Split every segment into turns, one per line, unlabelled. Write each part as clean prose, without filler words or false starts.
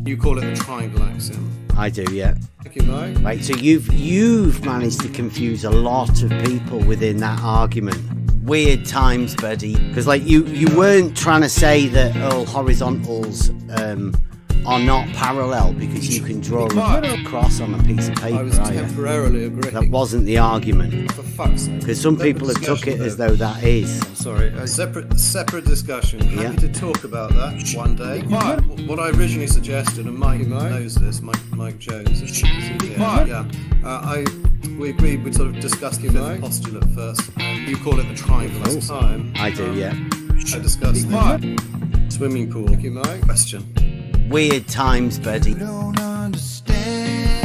You call it the triangle axiom.
I do, yeah.
Thank you, Mike.
Right, so you've managed to confuse a lot of people within that argument. Weird times, buddy. Because like you weren't trying to say that all horizontals are not parallel because you can draw a cross on a piece of paper.
I was temporarily agreeing.
That wasn't the argument.
For fuck's sake.
Because some people have took it as though that is.
I'm sorry. A separate discussion. Happy to talk about that one day. What I originally suggested, and Mike knows this, Mike Jones. Yeah. We agreed we'd sort of discuss the fifth postulate first. You call it the triangle last time.
I do, yeah.
I discussed the swimming pool. Thank you, Mike. Question.
Weird times, buddy.
You don't understand.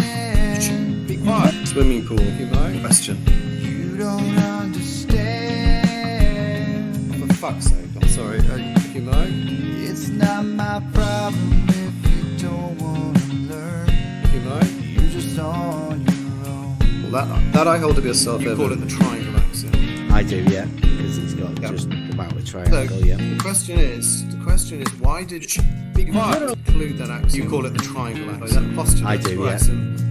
Be quiet. Swimming pool. Thank you, Mike. Question.
You don't understand.
For fuck's sake. I'm sorry. Thank you, Mike.
It's not my problem if you don't want to learn.
Thank you, Mike.
You're just on your own.
Well, that I hold to be a self-evident. You call it the triangle axiom.
I do, yeah. Because it's got just about a triangle,
So,
yeah.
The question is, why did include that axiom? You call it the triangle axiom. That postulate.
I do, yeah.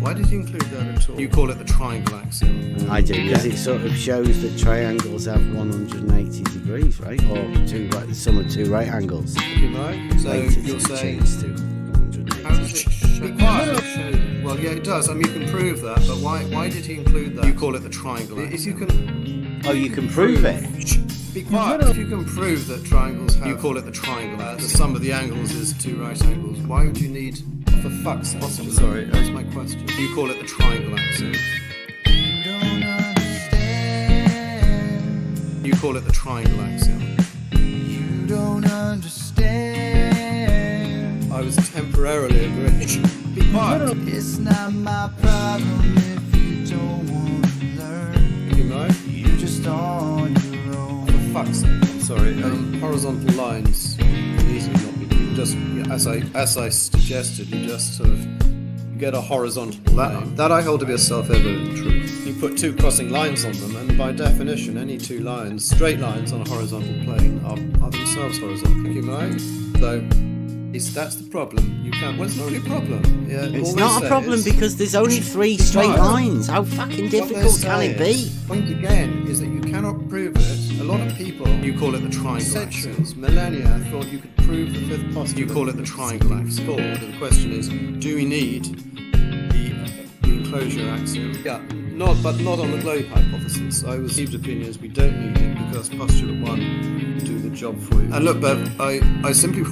Why did you include that at all? You call it the triangle axiom.
I do, because it sort of shows that triangles have 180 degrees, right? Or the sum of two right angles.
You know? So
Later
you're saying...
changed to 180.
How does it show? Well, yeah, it does. I mean, you can prove that, but why did he include that? You call it the triangle axiom. If you can...
Oh, you can prove it?
Be quiet. If you can prove that triangles have... You call it the triangle. The sum of the angles is two right angles. Why would you need... For fuck's sake. I'm sorry, that's my question. You call it the triangle axiom.
You don't understand.
You call it the triangle axiom.
You don't understand.
I was temporarily agreeing. Be quiet.
It's not my problem if you don't want to learn.
You know?
You're just on your own.
For fuck's sake. I'm sorry. Horizontal lines can easily not be just as I suggested. You just sort of get a horizontal line. That I hold to be a self-evident truth. You put two crossing lines on them, and by definition, any two lines, straight lines on a horizontal plane, are themselves horizontal. You mind? So. That's the problem. You can't. Well, it's not really a problem. Yeah,
It's not a problem because there's only three straight lines. How fucking difficult can it be?
Point again is that you cannot prove it. A lot of people, you call it the triangle axiom. Millennia thought you could prove the fifth postulate. You call it the triangle axiom. The question is, do we need the enclosure axiom? Yeah, not on the globe hypothesis. I received opinions we don't need it because postulate one will do the job for you. And look, Bev, I simply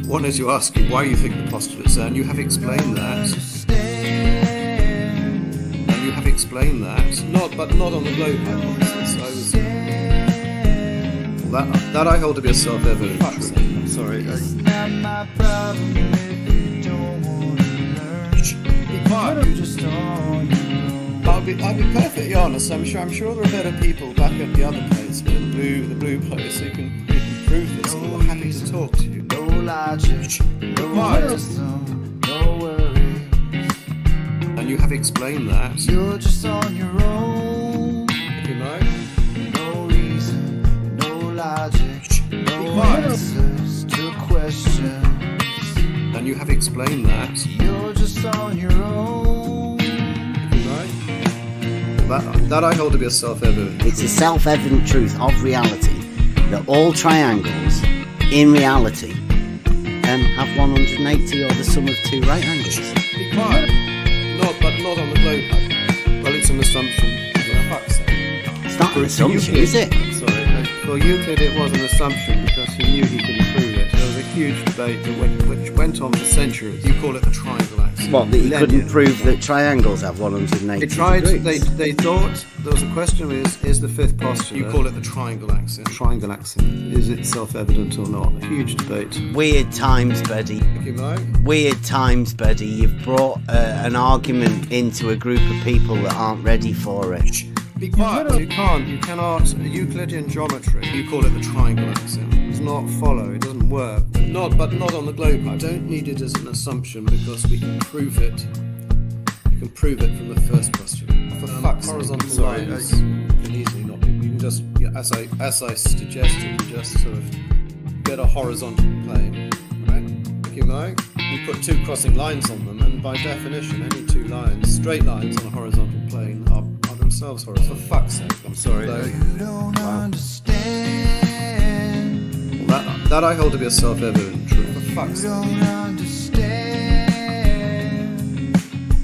wanted to ask you why you think the postulate's there, and you have explained that. And you have explained that. Not on the globe hypothesis. That I hold to be a self-evident truth. I'm sorry.
It's not my problem if you don't want to learn.
Be quiet.
You're just on your own.
I'll be perfectly honest. I'm sure there are better people back at the other place, the blue place, who can prove this. Who are happy to talk to you.
No logic, no wisdom, no worries.
And you have explained that.
You're just on your own.
You know.
No reason, no logic, no answers to questions.
And you have explained that.
You're just on your own.
You know. That I hold to be a self-evident.
It's a self-evident truth of reality that all triangles, in reality, have 180 or the sum of two right angles.
Be quiet. Not on the globe. Well, it's an assumption. For fuck's sake.
It's not an assumption, is it?
Sorry. For Euclid, it was an assumption because he knew he couldn't prove it. There was a huge debate which went on for centuries. You call it the triangle axiom.
What, that you couldn't prove that triangles have 180
They tried.
degrees?
They thought there was a question: is the fifth postulate? You call it the triangle axiom. Triangle axiom. Is it self-evident or not? A huge debate.
Weird times, buddy.
Thank you, Mike.
Weird times, buddy. You've brought an argument into a group of people that aren't ready for it.
Be quiet. You cannot. Euclidean geometry. You call it the triangle axiom. It does not follow. It doesn't work. Not on the globe. I don't need it as an assumption because we can prove it. You can prove it from the first postulate. For fuck's sake. Horizontal lines can easily not be. You can just, as I suggested, you just sort of get a horizontal plane. Right? Thank you, Mike. You put two crossing lines on them, and by definition, any two lines, straight lines on a horizontal plane, are themselves horizontal. For fuck's sake, I'm sorry.
You don't understand.
Well, that I hold to be a self-evident truth. For fuck's
You
sake.
don't understand.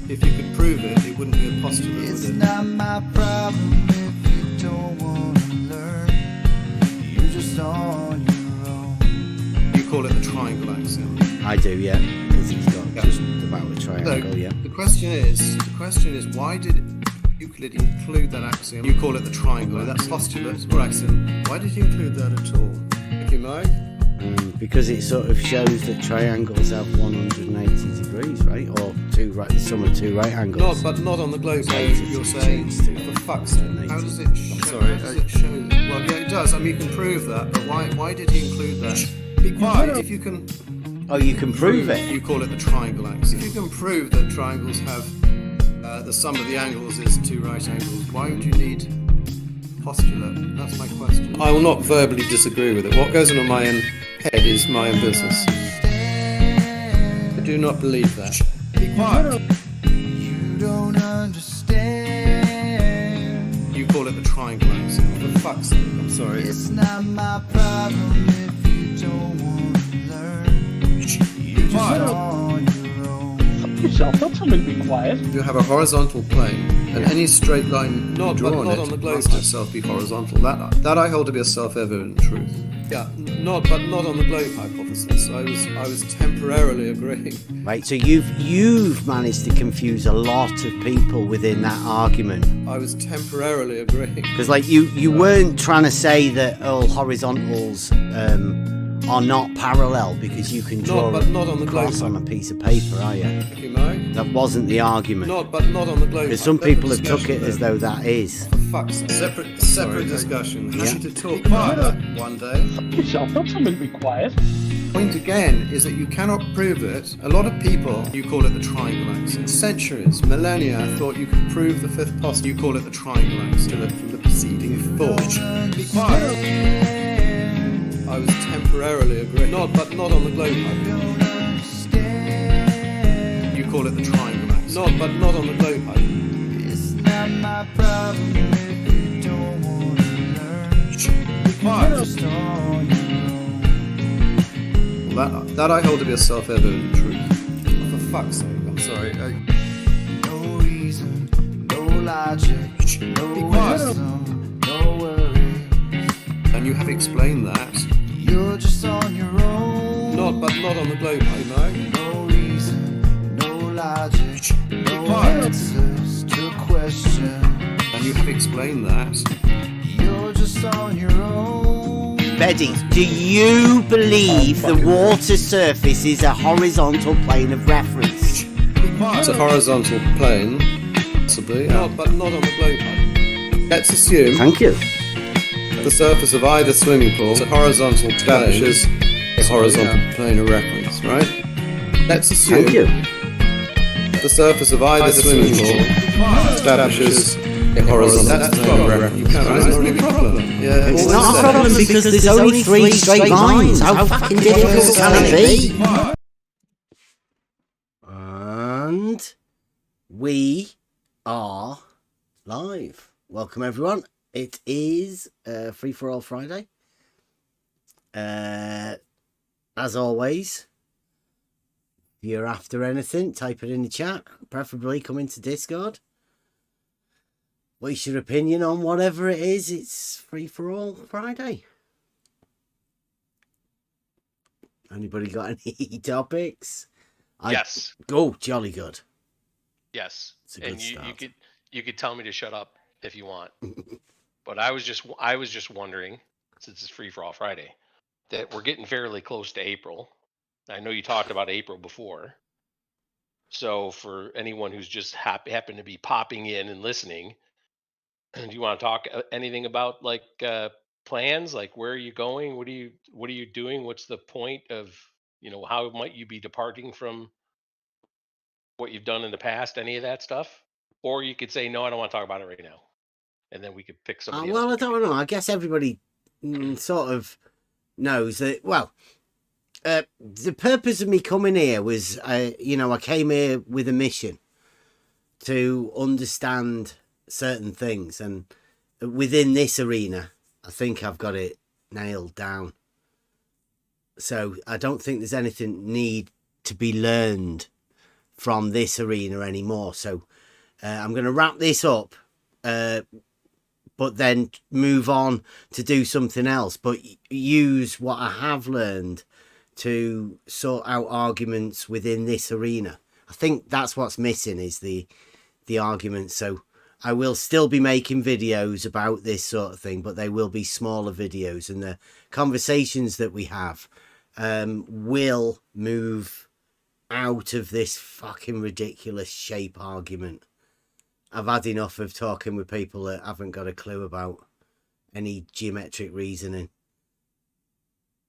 If you could prove it, it wouldn't be a postulate,
It's
would it?
not my problem if you don't want to learn. You're just on your own.
You call it the triangle axiom.
I do, yeah, because he's got
Yeah.
just about a triangle,
Look,
yeah.
the question is, why did Euclid include that axiom? You call it the triangle. That postulate or axiom. Why did he include that at all? Thank you, Mike.
Because it sort of shows that triangles have 180 degrees, right? Or two right, the sum of two right angles.
But not on the globe. So
Change it
you're
to-
saying,
change to
for fuck's sake, how does it show?
sorry,
How does it show? Well, yeah, it does. I mean, you can prove that, but why did he include that? Be quiet. If you can.
Oh, you can prove it.
You call it the triangle axiom. If you can prove that triangles have the sum of the angles is two right angles, why would you need postulate? That's my question. I will not verbally disagree with it. What goes on in my own head is my own business. I do not believe that. Be quiet.
You don't understand.
You call it the triangle axiom. For fuck's sake, I'm sorry.
It's not my problem if you don't want to learn. You're just on your own.
Yourself, don't tell me to be quiet.
You have a horizontal plane, and any straight line not on the globe must itself be horizontal. That I hold to be a self-evident truth. Yeah, not on the globe hypothesis. I was temporarily agreeing.
Right, so you've managed to confuse a lot of people within that argument.
I was temporarily agreeing.
Because like you weren't trying to say that all horizontals are not parallel because you can draw
Not on the
a cross
globe.
on a piece of paper, are you?
Thank you, Mike.
That wasn't the argument.
Not on the globe.
Because some people have took it as though that is.
For fuck's sake. Separate discussion. Happy to talk about that one day.
Yourself, don't tell me to be quiet.
Point again is that you cannot prove it. A lot of people, you call it the triangle axiom. Centuries, millennia, thought you could prove the fifth postulate. You call it the triangle axiom from the preceding four. Be quiet. I was temporarily agreeing. Not on the globe. You call it the triangle axiom. Not on the globe.
It's not my problem if you don't want to learn.
Be quiet.
Just on your own.
That I hold to be a self-evident truth. For fuck's sake, I'm sorry.
No reason, no logic, no
Be quiet.
wisdom, no worries.
And you have explained that.
You're just on your own.
Not on the globe, you know.
No reason, no logic, no
quiet.
answers to a question.
And you have explained that.
You're just on your own.
Betty, do you believe the water surface is a horizontal plane of reference?
It's a horizontal plane, possibly. Not on the globe. Let's assume
Thank you.
the surface of either swimming pool is a horizontal plane. A horizontal plane of reference, right? Let's assume
Thank you.
the surface of either swimming pool establishes a horizontal plane of reference. It's not a problem. Yeah,
It's not a problem because there's only three straight lines. How fucking difficult can it be? And we are live. Welcome everyone. It is Free for All Friday. As always, if you're after anything, type it in the chat. Preferably come into Discord. What's your opinion on whatever it is? It's Free for All Friday. Anybody got any topics?
Yes.
Go, jolly good.
Yes.
It's a good
And
start.
you could tell me to shut up if you want. But I was just wondering, since it's Free for All Friday, that we're getting fairly close to April. I know you talked about April before. So for anyone who's just happened to be popping in and listening, do you want to talk anything about like plans? Like where are you going? What are you doing? What's the point of, how might you be departing from what you've done in the past, any of that stuff? Or you could say, no, I don't want to talk about it right now. And then we could pick somebody
Well, I
else.
don't know. I guess everybody sort of knows that. Well, The purpose of me coming here was, you know, I came here with a mission to understand certain things, and within this arena, I think I've got it nailed down. So I don't think there's anything need to be learned from this arena anymore. So I'm going to wrap this up, but then move on to do something else, but use what I have learned to sort out arguments within this arena. I think that's what's missing, is the argument. So I will still be making videos about this sort of thing, but they will be smaller videos, and the conversations that we have will move out of this fucking ridiculous shape argument. I've had enough of talking with people that haven't got a clue about any geometric reasoning.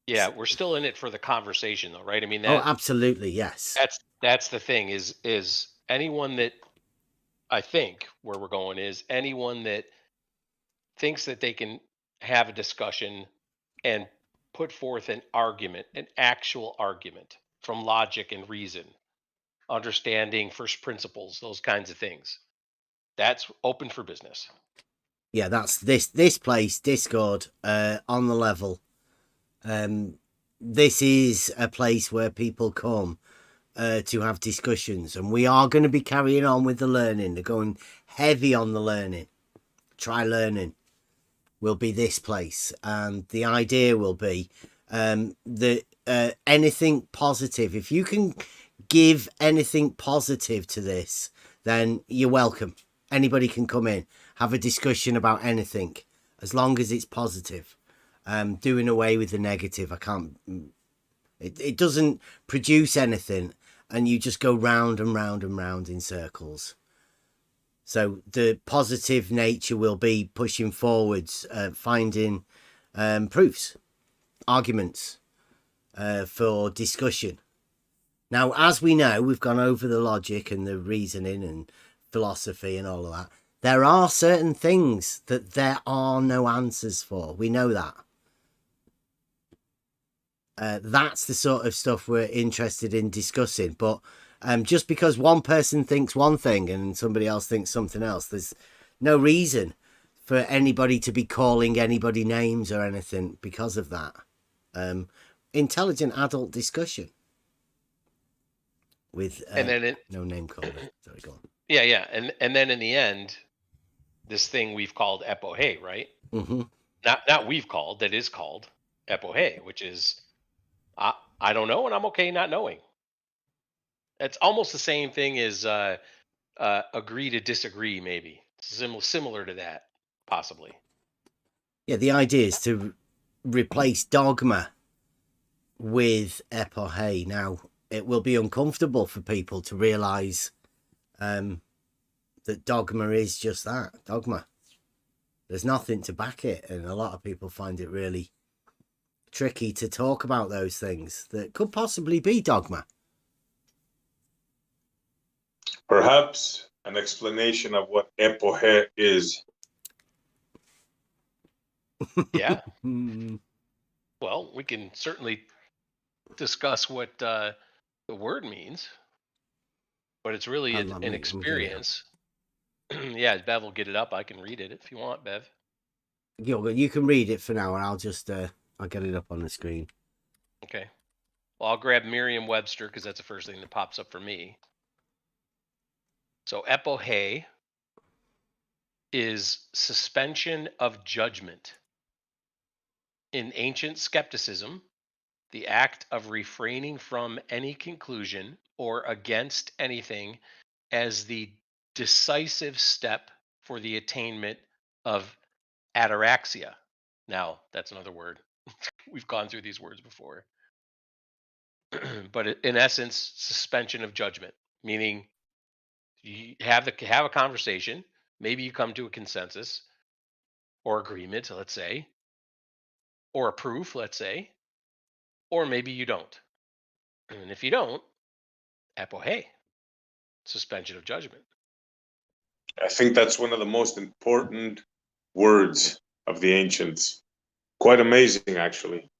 Yeah, we're still in it for the conversation, though, right? I mean,
Oh, absolutely, yes.
that's the thing. Is anyone that, I think where we're going is anyone that thinks that they can have a discussion and put forth an argument, an actual argument from logic and reason, understanding first principles, those kinds of things. That's open for business.
Yeah, that's this place, Discord, on the level. This is a place where people come to have discussions, and we are going to be carrying on with the learning. They're going heavy on the learning. Try learning will be this place, and the idea will be that anything positive, if you can give anything positive to this, then you're welcome. Anybody can come in, have a discussion about anything, as long as it's positive. Doing away with the negative, I can't. It doesn't produce anything, and you just go round and round and round in circles. So the positive nature will be pushing forwards, finding proofs, arguments for discussion. Now, as we know, we've gone over the logic and the reasoning and philosophy and all of that. There are certain things that there are no answers for. We know that. That's the sort of stuff we're interested in discussing. But just because one person thinks one thing and somebody else thinks something else, there's no reason for anybody to be calling anybody names or anything because of that. Intelligent adult discussion with
And then
no name calling. Sorry, go on.
Yeah. And then in the end, this thing we've called epoche, right?
Mm-hmm.
Not we've called, that is called epoche, which is I don't know, and I'm okay not knowing. It's almost the same thing as agree to disagree, maybe. Similar to that, possibly.
Yeah, the idea is to replace dogma with epoche. Now, it will be uncomfortable for people to realise that dogma is just that, dogma. There's nothing to back it, and a lot of people find it really tricky to talk about those things that could possibly be dogma.
Perhaps an explanation of what epoche is.
Yeah. Well, we can certainly discuss what the word means, but it's really an experience. Yeah, Bev will get it up. I can read it if you want, Bev.
You can read it for now, and I'll just I'll get it up on the screen.
Okay. Well, I'll grab Merriam-Webster because that's the first thing that pops up for me. So epoche is suspension of judgment. In ancient skepticism, the act of refraining from any conclusion or against anything as the decisive step for the attainment of ataraxia. Now, that's another word. We've gone through these words before. But in essence, suspension of judgment, meaning you have a conversation, maybe you come to a consensus or agreement, let's say, or a proof, let's say, or maybe you don't. And if you don't, epoche, suspension of judgment.
I think that's one of the most important words of the ancients. Quite amazing, actually.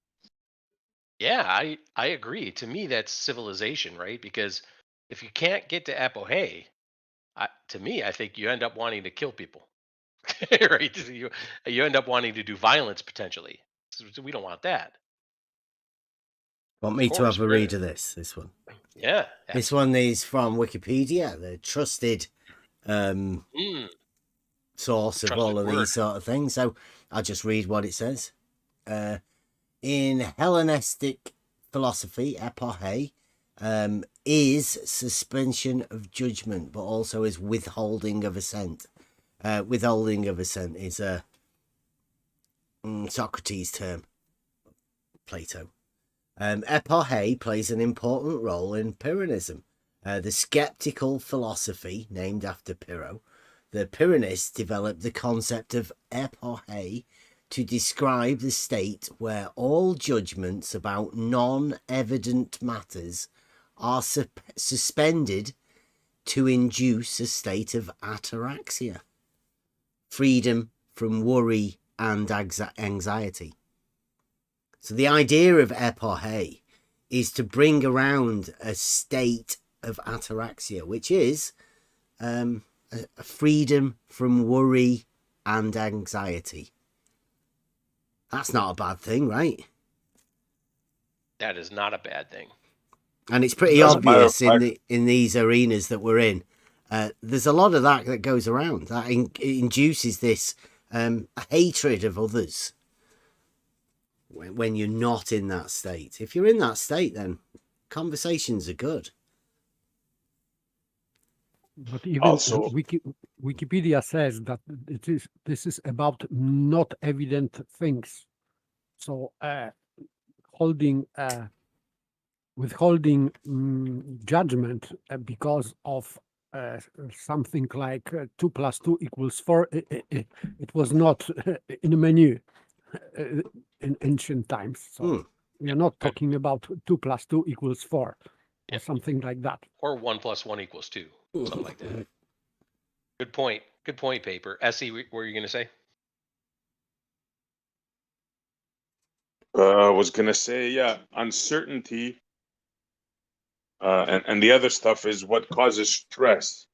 Yeah, I agree. To me, that's civilization, right? Because if you can't get to epoche, to me, I think you end up wanting to kill people, right? You end up wanting to do violence potentially. So we don't want that.
Want
Of
me to
course,
have a
we're
read
gonna.
of this one?
Yeah,
This one is from Wikipedia, the trusted
Mm,
source of
trusted
all of
word.
these sort of things. So I'll just read what it says. In Hellenistic philosophy, epoche is suspension of judgment, but also is withholding of assent. Withholding of assent is a Socrates term, Plato. Epoche plays an important role in Pyrrhonism, the skeptical philosophy named after Pyrrho. The Pyrrhonists developed the concept of epoche to describe the state where all judgments about non-evident matters are suspended to induce a state of ataraxia, freedom from worry and anxiety. So the idea of epoche is to bring around a state of ataraxia, which is a freedom from worry and anxiety. That's not a bad thing, right?
That is not a bad thing.
And it's pretty
As a matter of
obvious
fact-
in these arenas that we're in. There's a lot of that goes around. That it induces this hatred of others when you're not in that state. If you're in that state, then conversations are good.
But even
Also-
Wikipedia says that this is about not evident things. So withholding judgment because of something like 2 + 2 = 4. It was not in the menu in ancient times. So we are not talking about 2 + 2 = 4 or
Yeah.
something like that.
Or 1 + 1 = 2, something like that. Good point. Good point, Paper. Essie, what were you going to say?
I was gonna say, yeah, uncertainty, and the other stuff is what causes stress.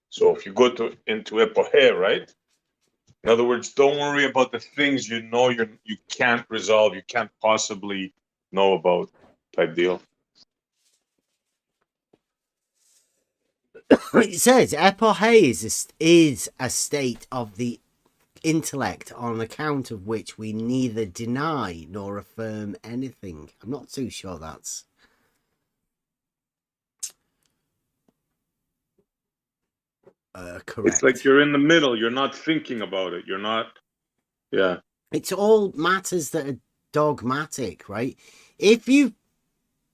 So if you go into epoche, right? In other words, don't worry about the things you know you can't resolve, you can't possibly know about, type deal.
It says epoche is a state of the intellect on account of which we neither deny nor affirm anything. I'm not too sure that's correct.
It's like you're in the middle, you're not thinking about it, you're not, yeah.
It's all matters that are dogmatic, right? If you've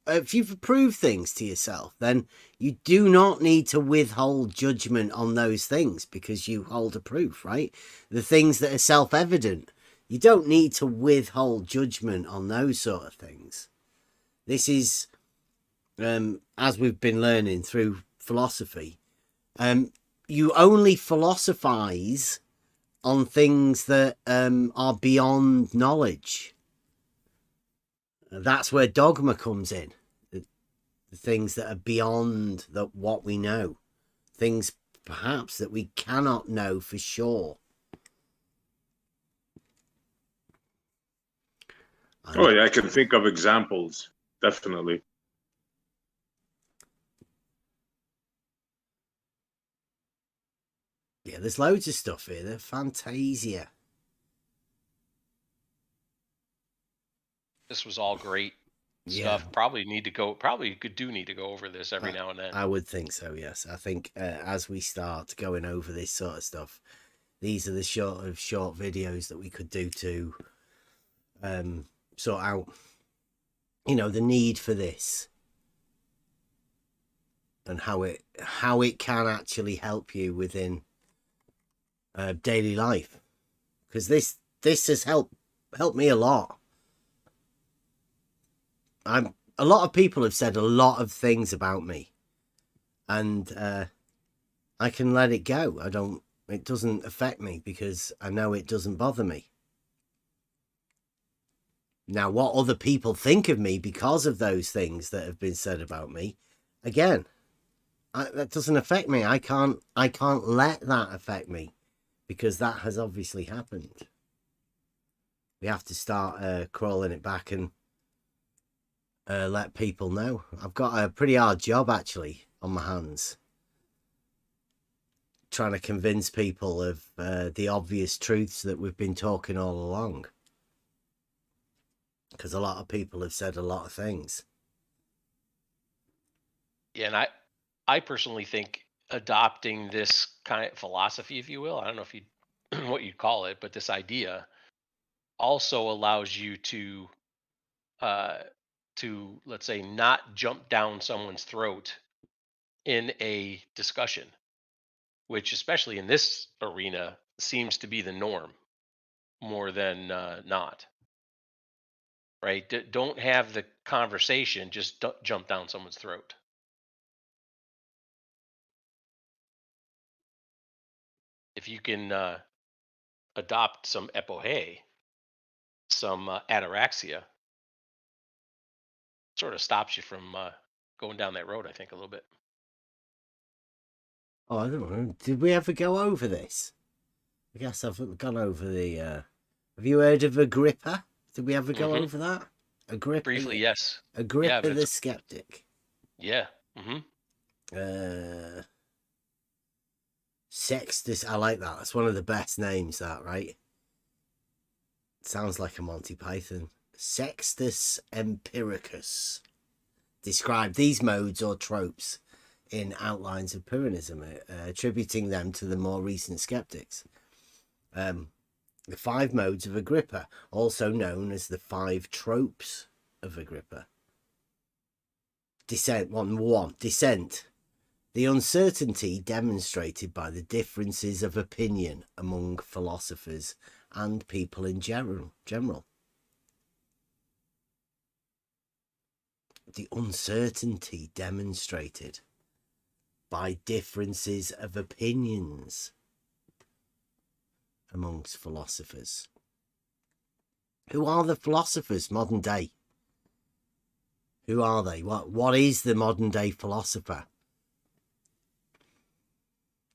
approved things to yourself, then you do not need to withhold judgment on those things because you hold a proof, right? The things that are self-evident, you don't need to withhold judgment on those sort of things. This is, as we've been learning through philosophy, you only philosophize on things that are beyond knowledge. That's where dogma comes in. The things that are beyond what we know. Things perhaps that we cannot know for sure.
Oh yeah, I can think of examples, definitely.
Yeah, there's loads of stuff here. The Fantasia.
This was all great
Yeah.
stuff. Probably need to go over this every now and then.
I would think so, yes. I think as we start going over this sort of stuff, these are the short videos that we could do to sort out, the need for this and how it can actually help you within daily life, because this has helped me a lot. A lot of people have said a lot of things about me, and I can let it go. It doesn't affect me because I know it doesn't bother me. Now, what other people think of me because of those things that have been said about me, again, that doesn't affect me. I can't let that affect me, because that has obviously happened. We have to start crawling it back and let people know. I've got a pretty hard job actually on my hands, trying to convince people of the obvious truths that we've been talking all along, because a lot of people have said a lot of things.
Yeah, and I personally think adopting this kind of philosophy, if you will, I don't know if you what you'd call it, but this idea also allows you uh, to, let's say, not jump down someone's throat in a discussion, which, especially in this arena, seems to be the norm more than not. Right? Don't have the conversation, just jump down someone's throat. If you can adopt some epoche, some ataraxia, sort of stops you from going down that road, I think, a little bit.
Oh, I don't know. Did we ever go over this? I guess I've gone over the... Have you heard of Agrippa? Did we ever go over that? Agrippa?
Briefly, yes.
Agrippa
Yeah,
the skeptic.
Yeah.
Sextus, I like that. That's one of the best names, that, right? Sounds like a Monty Python. Sextus Empiricus described these modes or tropes in Outlines of Pyrrhonism, attributing them to the more recent skeptics. The 5 modes of Agrippa, also known as the 5 tropes of Agrippa. Dissent, one. Dissent. The uncertainty demonstrated by the differences of opinion among philosophers and people in general. The uncertainty demonstrated by differences of opinions amongst philosophers. Who are the philosophers modern day? Who are they? What is the modern day philosopher?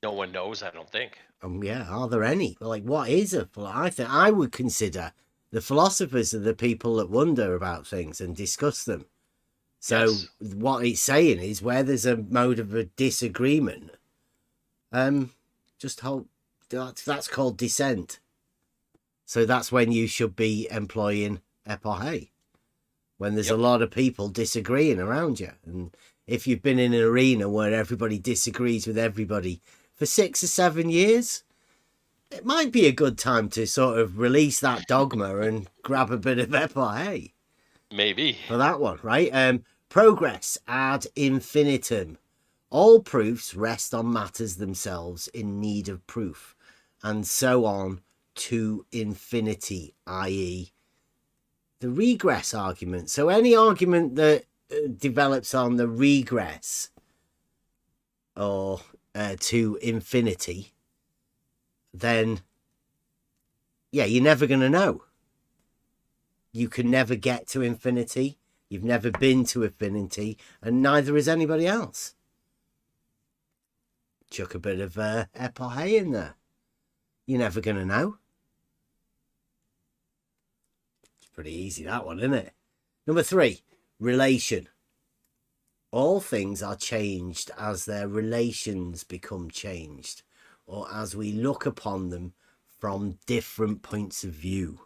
No one knows, I don't think.
Yeah, are there any? Like, what is a philosopher? I would consider the philosophers are the people that wonder about things and discuss them. So
Yes.
what it's saying is, where there's a mode of a disagreement, just hold. That's called dissent. So that's when you should be employing epoche, when there's a lot of people disagreeing around you. And if you've been in an arena where everybody disagrees with everybody for 6 or 7 years, it might be a good time to sort of release that dogma and grab a bit of epoche.
Maybe.
For that one, right? Progress ad infinitum. All proofs rest on matters themselves in need of proof, and so on to infinity, i.e. the regress argument. So any argument that develops on the regress or to infinity, then, yeah, you're never going to know. You can never get to infinity. You've never been to infinity, and neither is anybody else. Chuck a bit of epoche in there. You're never going to know. It's pretty easy, that one, isn't it? Number 3, relation. All things are changed as their relations become changed, or as we look upon them from different points of view.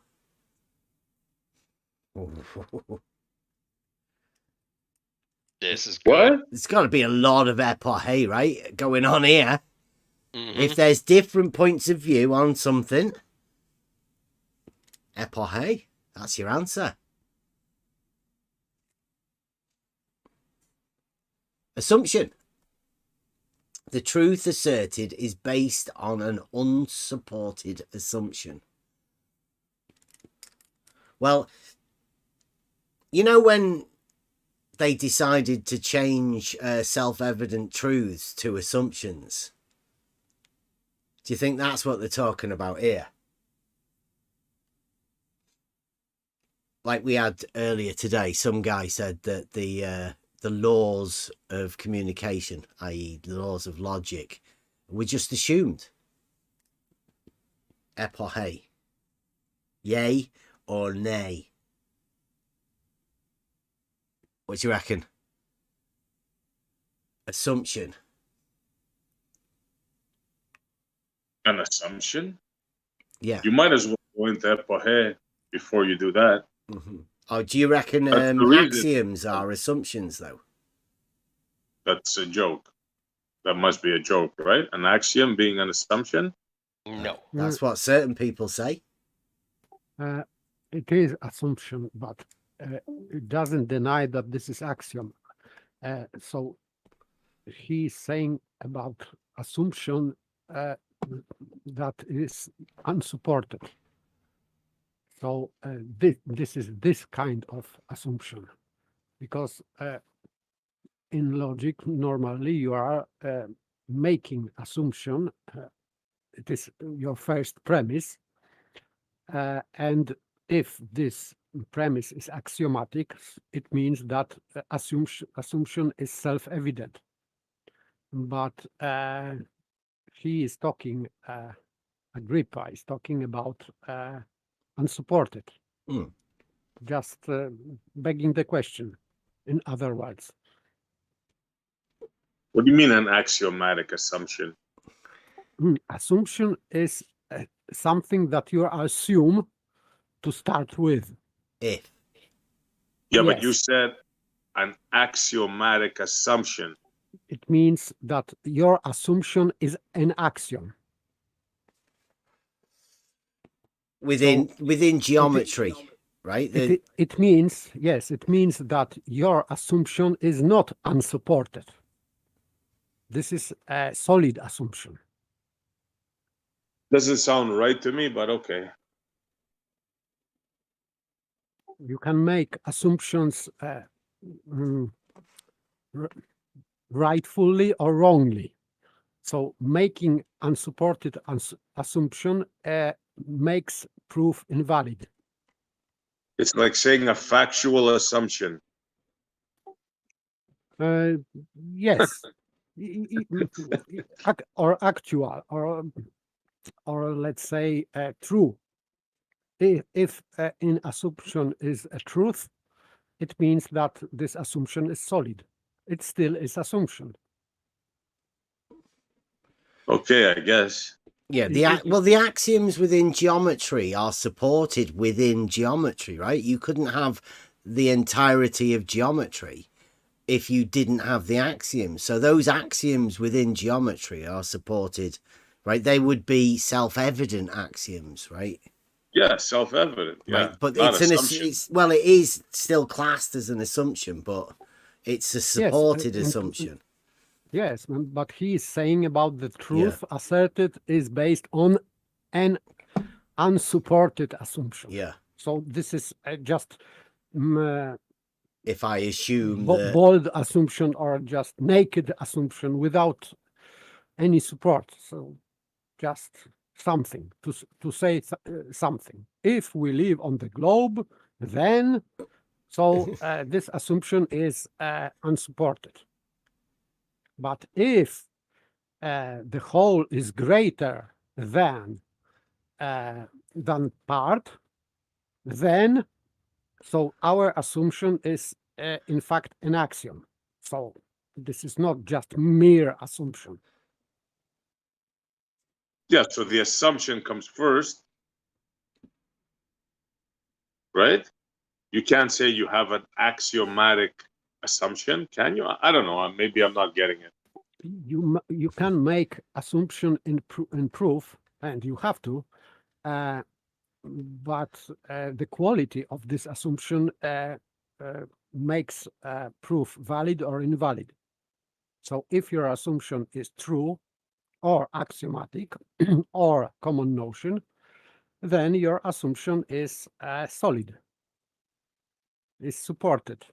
This is good.
What?
There's got to be a lot of epoche, right, going on here.
Mhm.
If there's different points of view on something, epoche, that's your answer. Assumption. The truth asserted is based on an unsupported assumption. Well, you know when they decided to change self-evident truths to assumptions? Do you think that's what they're talking about here? like we had earlier today, some guy said that the laws of communication, i.e. the laws of logic, were just assumed. Epoche. Yay or nay? What do you reckon? Assumption.
An assumption?
Yeah.
You might as well go into epoche before you do that.
Mm-hmm. Oh, do you reckon
That's the reason.
axioms are assumptions, though?
That's a joke. That must be a joke, right? An axiom being an assumption?
No.
That's what certain people say.
It is assumption, but it doesn't deny that this is axiom. So he's saying about assumption that is unsupported. So this is this kind of assumption, because in logic normally you are making assumption. It is your first premise, and if this premise is axiomatic, it means that assumption is self-evident. But he is talking, Agrippa is talking about unsupported. Just begging the question, in other words.
What do you mean an axiomatic assumption?
Assumption is something that you assume to start with.
If.
Yeah, but
Yes.
you said an axiomatic assumption.
It means that your assumption is an axiom.
Within geometry, right?
It means, yes, it means that your assumption is not unsupported. This is a solid assumption.
Doesn't sound right to me, but okay.
You can make assumptions rightfully or wrongly. So making unsupported assumption makes proof invalid.
It's like saying a factual assumption.
Yes. Or actual, or let's say true. If an assumption is a truth, it means that this assumption is solid. It still is assumption.
Okay, I guess.
Yeah, the axioms within geometry are supported within geometry, right? You couldn't have the entirety of geometry if you didn't have the axioms. So those axioms within geometry are supported, right? They would be self-evident axioms, right?
Yeah, self-evident. Yeah,
right. But
not
it is still classed as an assumption, but it's a supported assumption.
Yes, but he is saying about the truth asserted is based on an unsupported assumption.
Yeah.
So this is just
if I assume
bold assumption or just naked assumption without any support. So just something to say something. If we live on the globe, then this assumption is unsupported. But if the whole is greater than part, then our assumption is in fact an axiom. So this is not just mere assumption.
Yeah, so the assumption comes first, right? You can't say you have an axiomatic assumption, can you? I don't know. Maybe I'm not getting it.
You can make assumption in proof, and you have to, but the quality of this assumption makes proof valid or invalid. So if your assumption is true or axiomatic or common notion, then your assumption is solid, is supported.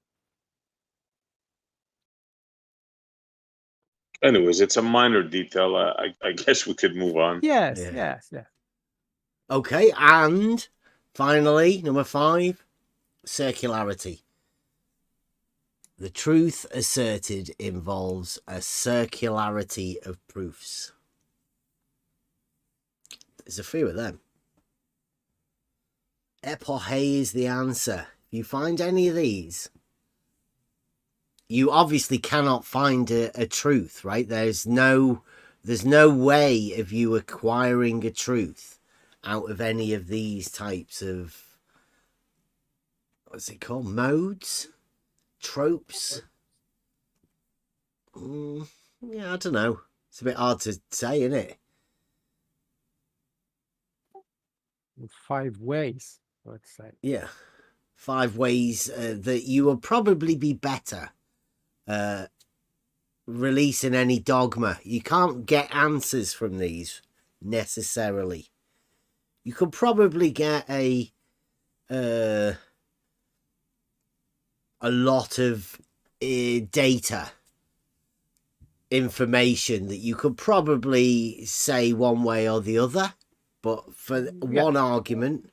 Anyways, it's a minor detail. I guess we could move on.
Yes.
Okay, and finally, number 5, Circularity. The truth asserted involves a circularity of proofs. There's a few of them. Epoche is the answer. If you find any of these, you obviously cannot find a truth, right? There's no way of you acquiring a truth out of any of these types of, what's it called? Modes? Tropes? Yeah, I don't know. It's a bit hard to say, isn't it?
5 ways, let's say.
Yeah. 5 ways that you will probably be better releasing any dogma. You can't get answers from these necessarily. You could probably get a lot of data, information that you could probably say one way or the other, but for one argument,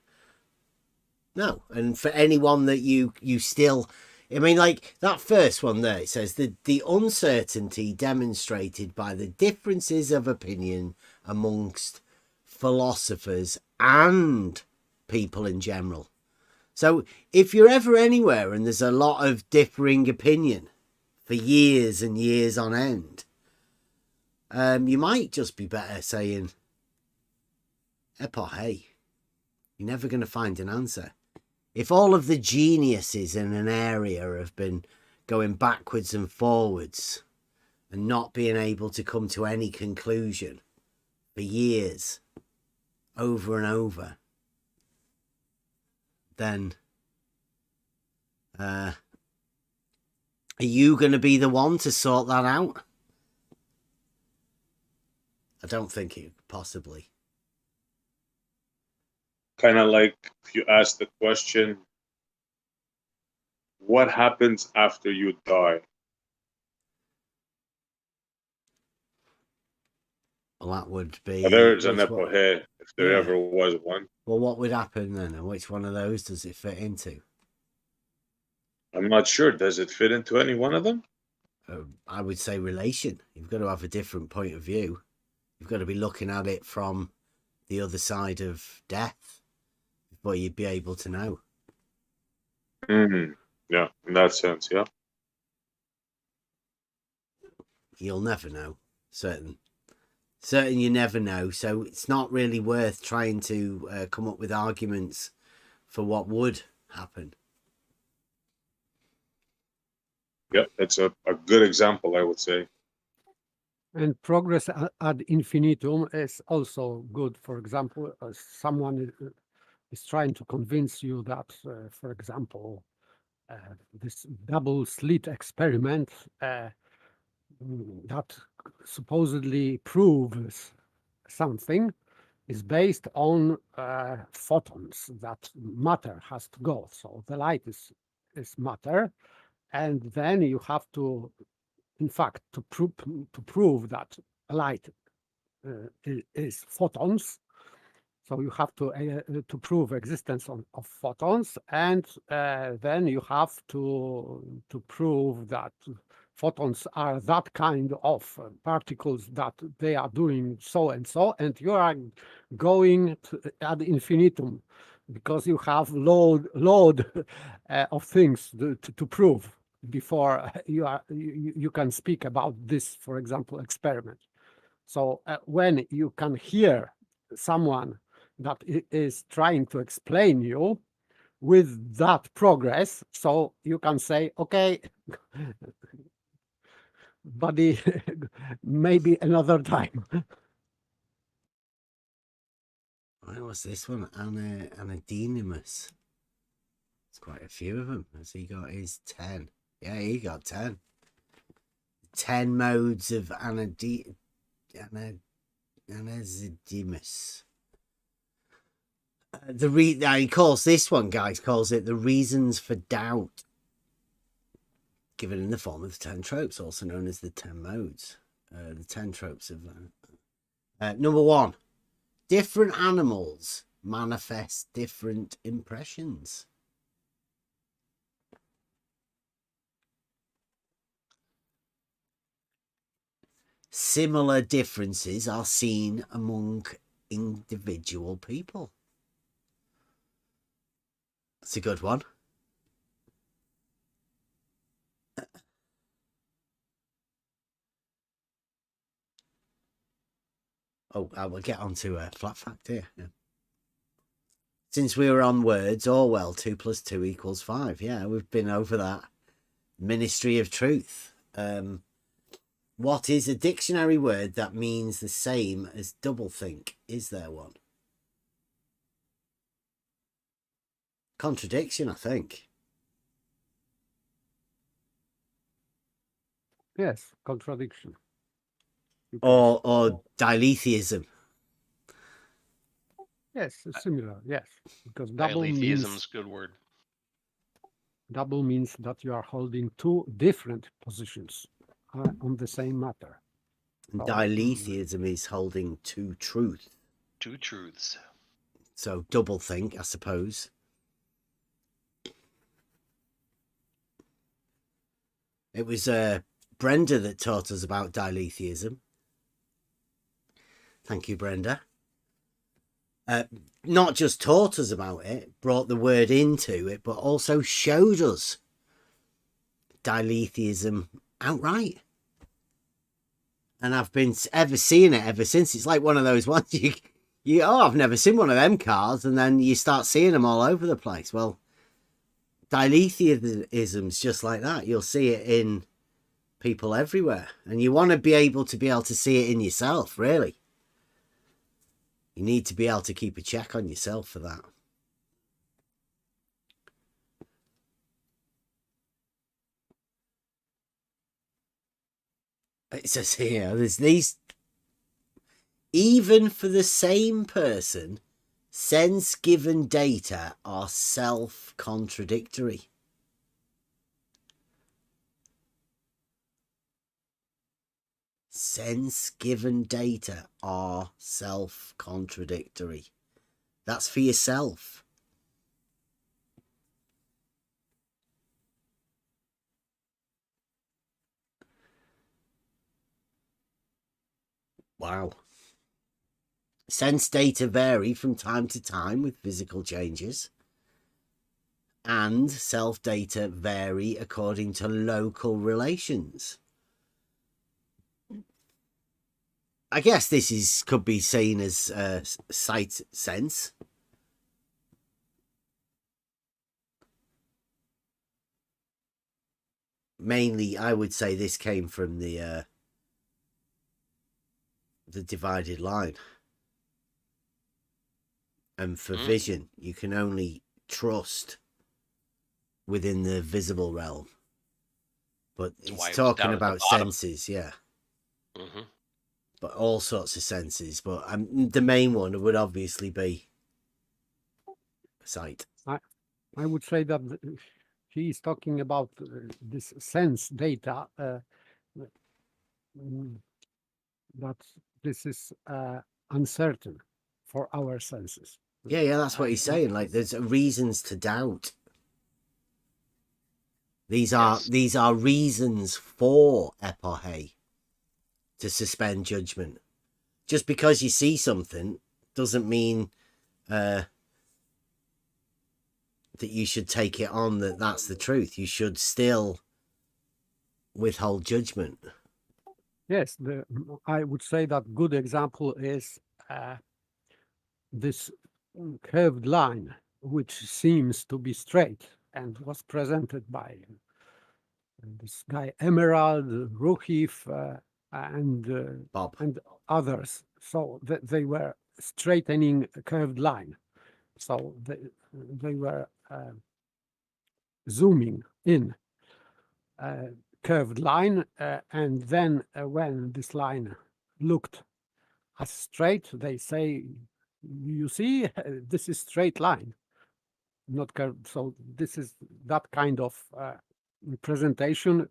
no. And for anyone that you still, I mean, like that first one there, it says that the uncertainty demonstrated by the differences of opinion amongst philosophers and people in general. So if you're ever anywhere and there's a lot of differing opinion for years and years on end, you might just be better saying, epoche. You're never going to find an answer. If all of the geniuses in an area have been going backwards and forwards and not being able to come to any conclusion for years, over and over, then are you going to be the one to sort that out? I don't think it possibly.
Kind of like if you ask the question, what happens after you die?
Well, that would be...
Well, there's an
which one?
epoche, if there
Yeah.
ever was one.
Well, what would happen then? And which one of those does it fit into?
I'm not sure. Does it fit into any one of them?
I would say relation. You've got to have a different point of view. You've got to be looking at it from the other side of death before you'd be able to know.
Mm-hmm. Yeah, in that sense, yeah.
You'll never know. Certain you never know. So it's not really worth trying to come up with arguments for what would happen.
Yeah, it's a good example, I would say.
And progress ad infinitum is also good. For example, someone is trying to convince you that, for example, this double slit experiment that supposedly proves something is based on photons, that matter has to go. So the light is matter, and then you have to, in fact, to prove that light is photons. So you have to prove existence of photons, and then you have to prove that photons are that kind of particles that they are doing so and so, and you are going to ad infinitum because you have load of things to prove before you can speak about this, for example, experiment. So when you can hear someone that is trying to explain you with that progress, so you can say, okay, buddy, maybe another time.
Where was this one? Anadenimus. There's quite a few of them. Has he got his 10? Yeah, he got 10. 10 modes of Anadenimus. He calls this one, guys, calls it the reasons for doubt, given in the form of the 10 tropes, also known as the 10 modes. The 10 tropes of number 1. Different animals manifest different impressions. similar differences are seen among individual people. That's a good one. Oh, I will get on to a flat fact here. Yeah. Since we were on words, Orwell, 2 + 2 = 5. Yeah, we've been over that. Ministry of Truth. What is a dictionary word that means the same as doublethink? Is there one? Contradiction, I think.
Yes, contradiction. You can-
Or diletheism.
yes, similar. Yes, because double
Diletheism's good word.
means that you are holding two different positions on the same matter.
And
Oh,
diletheism is holding two truths.
Two truths.
So doublethink, I suppose. It was Brenda that taught us about diletheism. Thank you, Brenda. Not just taught us about it, brought the word into it, but also showed us diletheism outright. And I've been ever seeing it ever since. It's like one of those ones I've never seen one of them cars, and then you start seeing them all over the place. Well, diletheism's just like that. You'll see it in people everywhere, and you want to be able to see it in yourself, really. You need to be able to keep a check on yourself for that. It says here, there's these, even for the same person, sense-given data are self-contradictory. Sense-given data are self-contradictory. That's for yourself. Wow. Sense data vary from time to time with physical changes, and self data vary according to local relations. I guess this could be seen as sight sense. Mainly, I would say this came from the divided line. And for vision, you can only trust within the visible realm. But it's talking about senses, yeah.
Mm-hmm.
But all sorts of senses. But the main one would obviously be sight.
I would say that he is talking about this sense data, that this is uncertain for our senses.
Yeah, that's what he's saying. Like, there's reasons to doubt. These are reasons for epoche to suspend judgment. Just because you see something doesn't mean that you should take it on that that's the truth. You should still withhold judgment.
Yes, I would say that good example is this curved line, which seems to be straight and was presented by this guy Emerald, Ruhif, and
Bob.
and others. So they were straightening a curved line. So they were zooming in a curved line, and then when this line looked as straight, they say, you see, this is straight line, not curved. So this is that kind of presentation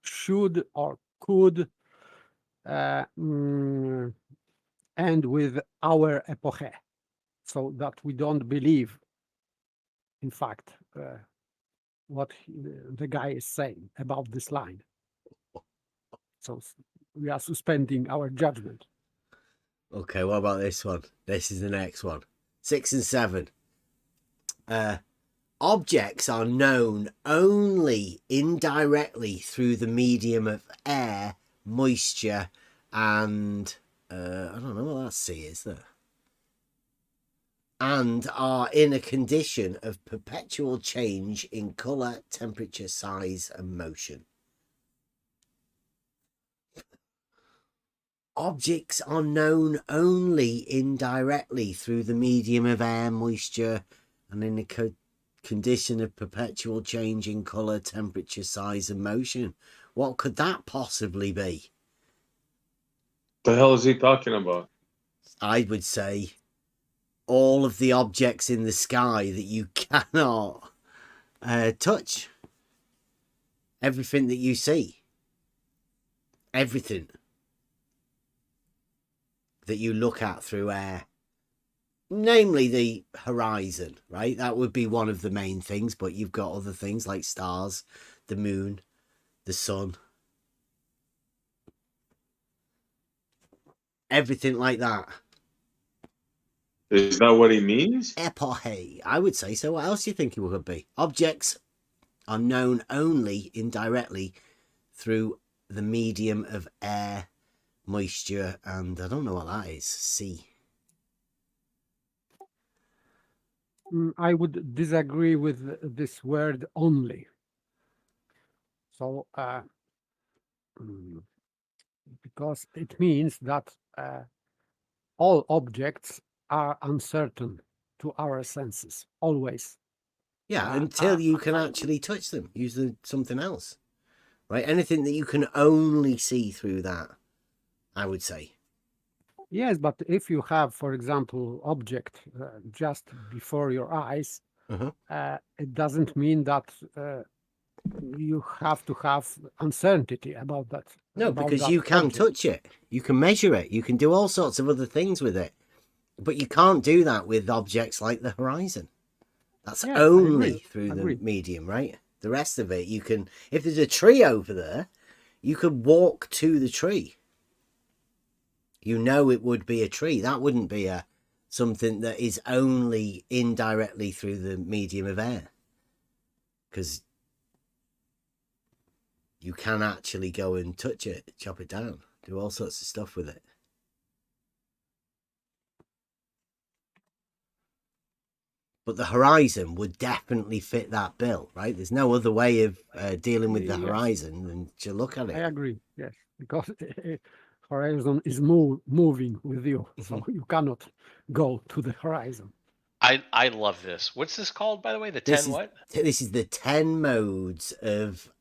should or could end with our epoche, so that we don't believe, in fact, what the guy is saying about this line. So we are suspending our judgment.
Okay, what about this one? This is the next one. 6 and 7. Objects are known only indirectly through the medium of air, moisture, and I don't know what that C is there. And are in a condition of perpetual change in colour, temperature, size, and motion. Objects are known only indirectly through the medium of air, moisture, and in a condition of perpetual change in colour, temperature, size, and motion. What could that possibly be?
The hell is he talking about?
I would say all of the objects in the sky that you cannot touch. Everything that you see. Everything that you look at through air. Namely the horizon, right? That would be one of the main things, but you've got other things like stars, the moon, the sun. Everything like that.
Is that what he means?
Epoche, I would say so. What else do you think it would be? Objects are known only indirectly through the medium of air, moisture, and I don't know what that is. C.
I would disagree with this word only. So, because it means that all objects are uncertain to our senses, always.
Yeah, until you can actually touch them, use something else, right? Anything that you can only see through that, I would say.
Yes, but if you have, for example, object just before your eyes, it doesn't mean that you have to have uncertainty about that.
No,
about
because
that
you can
object.
touch it. You can measure it. You can do all sorts of other things with it. But you can't do that with objects like the horizon. That's
Yes, I
only
agree.
through
Agree.
the medium, right? The rest of it, you can... If there's a tree over there, you could walk to the tree. You know it would be a tree. That wouldn't be something that is only indirectly through the medium of air. Because you can actually go and touch it, chop it down, do all sorts of stuff with it. But the horizon would definitely fit that bill, right? There's no other way of dealing with the
Yes.
horizon than to look at
I
it.
agree, yes, because horizon is moving with you, so you cannot go to the horizon.
I love this. What's this called, by the way? The 10 what?
This is the 10 modes of...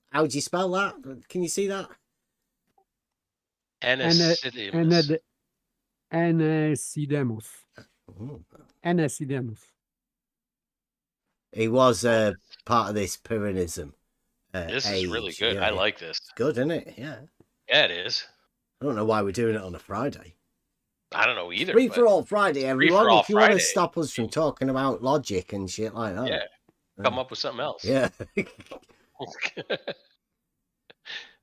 How do you spell that? Can you see that?
Anaesidemus.
Anaesidemus.
Ooh.
Anaesidemus.
He was part of this Pyrrhonism.
This is really
age.
good.
Yeah,
I
yeah.
like this.
It's good, isn't it? Yeah.
Yeah, it is.
I don't know why we're doing it on a Friday.
I don't know either.
Free
but
for all Friday, everyone.
for all
If you want to
Friday.
stop us from talking about logic and shit like that.
Yeah. Come up with something else.
Yeah.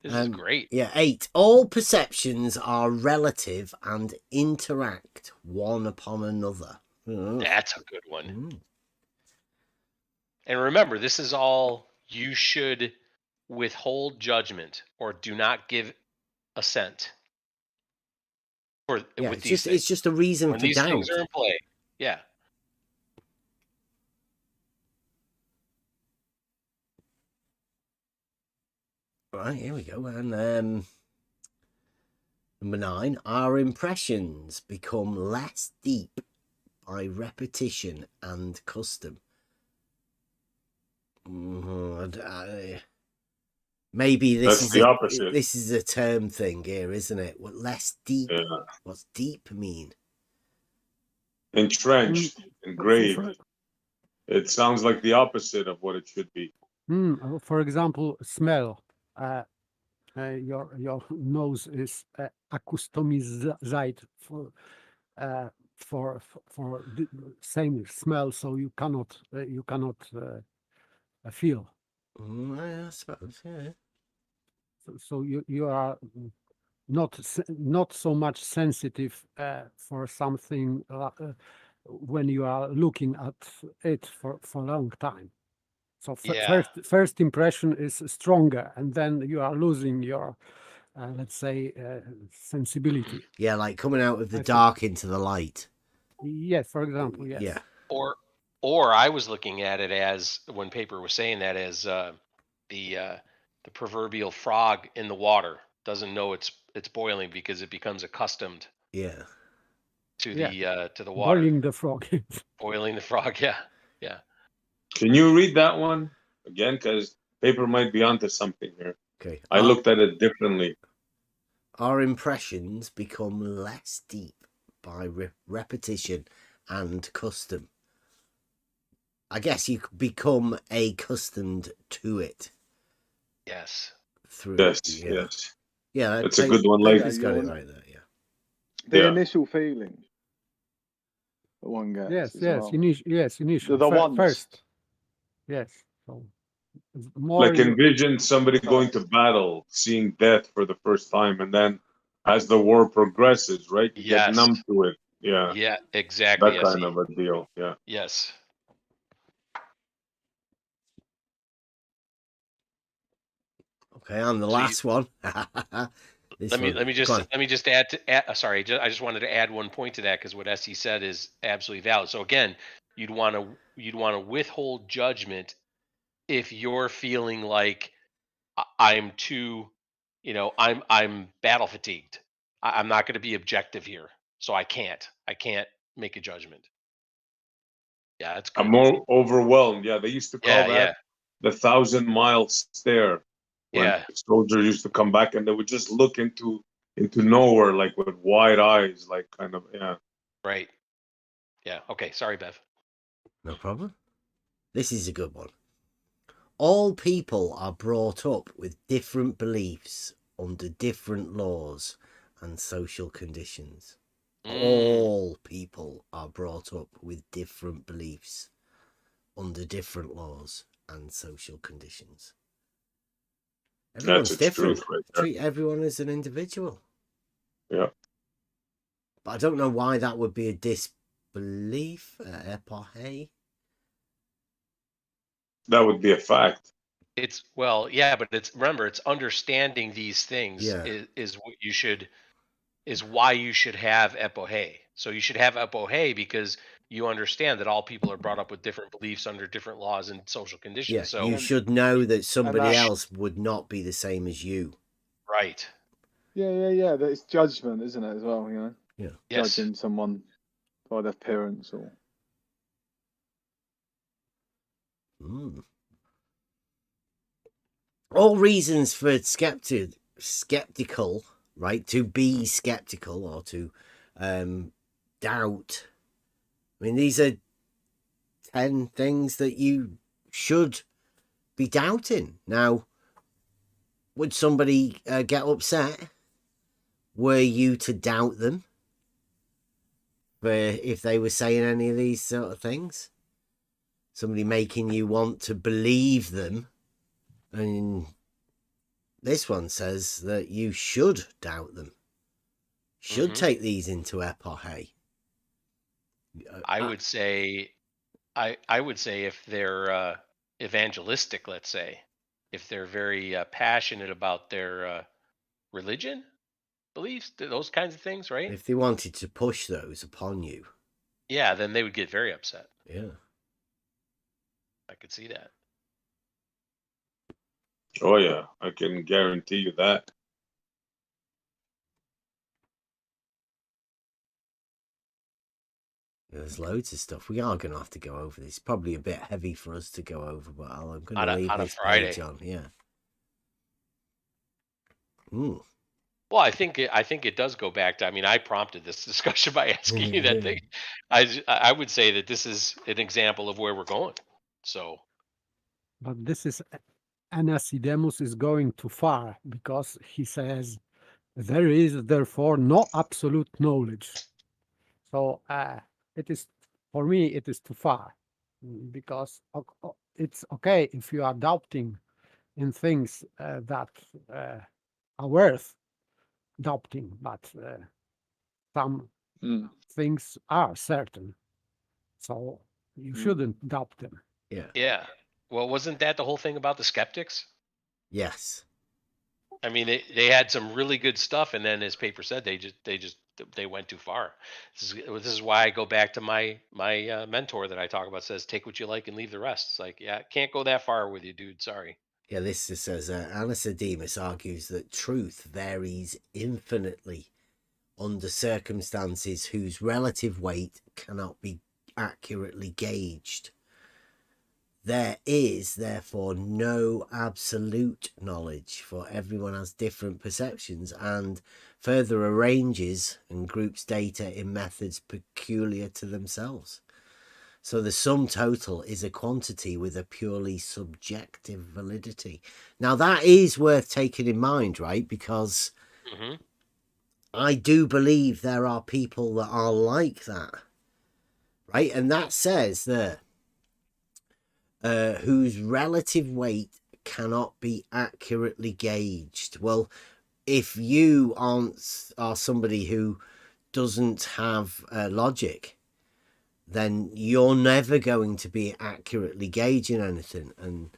This is great.
Yeah, 8. All perceptions are relative and interact one upon another.
That's a good one.
Mm.
And remember, this is all you should withhold judgment or do not give assent. For
Yeah,
with
it's
these
just
things.
it's just a reason
When
for
these
doubt.
things are in play. Yeah.
Right, here we go. And number 9, our impressions become less deep by repetition and custom. Maybe this
That's
is
the opposite.
This is a term thing here, isn't it? What less deep?
Yeah.
What's deep mean?
Entrenched, engraved. It sounds like the opposite of what it should be.
For example, smell. Your nose is accustomed for the same smell, so you cannot feel.
I suppose, yeah.
So you are not so much sensitive for something when you are looking at it for a long time. So
Yeah.
first impression is stronger, and then you are losing your let's say sensibility.
Yeah, like coming out of the
I think.
dark into the light.
Yes, for example, yes.
Yeah.
Or I was looking at it as, when Paper was saying that, as the proverbial frog in the water doesn't know it's boiling because it becomes accustomed
Yeah.
to
Yeah.
the water.
Boiling the frog.
Boiling the frog, yeah. Yeah.
Can you read that one again? Because Paper might be onto something here.
Okay.
I looked at it differently.
Our impressions become less deep by repetition and custom. I guess you become accustomed to it
Yes.
through.
Yes,
Yeah.
yes.
Yeah,
That's a good one.
Like,
Like,
he's got it right there. Yeah.
The
Yeah.
initial feeling that one gets.
Yes,
as
yes,
well.
initial.
The ones.
First. Yes. So more
like envision somebody going to battle, seeing death for the first time, and then as the war progresses, right, you get
Yes.
numb to it. Yeah,
Yeah, exactly.
that kind of a deal. Yeah.
Yes.
Okay, on the
So you-
last one.
let me just add to sorry, I just wanted to add one point to that, because what Essie said is absolutely valid. So again, you'd want to withhold judgment if you're feeling like I'm too, I'm battle fatigued. I'm not going to be objective here, so I can't make a judgment. Yeah, that's good.
I'm more overwhelmed. Yeah, they used to call that the 1,000-mile stare. When soldiers used to come back and they would just look into nowhere, like with wide eyes, like kind of, yeah.
Right. Yeah. Okay. Sorry, Bev.
No problem. This is a good one. All people are brought up with different beliefs under different laws and social conditions. All people are brought up with different beliefs under different laws and social conditions. Everyone's different.
Right,
treat everyone as an individual.
Yeah.
But I don't know why that would be a disbelief, epoche.
That would be a fact.
It's but it's understanding these things is what you should, is why you should have epoche. So you should have epoche because you understand that all people are brought up with different beliefs under different laws and social conditions.
Yeah,
so
you should know that somebody else would not be the same as you.
Right.
Yeah. That it's judgment, isn't it, as well? You know.
Yeah.
Judging someone by their appearance or.
All reasons for skeptical, right? To be skeptical or to doubt. I mean, these are 10 things that you should be doubting. Now, would somebody get upset were you to doubt them if they were saying any of these sort of things? Somebody making you want to believe them. And this one says that you should doubt them. Should take these into epoche.
I would say if they're evangelistic, let's say, if they're very passionate about their religion, beliefs, those kinds of things, right?
If they wanted to push those upon you.
Yeah, then they would get very upset.
Yeah.
I could see that.
Oh, yeah. I can guarantee you that.
There's loads of stuff. We are going to have to go over this. Probably a bit heavy for us to go over, but I'm going to leave this page on. Yeah.
Well, I think it does go back to. I mean, I prompted this discussion by asking you that thing. I would say that this is an example of where we're going. So.
But this is Anaxidemus is going too far, because he says there is therefore no absolute knowledge. So it is, for me, it is too far, because it's okay if you are doubting in things that are worth adopting, but some
Mm.
things are certain, so you shouldn't adopt them.
Yeah.
Yeah. Well, wasn't that the whole thing about the skeptics?
Yes.
I mean, they had some really good stuff, and then as paper said, they went too far. This is why I go back to my mentor that I talk about, says take what you like and leave the rest. It's like, yeah, can't go that far with you, dude. Sorry.
Yeah, this just says Anaxagoras argues that truth varies infinitely under circumstances whose relative weight cannot be accurately gauged. There is therefore no absolute knowledge, for everyone has different perceptions and further arranges and groups data in methods peculiar to themselves. So the sum total is a quantity with a purely subjective validity. Now that is worth taking in mind, right? Because
Hmm.
I do believe there are people that are like that, right? And that says that whose relative weight cannot be accurately gauged. Well, if you are somebody who doesn't have logic, then you're never going to be accurately gauging anything, and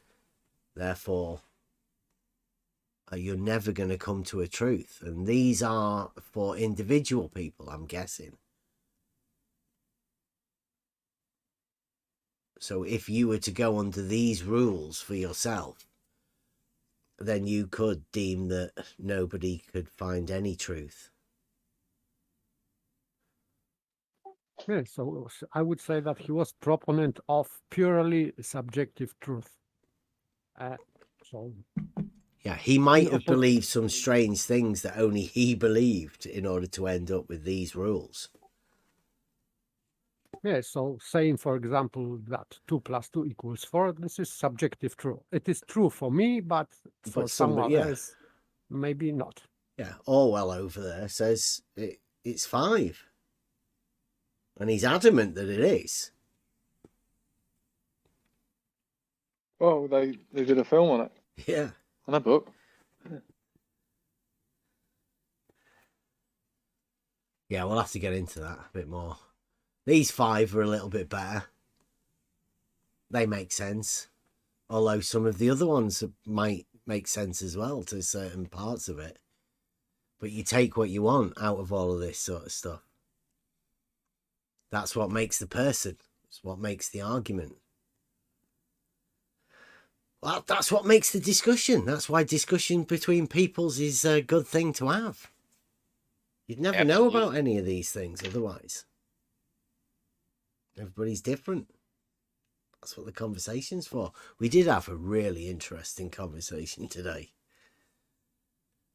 therefore you're never going to come to a truth. And these are for individual people, I'm guessing. So if you were to go under these rules for yourself, then you could deem that nobody could find any truth.
Yeah, so I would say that he was proponent of purely subjective truth. So
Yeah, he might
In
have
oppo-
believed some strange things that only he believed in order to end up with these rules.
yeah, so saying, for example, that 2 + 2 = 4, this is subjective true. It is true for me, but for someone
yeah.
else, maybe not.
Yeah, Orwell over there says it's 5. And he's adamant that it is.
Oh, they did a film on it
Yeah.
and a book.
Yeah, we'll have to get into that a bit more. These 5 are a little bit better. They make sense. Although some of the other ones might make sense as well to certain parts of it. But you take what you want out of all of this sort of stuff. That's what makes the person. It's what makes the argument. Well, that's what makes the discussion. That's why discussion between peoples is a good thing to have. You'd never know
Absolutely.
about any of these things otherwise. Everybody's different. That's what the conversation's for. We did have a really interesting conversation today.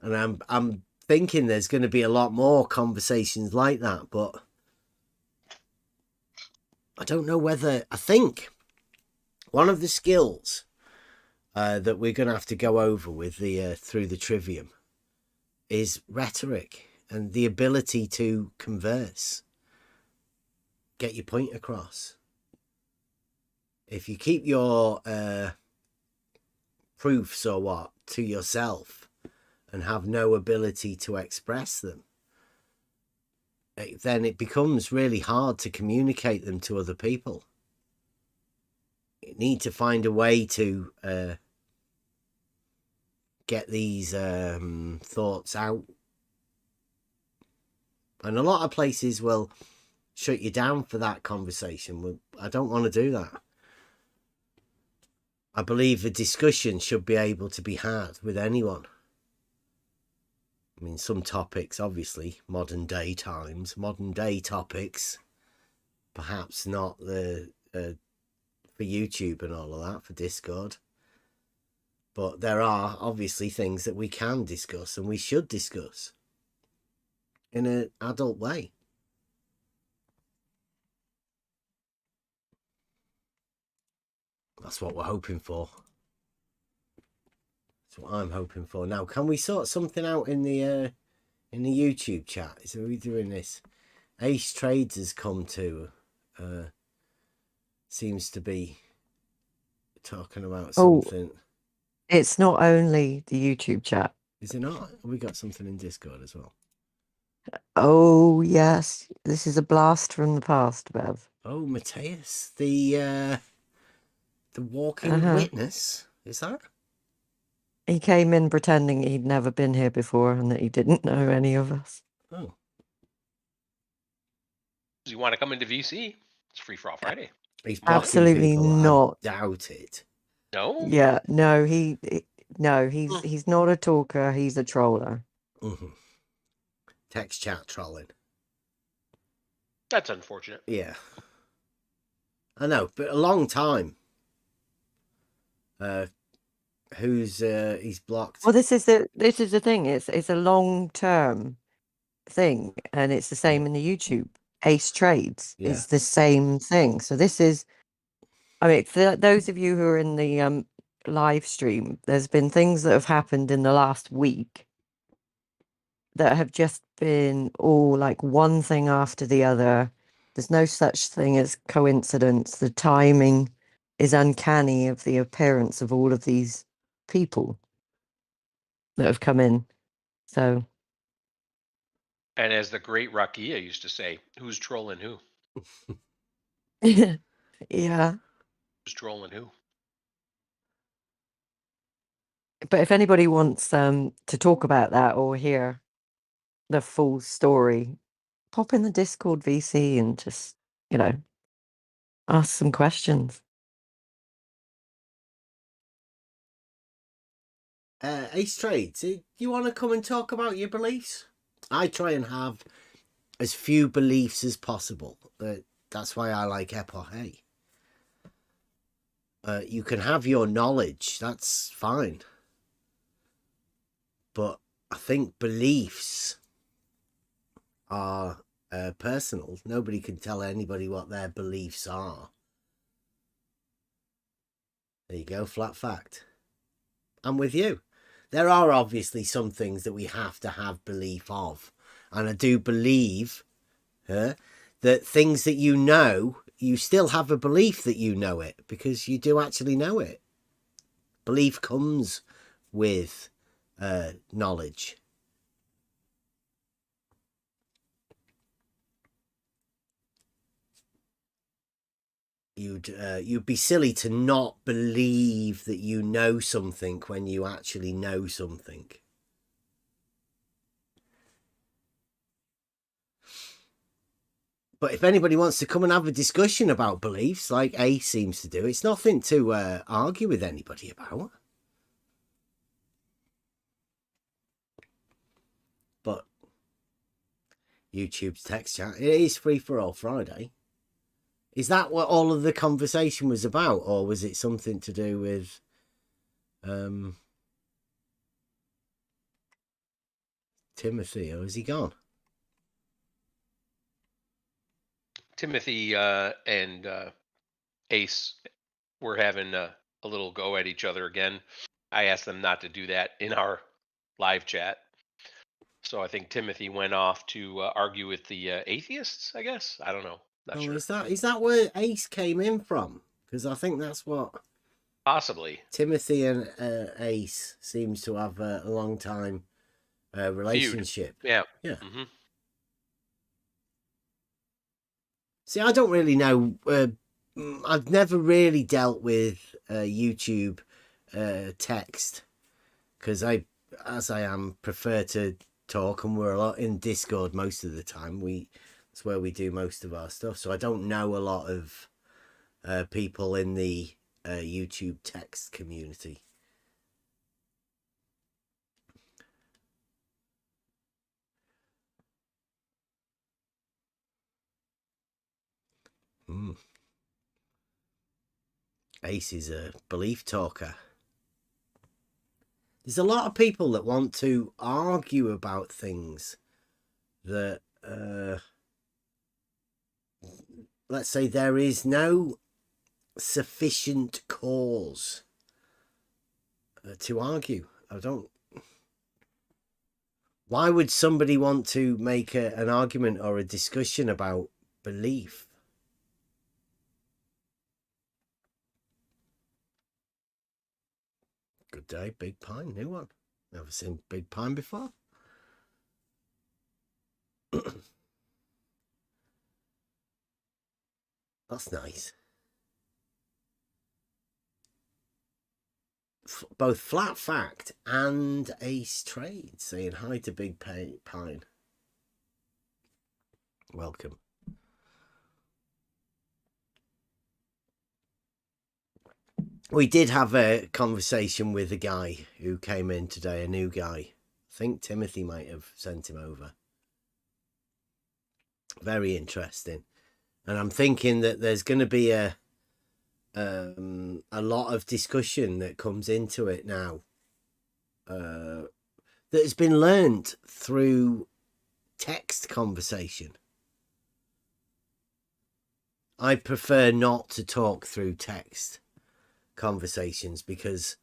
And I'm thinking there's going to be a lot more conversations like that, but I don't know whether... I think one of the skills that we're going to have to go over with the through the trivium is rhetoric and the ability to converse, get your point across. If you keep your proofs or what to yourself and have no ability to express them, then it becomes really hard to communicate them to other people. You need to find a way to get these thoughts out. And a lot of places will shut you down for that conversation. Well, I don't want to do that. I believe a discussion should be able to be had with anyone. I mean, some topics, obviously, modern day times, modern day topics, perhaps not the for YouTube and all of that, for Discord. But there are obviously things that we can discuss and we should discuss in an adult way. That's what we're hoping for. That's what I'm hoping for. Now, can we sort something out in the YouTube chat? Are we doing this? Ace Trades has come to. Seems to be talking about something.
It's not only the YouTube chat. Is it not? We got something in Discord as well.
Oh, yes. This is a blast from the past, Bev.
Oh, Matthias, the walking
Uh-huh.
witness. Is that?
He came in pretending he'd never been here before and that he didn't know any of us.
Oh,
Do you want to come into VC? It's free for all Friday.
he's blocking
Absolutely
people.
not.
I doubt it.
No?
Yeah, no, he's not a talker, he's a troller.
Mm-hmm. Text chat trolling.
That's unfortunate.
Yeah, I know, but a long time. He's blocked?
Well, this is the thing. It's a long-term thing, and it's the same in the YouTube. Ace Trades
Yeah.
is the same thing. So this is, I mean, for those of you who are in the live stream, there's been things that have happened in the last week that have just been all like one thing after the other. There's no such thing as coincidence. The timing is uncanny of the appearance of all of these people that have come in. So
And as the great Rakia used to say, who's trolling who?
yeah.
Who's trolling who?
But if anybody wants to talk about that or hear the full story, pop in the Discord VC and just, ask some questions.
Ace Trades, do you want to come and talk about your beliefs? I try and have as few beliefs as possible. That's why I like epoche. You can have your knowledge, that's fine. But I think beliefs are personal. Nobody can tell anybody what their beliefs are. There you go, flat fact. I'm with you. There are obviously some things that we have to have belief of. And I do believe that things that you know, you still have a belief that you know it because you do actually know it. Belief comes with knowledge. You'd be silly to not believe that you know something when you actually know something. But if anybody wants to come and have a discussion about beliefs, like Ace seems to do, it's nothing to argue with anybody about. But YouTube's text chat, it is free for all Friday. Is that what all of the conversation was about, or was it something to do with Timothy, or is he gone?
Timothy and Ace were having a little go at each other again. I asked them not to do that in our live chat. So I think Timothy went off to argue with the atheists, I guess. I don't know. Not sure.
Is that where Ace came in from? Because I think that's what
Possibly.
Timothy and Ace seems to have a long time relationship.
Feud. Yeah.
Yeah.
Mm-hmm.
See, I don't really know. I've never really dealt with YouTube text because as I am, prefer to talk, and we're a lot in Discord most of the time. That's where we do most of our stuff. So I don't know a lot of people in the YouTube text community. Ace is a belief talker. There's a lot of people that want to argue about things that, let's say, there is no sufficient cause to argue. Why would somebody want to make an argument or a discussion about belief? Good day, Big Pine, new one. Never seen Big Pine before. That's nice. Both Flat Fact and Ace Trade saying hi to Big Pine. Welcome. We did have a conversation with a guy who came in today, a new guy. I think Timothy might have sent him over. Very interesting. And I'm thinking that there's going to be a lot of discussion that comes into it now that has been learnt through text conversation. I prefer not to talk through text conversations because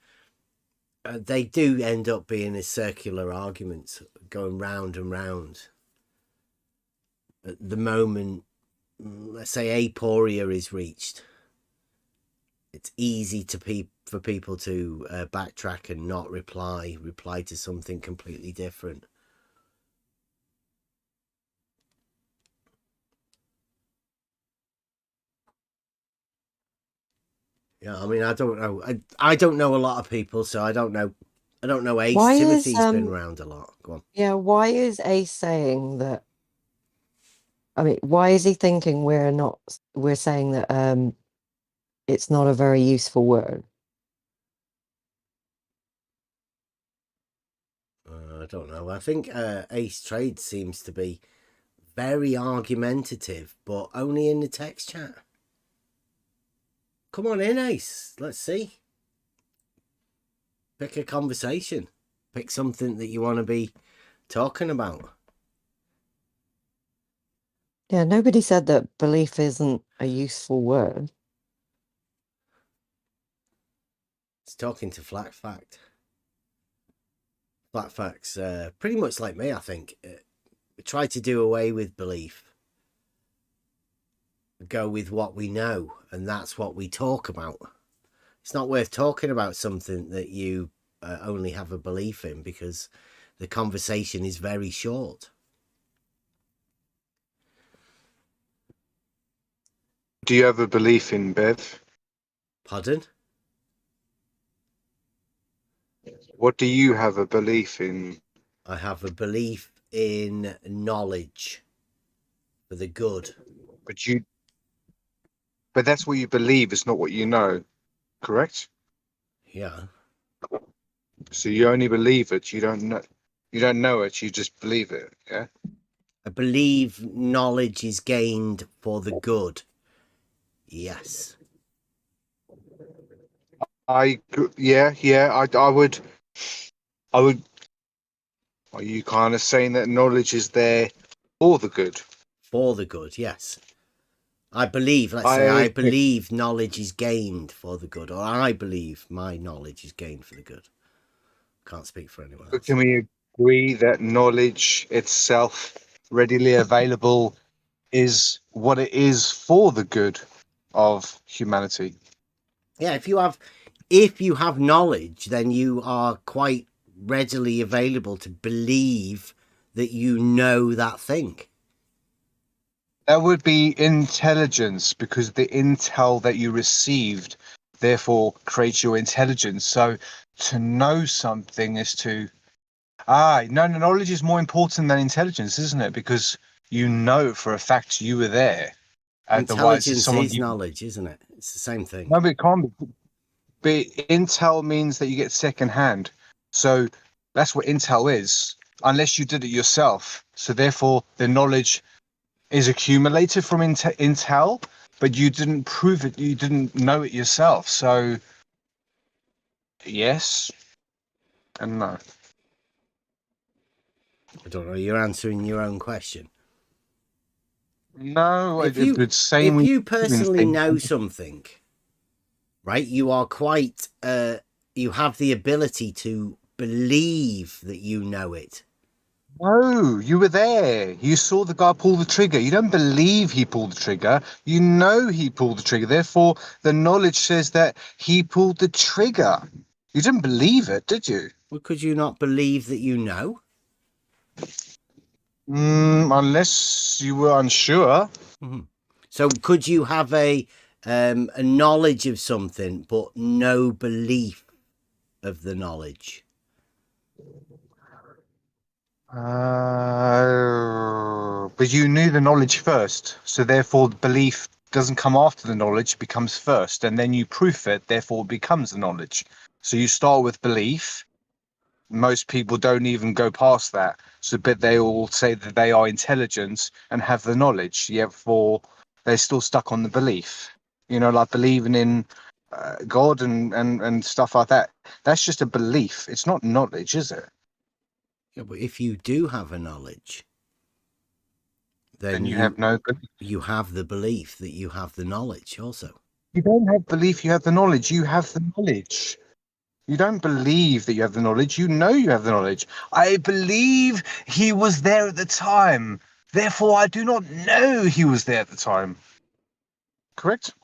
they do end up being a circular arguments going round and round. At the moment, let's say aporia is reached, it's easy for people to backtrack and not reply to something completely different. Yeah, I mean, I don't know. I don't know a lot of people, so I don't know. Ace.
Why
Timothy's
is,
been around a lot. Go on.
Yeah, why is Ace saying that? I mean, why is he thinking we're saying that it's not a very useful word?
I don't know. I think Ace Trade seems to be very argumentative, but only in the text chat. Come on in, Ace. Let's see. Pick a conversation. Pick something that you want to be talking about.
Yeah, nobody said that belief isn't a useful word.
It's talking to Flat Fact. Flat Fact's pretty much like me, I think. We try to do away with belief. Go with what we know, and that's what we talk about. It's not worth talking about something that you only have a belief in because the conversation is very short.
Do you have a belief in, Bev?
Pardon?
What do you have a belief in?
I have a belief in knowledge for the good.
But that's what you believe, it's not what you know, correct?
Yeah.
So you only believe it, you don't know it, you just believe it, yeah?
I believe knowledge is gained for the good. Yes.
I would. Are you kind of saying that knowledge is there for the good?
For the good, yes. I believe, I believe knowledge is gained for the good, or I believe my knowledge is gained for the good. Can't speak for anyone else.
Can we agree that knowledge itself, readily available, is what it is for the good of humanity?
Yeah, if you have knowledge, then you are quite readily available to believe that you know that thing.
That would be intelligence, because the intel that you received therefore creates your intelligence. So to know something is to knowledge is more important than intelligence, isn't it? Because you know for a fact you were there.
Intelligence is knowledge, isn't it? It's the same thing.
No, but it can't be. But intel means that you get second hand. So that's what intel is, unless you did it yourself. So therefore the knowledge is accumulated from intel, but you didn't prove it, you didn't know it yourself. So yes and no.
I don't know, you're answering your own question.
No,
if you personally know something, right, you are quite you have the ability to believe that you know it.
No, you were there. You saw the guy pull the trigger. You don't believe he pulled the trigger. You know he pulled the trigger. Therefore, the knowledge says that he pulled the trigger. You didn't believe it, did you?
Well, could you not believe that you know?
Unless you were unsure.
So could you have a knowledge of something but no belief of the knowledge?
But you knew the knowledge first, so therefore the belief doesn't come after the knowledge, becomes first, and then you proof it, therefore it becomes the knowledge. So you start with belief. Most people don't even go past that. So, but they all say that they are intelligent and have the knowledge, yet for they're still stuck on the belief. You know, like believing in God and stuff like that. That's just a belief. It's not knowledge, is it?
Yeah, but if you do have a knowledge, then
And you have no.
you have the belief that you have the knowledge also.
You don't have belief. You have the knowledge. You have the knowledge. You don't believe that you have the knowledge. You know you have the knowledge. I believe he was there at the time. Therefore, I do not know he was there at the time. Correct?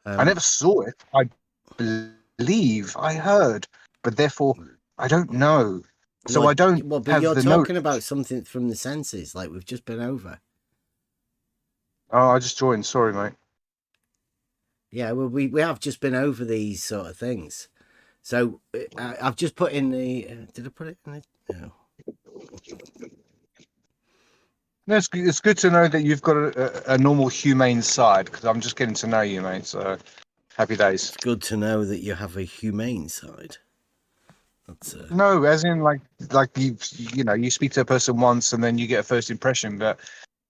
I never saw it. I believe I heard, but therefore I don't know. So
Well,
I don't
Well, but
have
you're
the
talking
knowledge.
about something from the senses, like we've just been over.
Oh, I just joined. Sorry, mate.
Yeah, well, we have just been over these sort of things. So I've just put in the. Did I put it in the? No.
No, it's good to know that you've got a normal humane side, because I'm just getting to know you, mate. So happy days.
It's good to know that you have a humane side. That's
No, as in like you know, you speak to a person once and then you get a first impression, but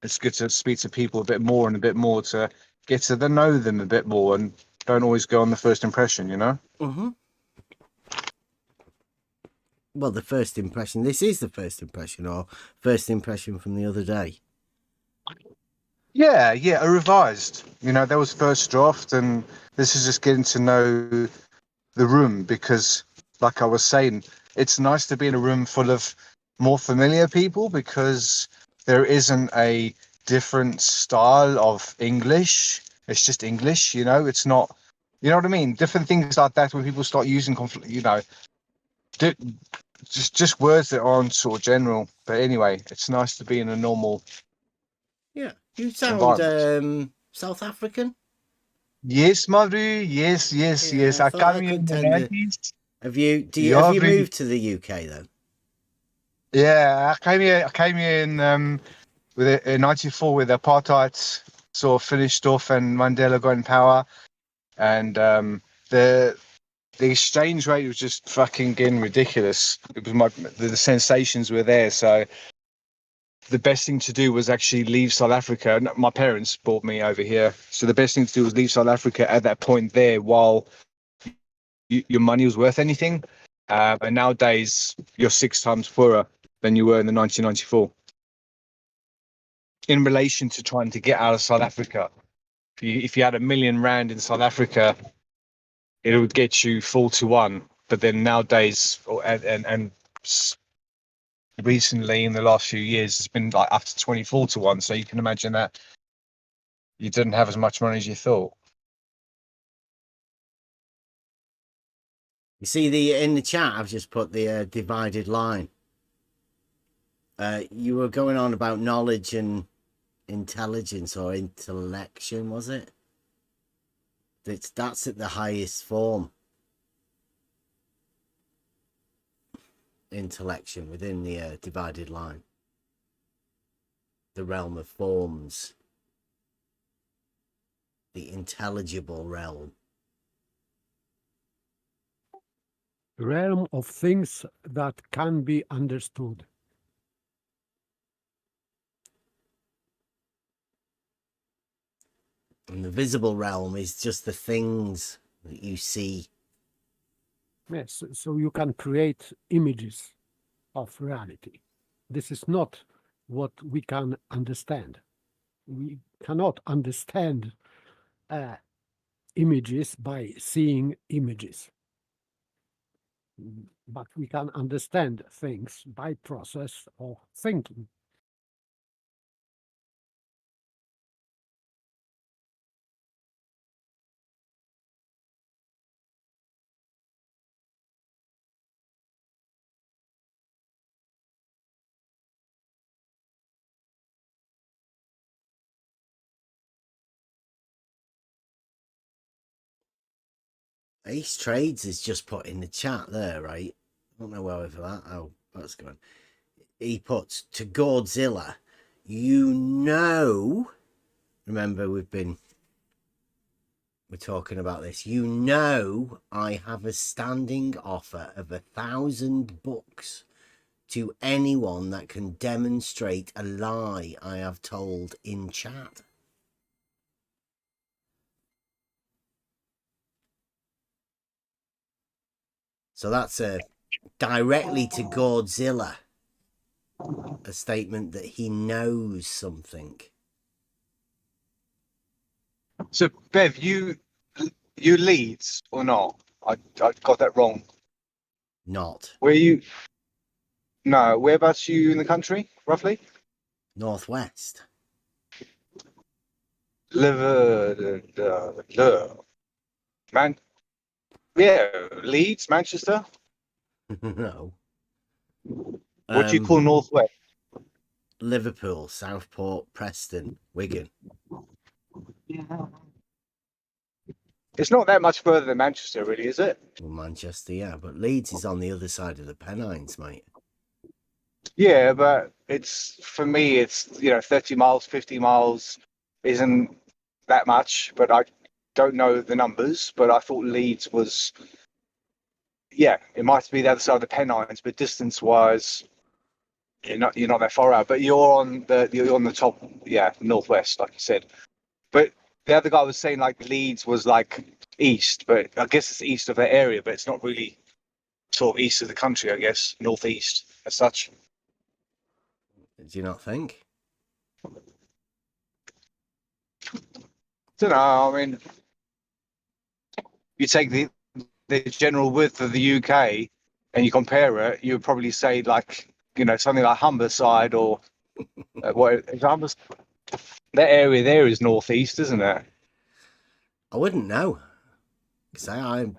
it's good to speak to people a bit more and a bit more to get to know them a bit more, and don't always go on the first impression, you know.
Well, the first impression. This is the first impression, or first impression from the other day.
Yeah, a revised. You know, that was first draft, and this is just getting to know the room, because, like I was saying, it's nice to be in a room full of more familiar people, because there isn't a different style of English. It's just English, you know. It's not, you know what I mean. Different things like that when people start using, you know, just words that aren't sort of general. But anyway, it's nice to be in a normal
Yeah, you sound
environment.
South African.
Yes, Madhu. Yes.
Yeah, I
I
thought
come
I
here
could
in the
tend to.
90s.
Have you? Have
Yeah,
you
really.
moved to the UK then?
Yeah, I came here in in '94 with apartheid sort of finished off and Mandela got in power, and the the exchange rate was just fucking getting ridiculous. It was the sensations were there, so the best thing to do was actually leave South Africa. My parents brought me over here, so the best thing to do was leave South Africa at that point there while your money was worth anything. And nowadays, you're 6 times poorer than you were in the 1994. In relation to trying to get out of South Africa, if you had R1 million in South Africa, it would get you 4-1. But then nowadays, and recently in the last few years, it's been like up to 24-1. So you can imagine that you didn't have as much money as you thought.
You see in the chat, I've just put the divided line. You were going on about knowledge and intelligence or intellection, was it? That's at the highest form. Intellection within the divided line. The realm of forms. The intelligible realm.
Realm of things that can be understood.
And the visible realm is just the things that you see.
Yes, so you can create images of reality. This is not what we can understand. We cannot understand images by seeing images. But we can understand things by process of thinking.
Ace Trades is just put in the chat there, right? I don't know whether that. Oh, that's good. He puts to Godzilla. Remember we're talking about this. I have a standing offer of 1,000 books to anyone that can demonstrate a lie I have told in chat. So that's directly to Godzilla, a statement that he knows something.
So, Bev, you Leeds or not? I got that wrong.
Not
Where you? No, whereabouts are you in the country, roughly?
Northwest.
Man, yeah, Leeds, Manchester.
No.
What do you call Northwest?
Liverpool, Southport, Preston, Wigan.
It's not that much further than Manchester, really, is it?
Well, Manchester, yeah, but Leeds is on the other side of the Pennines, mate.
Yeah, but for me, it's 30 miles, 50 miles isn't that much, but I don't know the numbers. But I thought Leeds was, yeah, it might be the other side of the Pennines, but distance-wise, you're not that far out. But you're on the top, yeah, northwest, like you said. But the other guy was saying like Leeds was like east, but I guess it's east of that area, but it's not really sort of east of the country, I guess, northeast as such.
Do you not think?
Don't know. I mean, you take the general width of the UK and you compare it, you would probably say like something like Humberside or what is Humberside? That area there is northeast, isn't it?
I wouldn't know. Because I'm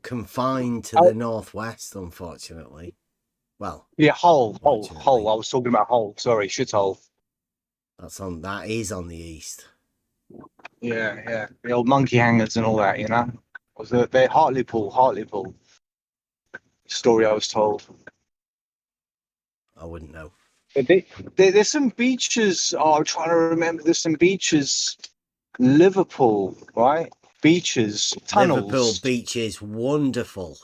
confined to the northwest, unfortunately. Well,
yeah, Hull. I was talking about Hull. Sorry, Shithole.
That is on the east.
Yeah. The old monkey hangers and all that, Was the Hartlepool story I was told.
I wouldn't know.
There's some beaches. Oh, I'm trying to remember. There's some beaches. Liverpool, right? Beaches, tunnels.
Liverpool beach is wonderful.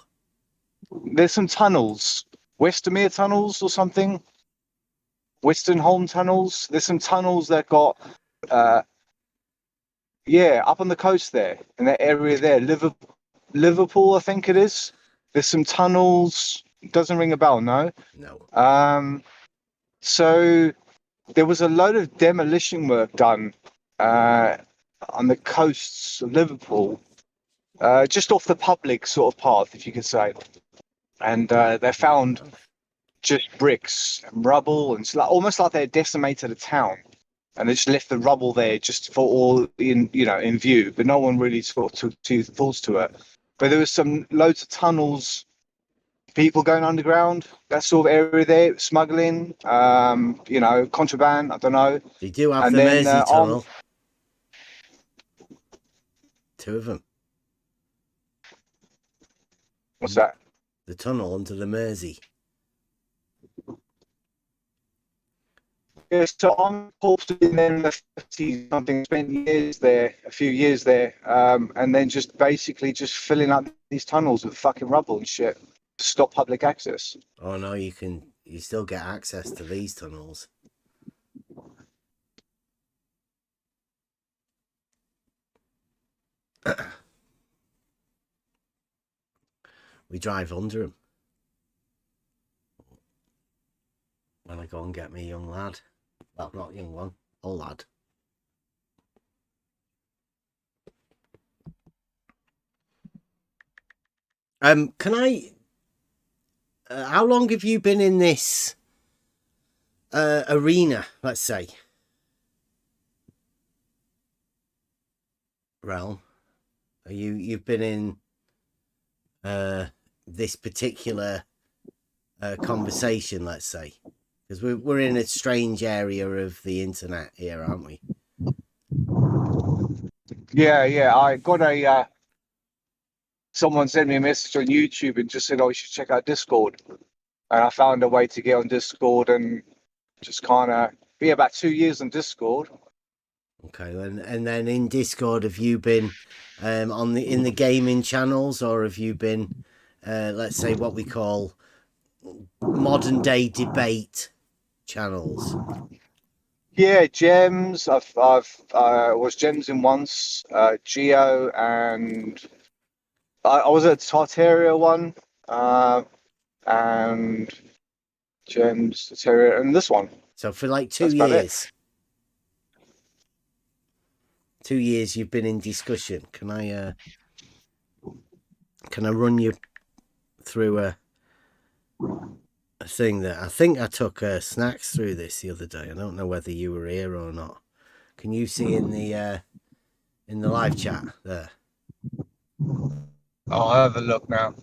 There's some tunnels. Westermere tunnels or something. Westernholme tunnels. There's some tunnels that got, up on the coast there, in that area there. Liverpool, I think it is. There's some tunnels. Doesn't ring a bell, no?
No.
So there was a load of demolition work done on the coasts of Liverpool, just off the public sort of path, if you could say. And they found just bricks and rubble, and it's almost like they decimated a town, and they just left the rubble there just for all in view. But no one really sort of took two thoughts to it. But there was some loads of tunnels, people going underground, that sort of area there, smuggling, contraband. I don't know.
They do have the Mersey tunnel. Two of them.
What's that?
The tunnel under the Mersey.
Yeah, so I'm in there in the 50s, something, spent a few years there, and then just basically just filling up these tunnels with fucking rubble and shit to stop public access.
Oh no, you still get access to these tunnels. We drive under them when I go and get me young lad. Well, not young one, old lad. Can I? How long have you been in this arena? Let's say realm. You've been in this particular conversation, let's say, because we're in a strange area of the internet here, aren't we?
Yeah. I got someone sent me a message on YouTube and just said, "Oh, you should check out Discord." And I found a way to get on Discord and just kind of be about 2 years on Discord.
Okay, and then in Discord, have you been in the gaming channels, or have you been, let's say, what we call modern day debate channels?
Yeah, Gems. I've was Gems in once, Geo, and I was at Tartaria one, and Gems, Tartaria, and this one.
So for like 2
That's about it.
years. 2 years you've been in discussion. Can I run you through a thing that I think I took snacks through this the other day. I don't know whether you were here or not. Can you see in the live chat there?
I'll have a look now.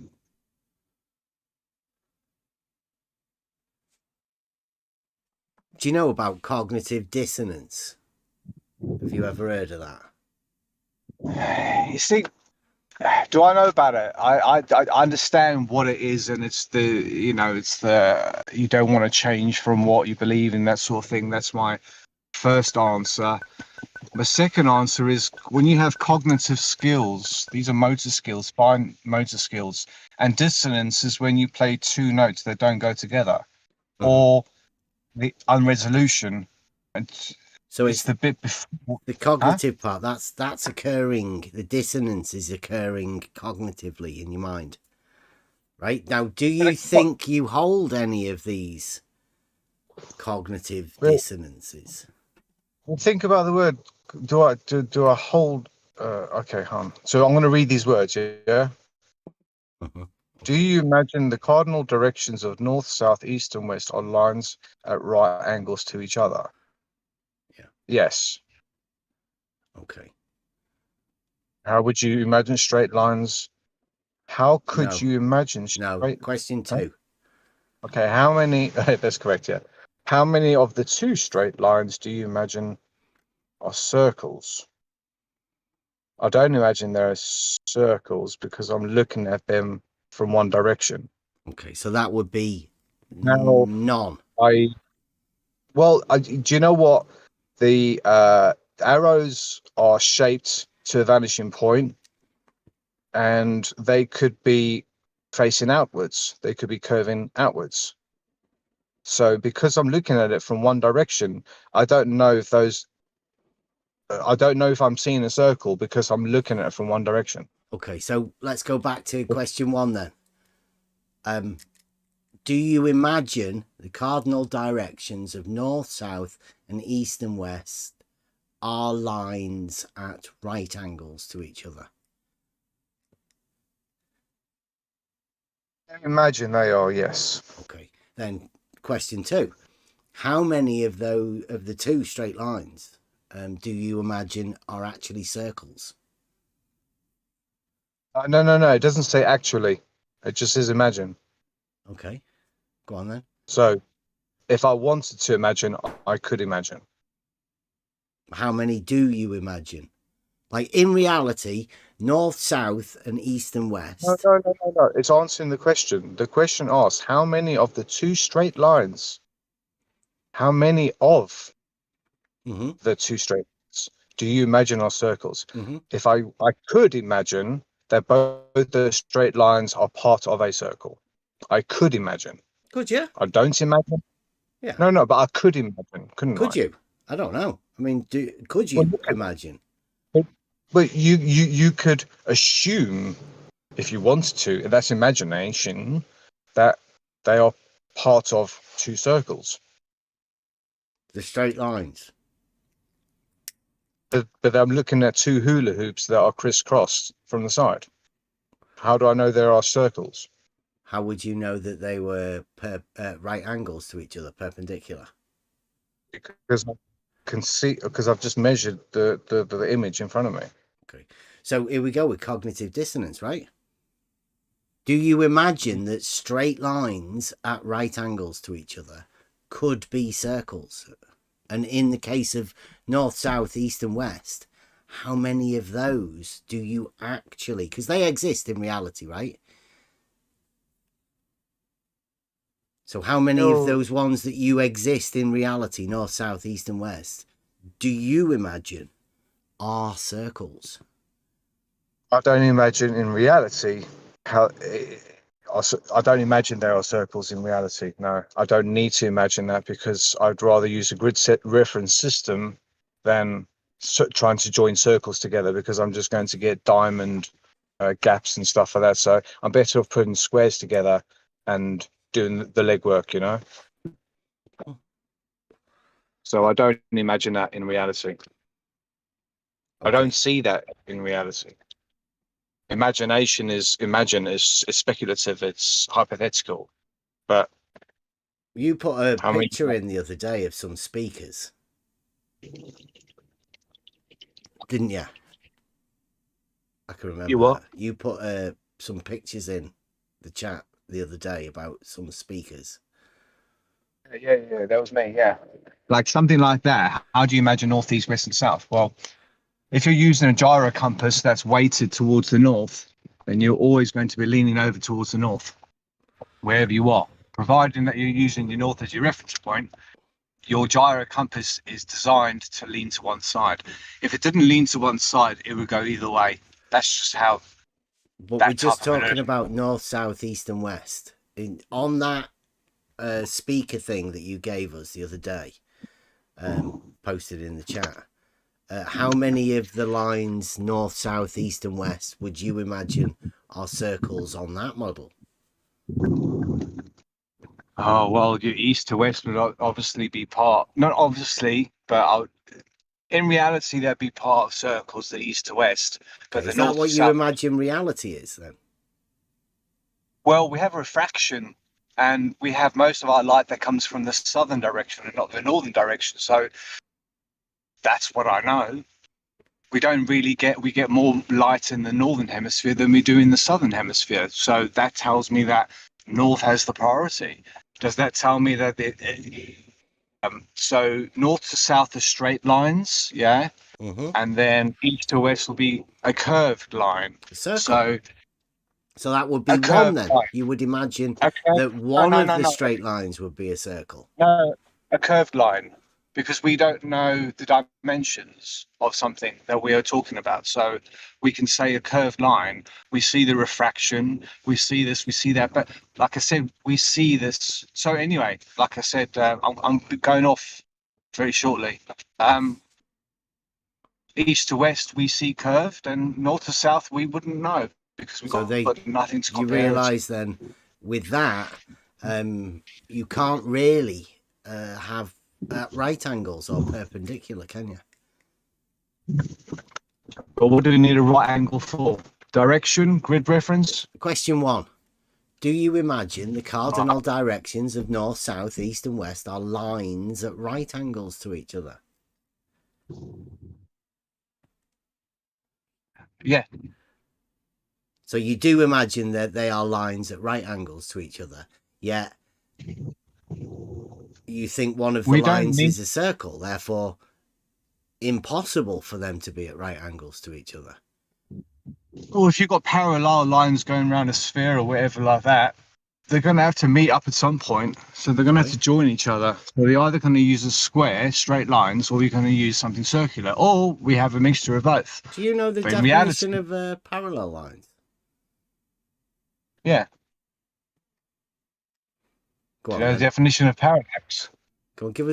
Do you know about cognitive dissonance? Have you ever heard of that?
You see, do I know about it? I understand what it is, and it's the you don't want to change from what you believe in, that sort of thing. That's my first answer. The second answer is when you have cognitive skills, these are motor skills, fine motor skills, and dissonance is when you play two notes that don't go together, or the unresolution. And
so
it's the bit before
the cognitive part. That's occurring. The dissonance is occurring cognitively in your mind, right? Now, do you think you hold any of these cognitive dissonances?
Think about the word. Do I hold? Okay, hon. So I'm going to read these words. Yeah. Do you imagine the cardinal directions of north, south, east, and west are lines at right angles to each other?
Yeah.
Yes.
Okay.
How would you imagine straight lines? How could
No.
you imagine straight?
No. Question 2.
Okay. How many? That's correct. Yeah. How many of the two straight lines do you imagine are circles? I don't imagine there are circles because I'm looking at them from one direction.
Okay, so that would be
Now,
none.
do you know what? The arrows are shaped to a vanishing point, and they could be facing outwards. They could be curving outwards. So because I'm looking at it from one direction, I don't know if I'm seeing a circle because I'm looking at it from one direction.
Okay, so let's go back to question 1 then. Do you imagine the cardinal directions of north, south, and east and west are lines at right angles to each other?
I imagine they are, yes.
Okay, then question 2. How many of the two straight lines do you imagine are actually circles?
No. It doesn't say actually. It just says imagine.
Okay, go on then.
So if I wanted to imagine, I could imagine.
How many do you imagine? Like in reality, north, south, and east and west.
No. It's answering the question. The question asks, how many of the two straight lines, how many of the two straight lines do you imagine are circles? If I could imagine that both the straight lines are part of a circle. I could imagine.
Could you?
I don't imagine.
Yeah.
No, but I could imagine, couldn't I?
Could you? I don't know. I mean, could you imagine?
But you could assume, if you wanted to, if that's imagination, that they are part of two circles.
The straight lines.
But I'm looking at two hula hoops that are crisscrossed from the side. How do I know there are circles?
How would you know that they were right angles to each other, perpendicular?
Because I can see, because I've just measured the image in front of me.
Okay, so here we go with cognitive dissonance, right? Do you imagine that straight lines at right angles to each other could be circles? And in the case of north, south, east, and west, how many of those do you actually, because they exist in reality, right? So how many of those ones that you exist in reality, north, south, east and west, do you imagine are circles?
I don't imagine in reality how. I don't imagine there are circles in reality. No, I don't need to imagine that because I'd rather use a grid set reference system than trying to join circles together because I'm just going to get diamond gaps and stuff like that. So I'm better off putting squares together and doing the legwork, you know. So I don't imagine that in reality. I don't see that in reality. Imagination is speculative, it's hypothetical. But
you put a
how many-
picture in the other day of some speakers, didn't you? I can remember.
You what?
You put some pictures in the chat the other day about some speakers.
Yeah, that was me, yeah. Like something like that. How do you imagine north, east, west, and south? Well, if you're using a gyro compass that's weighted towards the north, then you're always going to be leaning over towards the north, wherever you are. Providing that you're using your north as your reference point, your gyro compass is designed to lean to one side. If it didn't lean to one side, it would go either way. That's just how.
But we're just talking about north, south, east, and west. On that speaker thing that you gave us the other day, posted in the chat, how many of the lines north, south, east, and west would you imagine are circles on that model?
Oh, well, your east to west would obviously be part, not obviously, but in reality, they'd be part of circles, the east to west. But
Is that what you imagine reality is then?
Well, we have refraction and we have most of our light that comes from the southern direction and not the northern direction. So that's what I know. We get more light in the northern hemisphere than we do in the southern hemisphere. So that tells me that north has the priority. Does that tell me that so north to south are straight lines, yeah?
Mm-hmm.
And then east to west will be a curved line.
So that would be one then. Line. You would imagine that one of the straight lines would be a circle.
No, a curved line, because we don't know the dimensions of something that we are talking about. So we can say a curved line. We see the refraction. We see this. We see that. But like I said, we see this. So anyway, like I said, I'm going off very shortly. East to west, we see curved, and north to south, we wouldn't know because we've got nothing to compare.
You realise then, with that, you can't really have right angles or perpendicular, can you?
But what do we need a right angle for? Direction, grid reference?
Question 1. Do you imagine the cardinal directions of north, south, east and west are lines at right angles to each other?
Yeah.
So you do imagine that they are lines at right angles to each other, yet you think one of the lines is a circle, therefore impossible for them to be at right angles to each other.
Well, if you've got parallel lines going around a sphere or whatever like that, they're going to have to meet up at some point. So they're going to have to join each other. So they're either going to use a square, straight lines, or we're going to use something circular, or we have a mixture of both.
Do you know the definition of parallel lines?
Yeah.
Go on,
do you know the definition of parallax?
Go on, give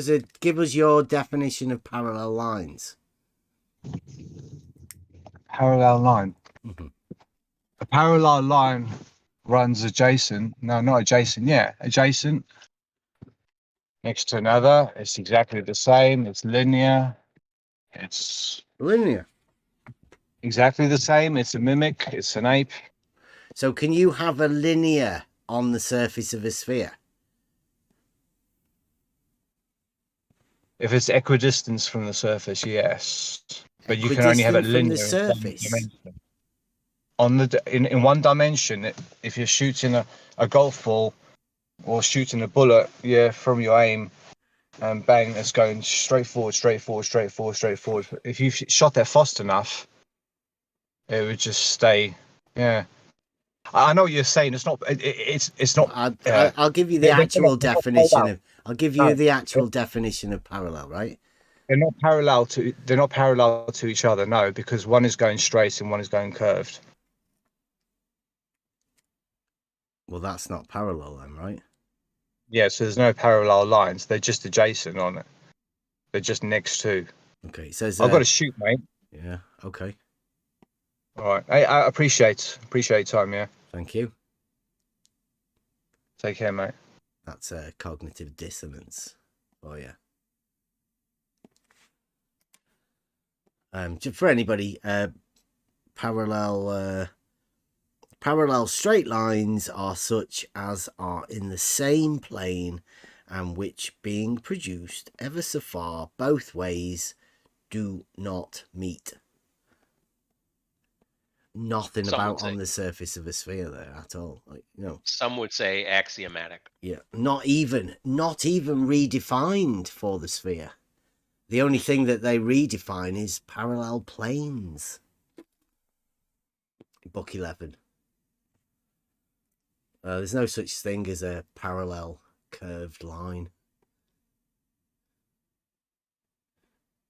us your definition of parallel lines.
Parallel line.
Mm-hmm.
A parallel line runs adjacent. No, not adjacent. Yeah, adjacent next to another. It's exactly the same. It's linear. It's
linear.
Exactly the same. It's a mimic. It's an ape.
So can you have a linear on the surface of a sphere?
If it's equidistant from the surface, yes. But you can only have it linear
from the surface.
In one dimension. If you're shooting a golf ball or shooting a bullet, yeah, from your aim, and bang, it's going straight forward, straight forward, straight forward, straight forward. If you shot there fast enough, it would just stay. Yeah, I know what you're saying. It's not. It's not.
I'll give you the
they're
actual
not
definition
parallel.
of. I'll give
No,
you the actual definition of parallel, right?
they're not parallel to. They're not parallel to each other. No, because one is going straight and one is going curved.
Well, that's not parallel then, right?
Yeah, so there's no parallel lines. They're just adjacent on it. They're just next to.
Okay, it says.
I've got to shoot, mate.
Yeah. Okay.
All right. I appreciate your time. Yeah.
Thank you.
Take care, mate.
That's cognitive dissonance. Oh yeah. Just for anybody, parallel straight lines are such as are in the same plane and which, being produced ever so far both ways, do not meet. Nothing
Some would
about
say.
on the surface of a sphere there at all. Like, you know,
Some would say axiomatic.
yeah, not even redefined for the sphere. The only thing that they redefine is parallel planes. Book 11. There's no such thing as a parallel curved line.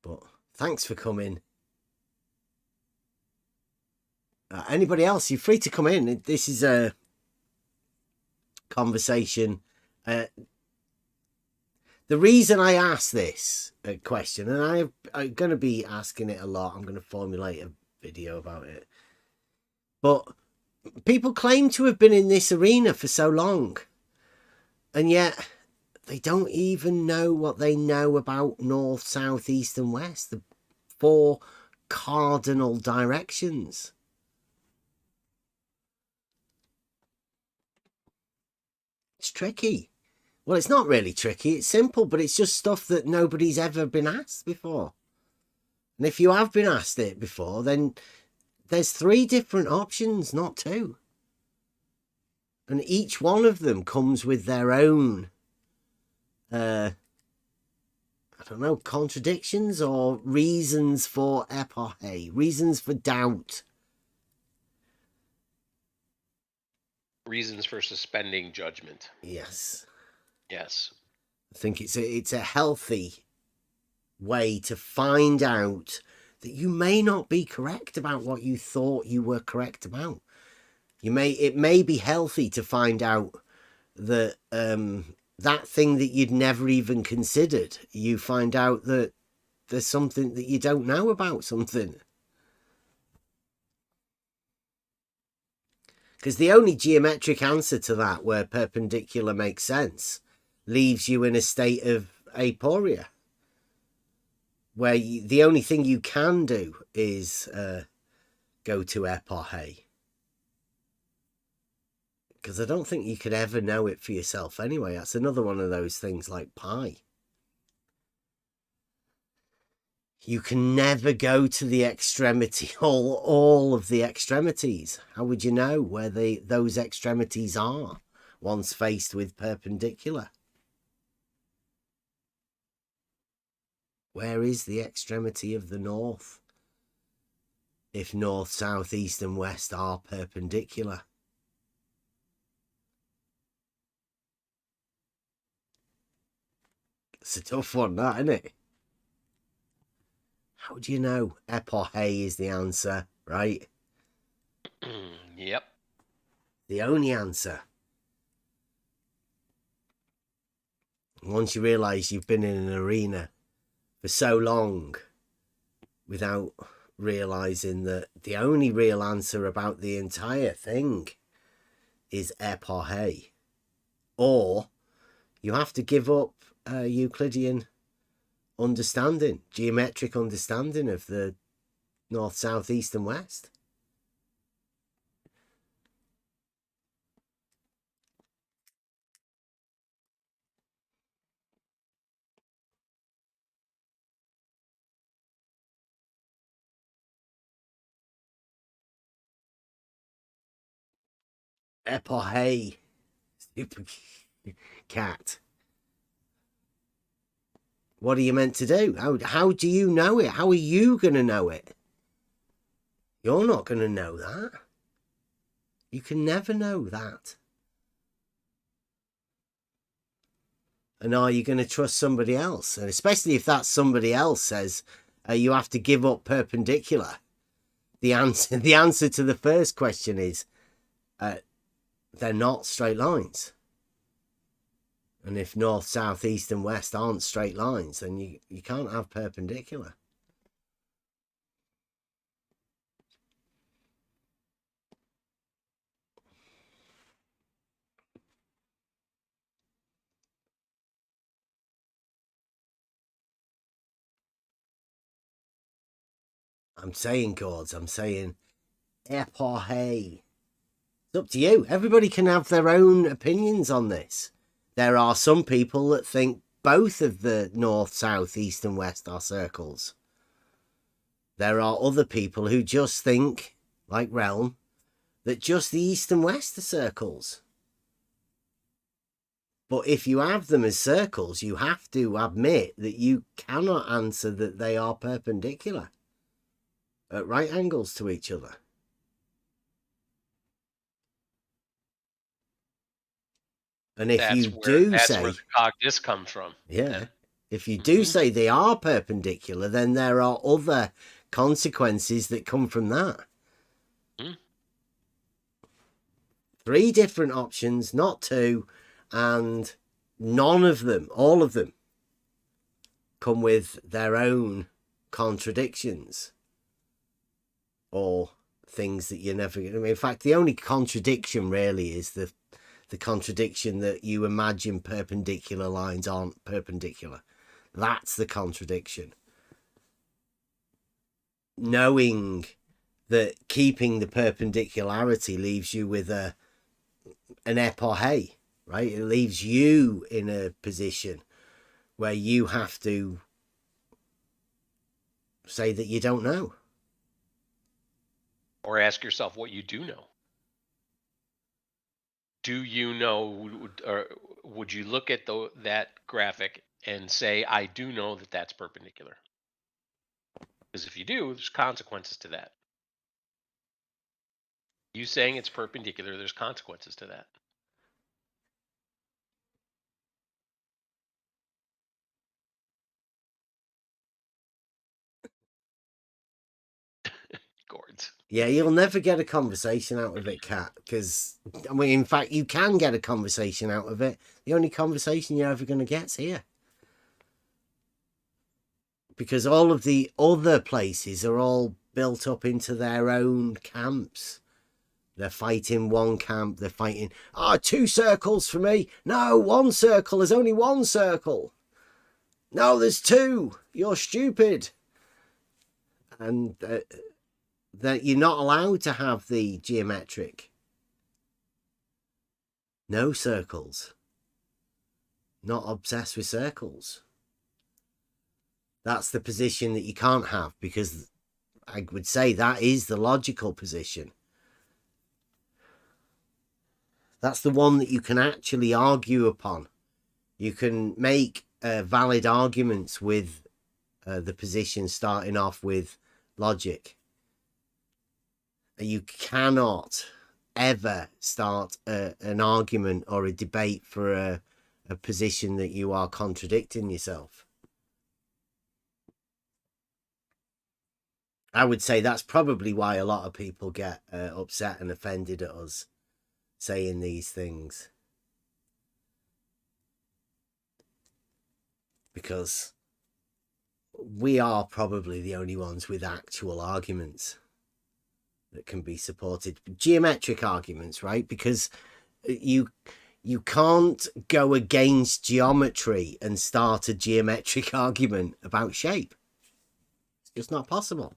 But thanks for coming. Anybody else, you're free to come in. This is a conversation. The reason I asked this question, and I'm going to be asking it a lot, I'm going to formulate a video about it. But people claim to have been in this arena for so long, and yet they don't even know what they know about north, south, east, and west, the 4 cardinal directions. It's tricky. Well, it's not really tricky. It's simple, but it's just stuff that nobody's ever been asked before. And if you have been asked it before, then there's 3 different options, not 2. And each one of them comes with their own, I don't know, contradictions or reasons for epoche, reasons for doubt.
Reasons for suspending judgment.
Yes.
Yes.
I think it's a healthy way to find out that you may not be correct about what you thought you were correct about. It may be healthy to find out that that thing that you'd never even considered, you find out that there's something that you don't know about something. Because the only geometric answer to that, where perpendicular makes sense, leaves you in a state of aporia, where the only thing you can do is go to epoche. Because I don't think you could ever know it for yourself anyway. That's another one of those things like pi. You can never go to the extremity, all of the extremities. How would you know where those extremities are once faced with perpendicular? Where is the extremity of the north if north, south, east and west are perpendicular? It's a tough one, that, isn't it? How do you know? Epoche is the answer, right?
Yep.
The only answer. Once you realise you've been in an arena for so long without realising that the only real answer about the entire thing is epoche. Or you have to give up Euclidean understanding, geometric understanding of the north, south, east and west. Epoche. Stupid cat.
What are you meant to do? How do you know it? How are you going to know it? You're not going to know that. You can never know that. And are you going to trust somebody else? And especially if that somebody else says you have to give up perpendicular. The answer to the first question is they're not straight lines. And if north, south, east and west aren't straight lines, then you can't have perpendicular. I'm saying chords, I'm saying epoche. It's up to you. Everybody can have their own opinions on this. There are some people that think both of the north, south, east and west are circles. There are other people who just think, like Realm, that just the east and west are circles. But if you have them as circles, you have to admit that you cannot answer that they are perpendicular at right angles to each other. And if
That's
you
where,
do
that's
say,
where the cognis comes from.
yeah, if you do say they are perpendicular, then there are other consequences that come from that. 3 different options, not 2, and none of them, all of them, come with their own contradictions or things that you're never going to... In fact, the only contradiction really is the contradiction that you imagine perpendicular lines aren't perpendicular. That's the contradiction. Knowing that keeping the perpendicularity leaves you with an epoche, right? It leaves you in a position where you have to say that you don't know.
Or ask yourself what you do know. Do you know, or would you look at that graphic and say, I do know that that's perpendicular? Because if you do, there's consequences to that. You saying it's perpendicular, there's consequences to that. Gourds.
Yeah, you'll never get a conversation out of it, Kat, because, I mean, in fact, you can get a conversation out of it. The only conversation you're ever going to get's here. Because all of the other places are all built up into their own camps. They're fighting one camp, they're fighting, 2 circles for me. No, 1 circle, there's only 1 circle. No, there's 2. You're stupid. And that you're not allowed to have the geometric. No circles. Not obsessed with circles. That's the position that you can't have, because I would say that is the logical position. That's the one that you can actually argue upon. You can make valid arguments with the position starting off with logic. You cannot ever start an argument or a debate for a position that you are contradicting yourself. I would say that's probably why a lot of people get upset and offended at us saying these things. Because we are probably the only ones with actual arguments that can be supported. Geometric arguments, right? Because you can't go against geometry and start a geometric argument about shape. It's just not possible.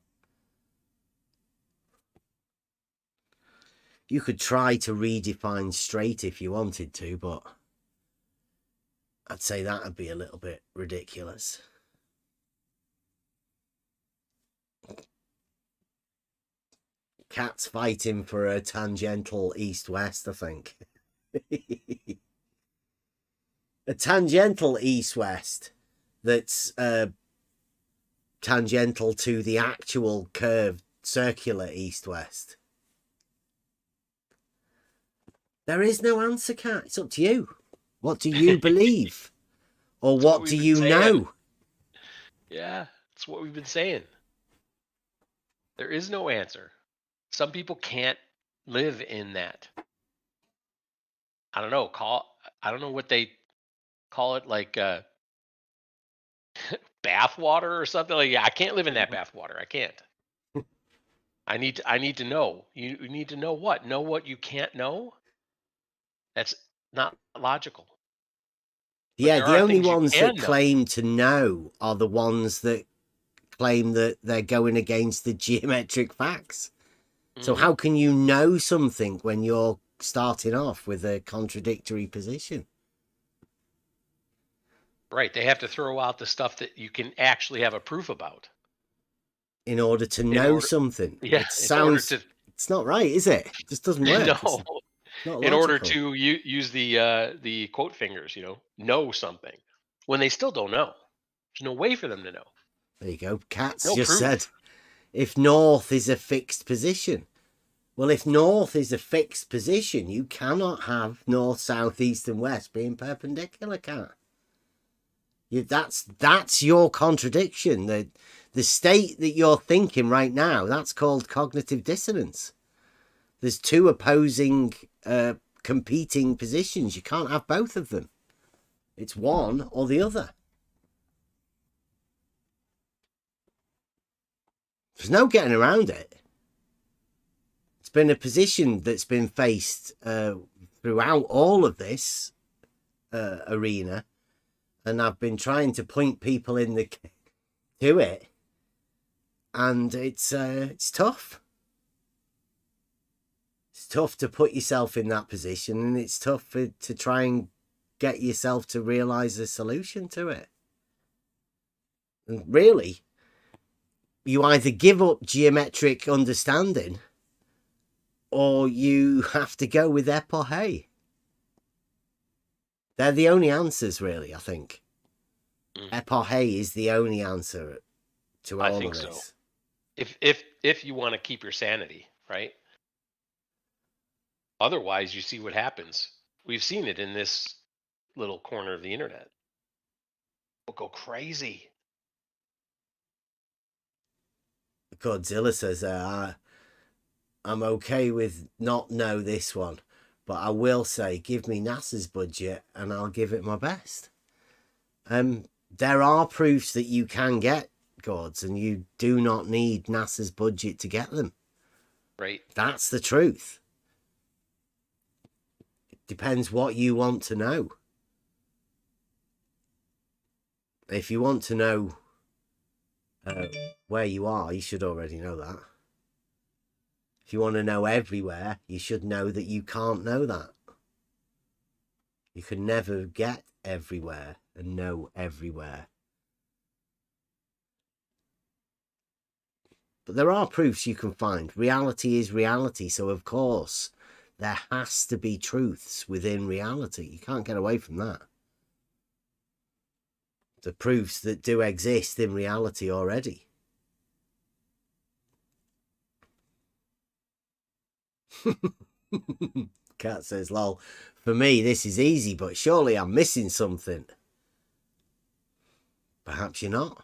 You could try to redefine straight if you wanted to, but I'd say that would be a little bit ridiculous. Cat's fighting for a tangential east-west, I think. A tangential east-west,
that's tangential to the actual curved circular east-west? There is no answer, Kat. It's up to you. What do you believe? Or what do you know?
Yeah, that's what we've been saying. There is no answer. Some people can't live in that. I don't know. I don't know what they call it, like bath water or something. Like, yeah, I can't live in that bath water. I can't. I need to know. You need to know what? Know what you can't know? That's not logical. But
Yeah,
there
the
are
only
things you
ones
can
that
know.
claim to know are the ones that claim that they're going against the geometric facts. So
Mhm.
how can you know something when you're starting off with a contradictory position?
Right. They have to throw out the stuff that you can actually have a proof about.
In order to
In
know
order,
something.
yeah,
It
in order
sounds,
to
it's not right, is it? It just doesn't work. It's
no,
not
in order
logical.
to use the quote fingers, know something when they still don't know. There's no way for them to know.
There you go. Katz
No
just
proof.
said, if north is a fixed position. Well, if north is a fixed position, you cannot have north, south, east, and west being perpendicular, Kat. That's your contradiction. The state that you're thinking right now, that's called cognitive dissonance. There's two opposing, competing positions. You can't have both of them. It's one or the other. There's no getting around it. It's been a position that's been faced throughout all of this arena, and I've been trying to point people to it, and it's tough. It's tough to put yourself in that position, and it's tough to try and get yourself to realize a solution to it. And really, you either give up geometric understanding or you have to go with epoche. They're the only answers, really, I think. Epoche is the only answer to all of this.
So. If you want to keep your sanity, right? Otherwise, you see what happens. We've seen it in this little corner of the internet. We'll go crazy.
Godzilla says, I'm okay with not know this one, but I will say, give me NASA's budget and I'll give it my best. There are proofs that you can get gods, and you do not need NASA's budget to get them.
Right.
That's the truth. It depends what you want to know. If you want to know where you are, you should already know that. If you want to know everywhere, you should know that you can't know that. You can never get everywhere and know everywhere. But there are proofs you can find. Reality is reality, so of course there has to be truths within reality. You can't get away from that. The proofs that do exist in reality already. Cat says, lol, for me this is easy, but surely I'm missing something. Perhaps you're not.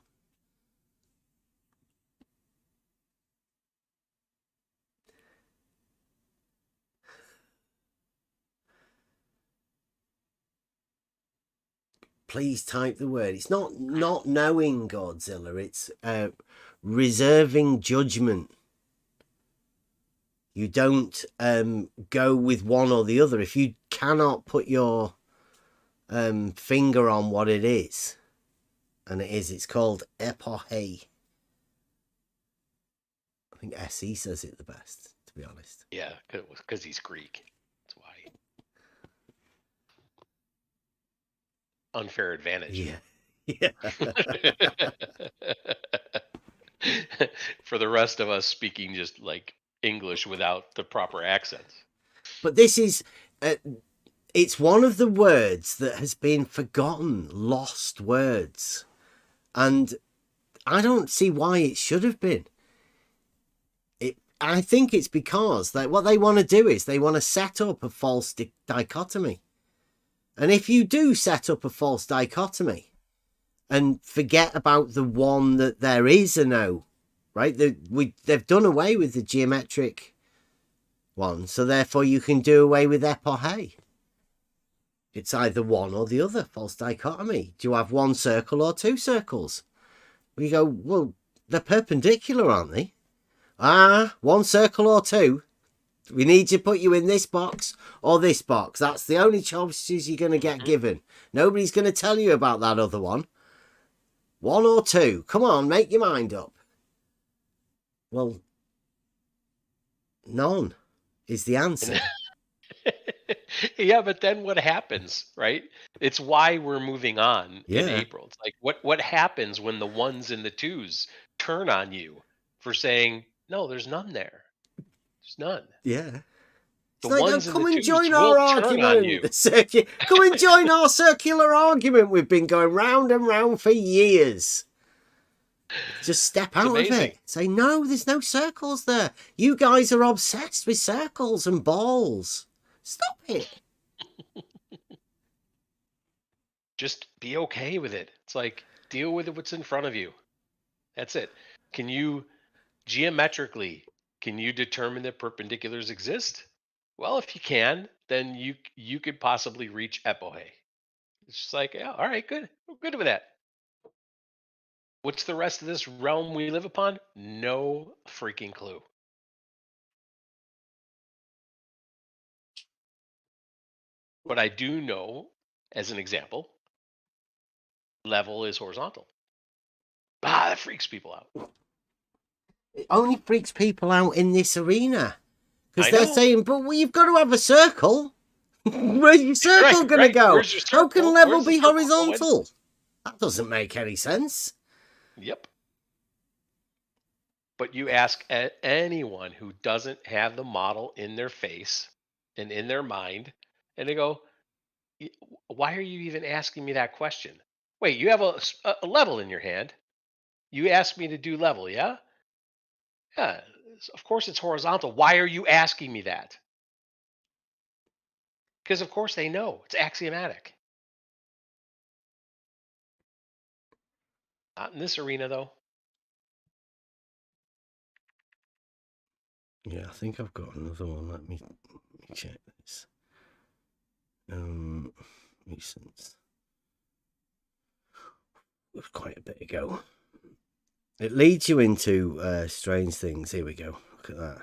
Please type the word. It's not knowing Godzilla, it's reserving judgment. You don't go with one or the other. If you cannot put your finger on what it is, and it's called epoche. I think SE says it the best, to be honest.
Yeah, because he's Greek. That's why. Unfair advantage.
Yeah. Yeah.
For the rest of us speaking just like English without the proper accents.
But this is, it's one of the words that has been forgotten, lost words.
And I don't see why it should have been. I think it's because what they want to do is they want to set up a false dichotomy. And if you do set up a false dichotomy and forget about the one that there is a no, right? They've done away with the geometric one, so therefore you can do away with epoche. It's either one or the other, false dichotomy. Do you have one circle or two circles? We go, well, they're perpendicular, aren't they? One circle or two. We need to put you in this box or this box. That's the only choices you're going to get given. Nobody's going to tell you about that other one. One or two. Come on, make your mind up. Well, none is the answer.
Yeah, but then what happens, right? It's why we're moving on in April. It's like what happens when the ones and the twos turn on you for saying, no, there's none there. There's none.
Yeah.
The
like,
ones
come
and the
and
twos
join our
will turn on you.
argument. Come and join our circular argument. We've been going round and round for years. Just step out of it. Say, no, there's no circles there. You guys are obsessed with circles and balls. Stop it.
Just be okay with it. It's like, deal with what's in front of you. That's it. Can you geometrically, can you determine that perpendiculars exist? Well, if you can, then you could possibly reach epoche. It's just like, yeah, all right, good. We're good with that. What's the rest of this realm we live upon? No freaking clue. But I do know, as an example, level is horizontal. That freaks people out.
It only freaks people out in this arena. Because
I
they're
know.
saying, but you've got to have a circle. Where's your circle going to go?
Where's your circle?
How can level
Where's the
be
circle
horizontal? That doesn't make any sense.
Yep. But you ask anyone who doesn't have the model in their face and in their mind, and they go, why are you even asking me that question? Wait, you have a level in your hand. You asked me to do level, yeah? Yeah, of course it's horizontal. Why are you asking me that? Because of course they know. It's axiomatic. Not in this arena, though.
Yeah, I think I've got another one. Let me check this. Recent. It was quite a bit ago. It leads you into strange things. Here we go. Look at that.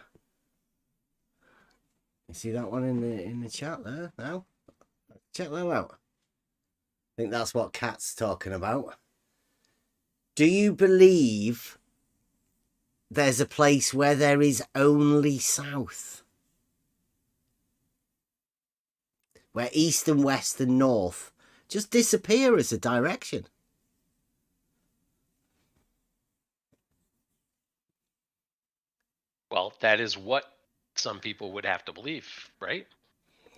You see that one in the chat there now? Check that out. I think that's what Kat's talking about. Do you believe there's a place where there is only south? Where east and west and north just disappear as a direction?
Well, that is what some people would have to believe, right?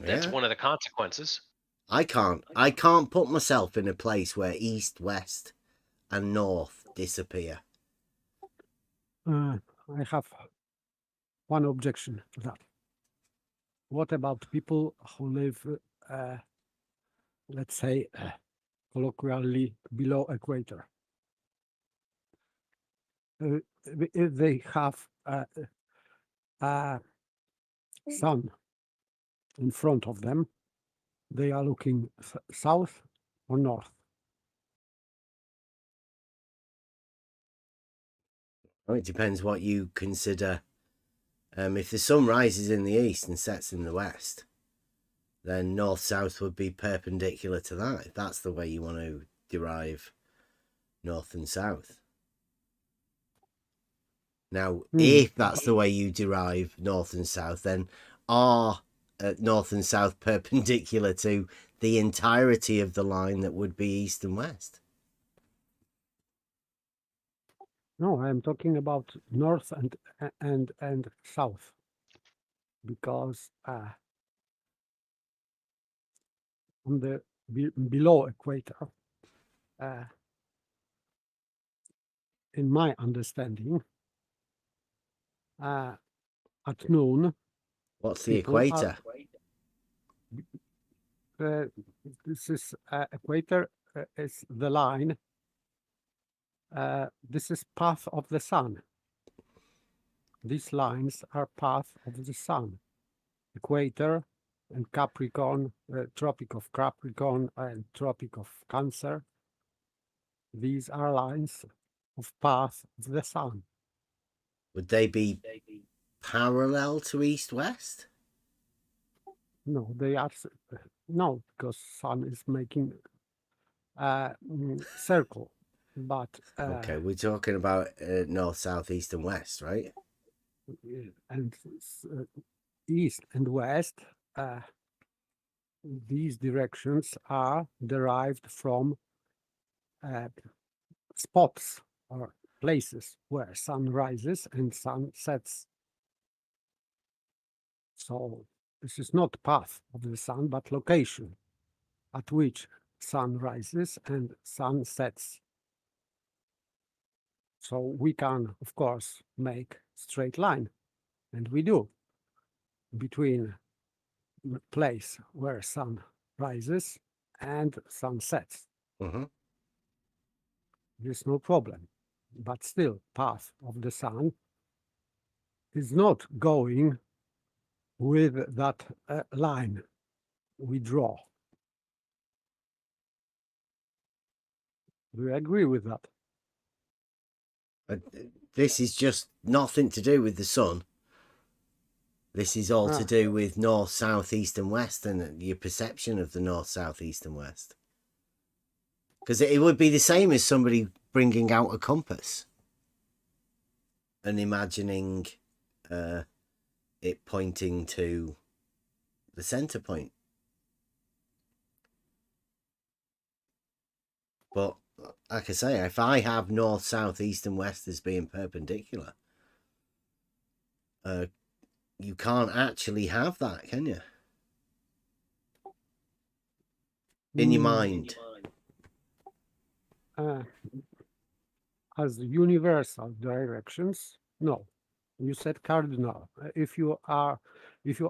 That's one of the consequences.
I can't put myself in a place where east, west, and north disappear.
I have one objection to that. What about people who live, let's say, colloquially below equator? If they have sun in front of them, they are looking south or north.
Well, it depends what you consider. If the sun rises in the east and sets in the west, then north-south would be perpendicular to that. If that's the way you want to derive north and south. Now, if that's the way you derive north and south, then are north and south perpendicular to the entirety of the line that would be east and west?
No, I'm talking about north and south, because on the below equator, in my understanding, at noon,
What's the
people are-
equator?
this is equator is the line. This is path of the sun. These lines are path of the sun. Equator and Capricorn, Tropic of Capricorn and Tropic of Cancer. These are lines of path of the sun.
Would they be parallel to east-west?
No, they are no, because sun is making circle. But
Okay, we're talking about north, south, east, and west, right?
and east and west, these directions are derived from spots or places where sun rises and sun sets. So this is not path of the sun, but location at which sun rises and sun sets. So we can, of course, make straight line, and we do, between the place where sun rises and sun sets.
Mm-hmm.
There's no problem. But still, path of the sun is not going with that line we draw. Do you agree with that?
But this is just nothing to do with the sun. This is all to do with north, south, east, and west, and your perception of the north, south, east, and west. Because it would be the same as somebody bringing out a compass and imagining it pointing to the center point. But like I say, if I have north, south, east, and west as being perpendicular, you can't actually have that, can you? In your mind.
As universal directions, no. You said cardinal. If you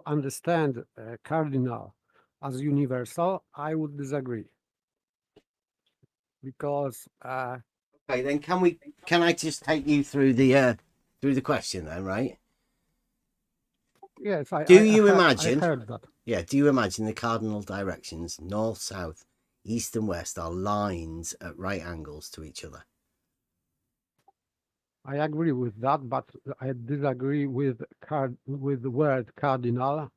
understand cardinal as universal, I would disagree. Because
okay, then can I just take you through the question then, right?
Yes,
Do you imagine?
I heard that.
Yeah, do you imagine the cardinal directions, north, south, east, and west, are lines at right angles to each other?
I agree with that, but I disagree with the word cardinal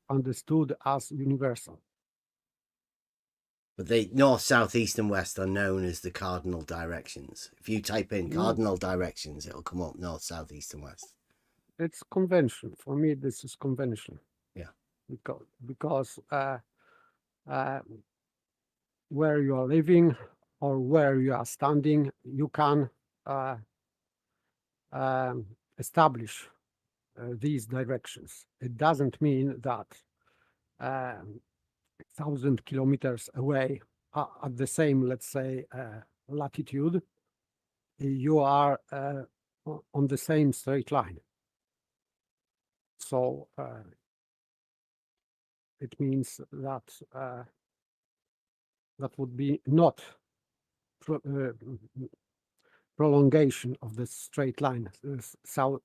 understood as universal.
But the north, south, east, and west are known as the cardinal directions. If you type in cardinal directions, it'll come up north, south, east, and west.
It's convention. For me, this is convention.
Yeah.
Because where you are living or where you are standing, you can establish these directions. It doesn't mean that 1,000 kilometers away at the same, let's say, latitude, you are on the same straight line. So it means that that would be not prolongation of the straight line,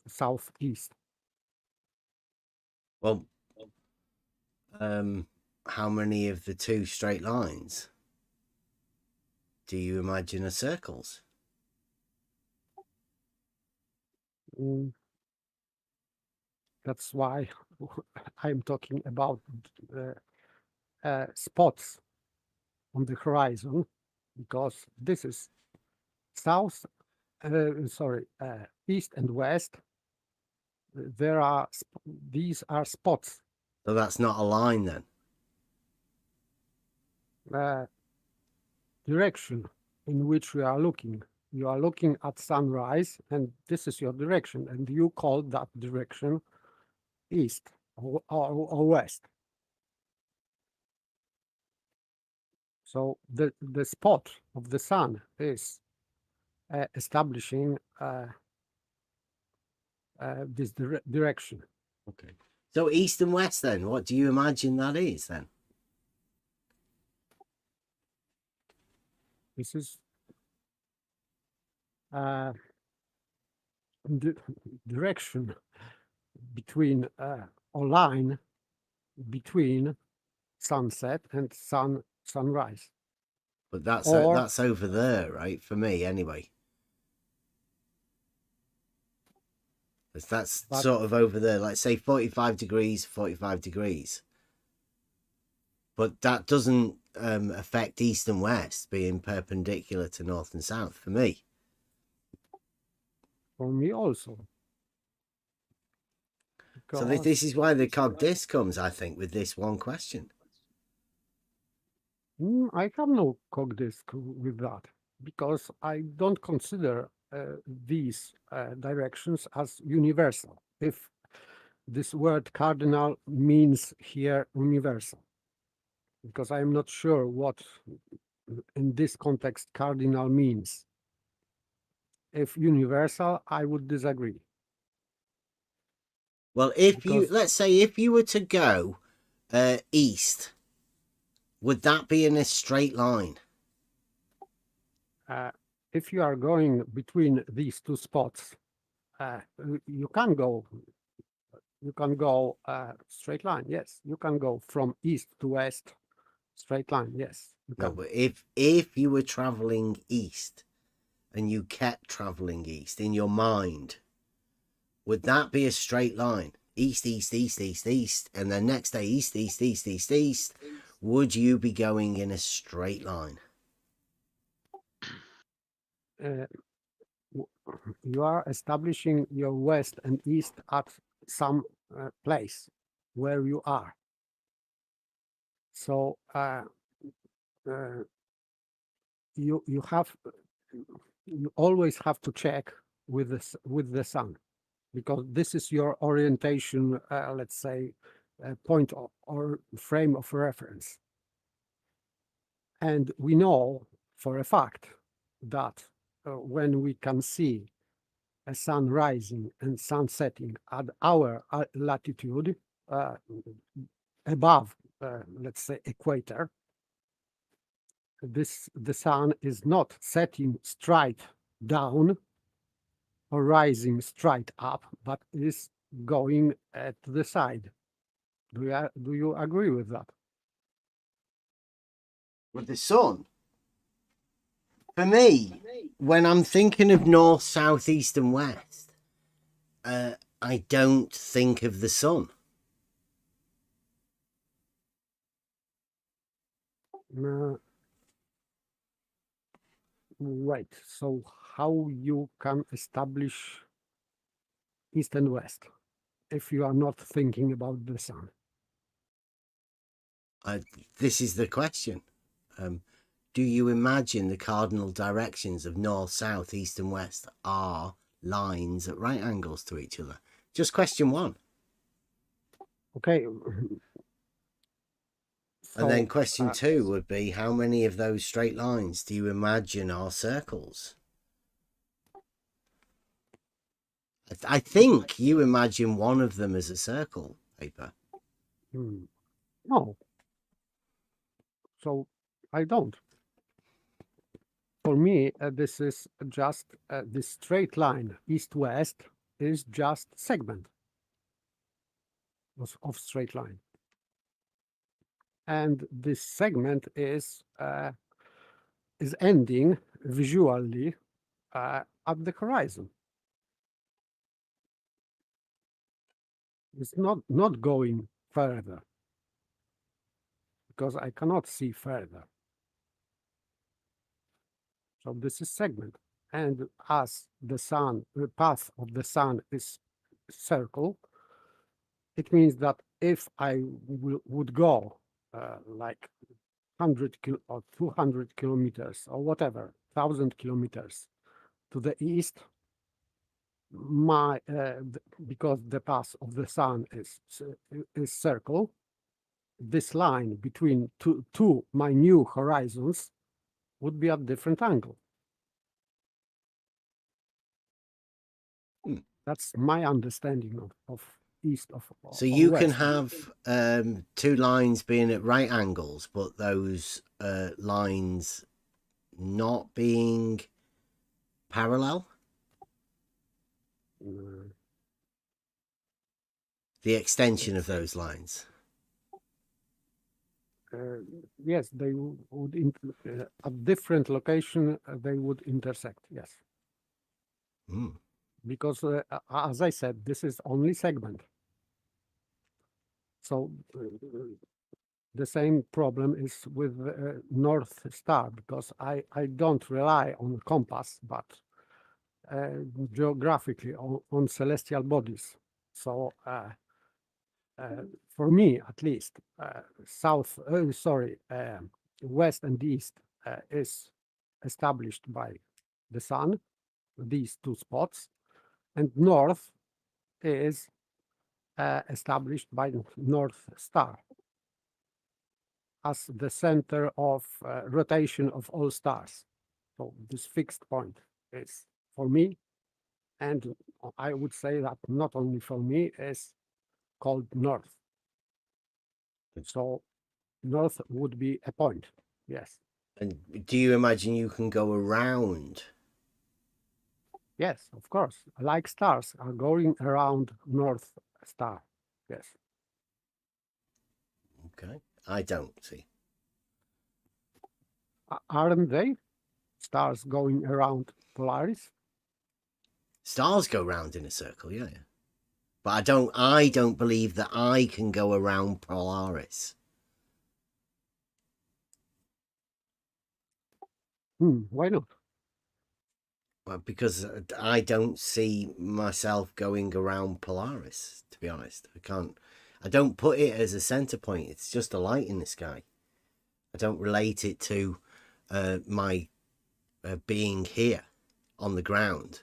southeast.
Well, how many of the two straight lines do you imagine are circles?
That's why I'm talking about spots on the horizon, because this is east and west. There are these are spots.
So that's not a line then.
Direction in which we are looking. You are looking at sunrise, and this is your direction, and you call that direction east or west. So the spot of the sun is establishing this direction.
Okay. So east and west, then, what do you imagine that is then?
This is the direction between or line between sunset and sunrise.
But that's
Or-
that's over there, right? For me, anyway. That's
But-
sort of over there, like say 45 degrees, 45 degrees. But that doesn't affect east and west being perpendicular to north and south for me.
For me also.
So
Because-
this is why the cog disc comes, I think, with this one question.
I have no cog disk with that because I don't consider these directions as universal. If this word cardinal means here universal, because I'm not sure what in this context cardinal means. If universal, I would disagree.
Well, if you,
Because-
let's say if you were to go east, would that be in a straight line?
If you are going between these two spots, you can go straight line. Yes, you can go from east to west, straight line. Yes, you
No,
can.
but if you were traveling east and you kept traveling east in your mind, would that be a straight line? East, east, east, east, east, and then next day east, east, east, east, east. Would you be going in a straight line?
You are establishing your west and east at some place where you are. So you always have to check with the sun, because this is your orientation. Let's say point or frame of reference, and we know for a fact that when we can see a sun rising and sun setting at our latitude above, let's say, equator, the sun is not setting straight down or rising straight up, but is going to the side. Do you agree with that?
With the sun? For me, when I'm thinking of north, south, east, and west, I don't think of the sun.
Right. So how you can establish east and west if you are not thinking about the sun?
This is the question. Do you imagine the cardinal directions of north, south, east, and west are lines at right angles to each other? Just question one.
Okay.
And then
So,
question two would be, how many of those straight lines do you imagine are circles? I think you imagine one of them as a circle, Paper.
no. So I don't. For me, this is just this straight line east-west is just segment of straight line, and this segment is ending visually at the horizon. It's not going further because I cannot see further. So this is segment, and as the sun, the path of the sun is circle, it means that if I would go like 100 or 200 kilometers or whatever, 1,000 kilometers to the east, because the path of the sun is circle, this line between two my new horizons would be at different angle. That's my understanding of east of.
So
of
you can
west.
have two lines being at right angles, but those lines not being parallel.
Uh,
The extension of those lines.
yes, they would at different location they would intersect. Yes,
Mm.
because as I said, this is only segment. So the same problem is with North Star, because I don't rely on compass, but geographically on celestial bodies. So for me, at least, west and east is established by the sun, these two spots, and north is established by North Star as the center of rotation of all stars. So this fixed point is for me, and I would say that not only for me, is called north. So north would be a point, yes.
And do you imagine you can go around?
Yes, of course. Like stars are going around North Star. Yes.
Okay, I don't see.
Aren't they? Stars going around Polaris?
Stars go round in a circle, yeah. But I don't believe that I can go around Polaris.
Why not?
Well, because I don't see myself going around Polaris, to be honest. I don't put it as a center point. It's just a light in the sky. I don't relate it to my being here on the ground.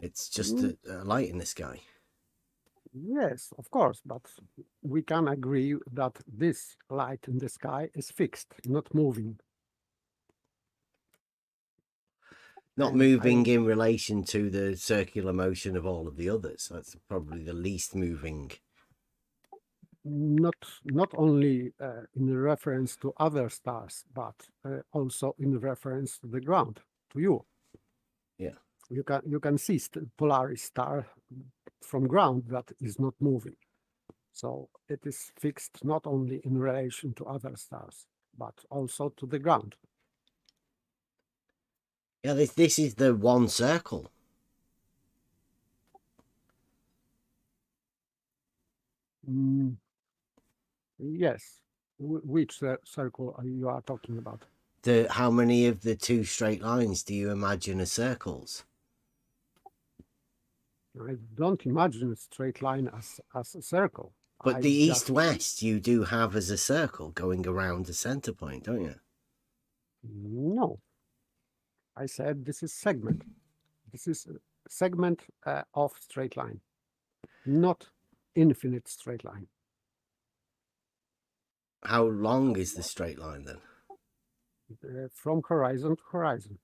It's just a light in the sky.
Yes, of course, but we can agree that this light in the sky is fixed, not moving.
Not
And
moving in relation to the circular motion of all of the others. That's probably the least moving.
Not only in reference to other stars, but also in reference to the ground, to you.
Yeah.
You can see Polaris star from ground that is not moving. So it is fixed not only in relation to other stars, but also to the ground.
Yeah, this is the one circle.
Yes. Which circle you are talking about?
How many of the two straight lines do you imagine are circles?
I don't imagine a straight line as a circle.
But the east-west you do have as a circle going around the center point, don't you?
No. I said this is segment. This is a segment of straight line, not infinite straight line.
How long is the straight line then?
From horizon to horizon.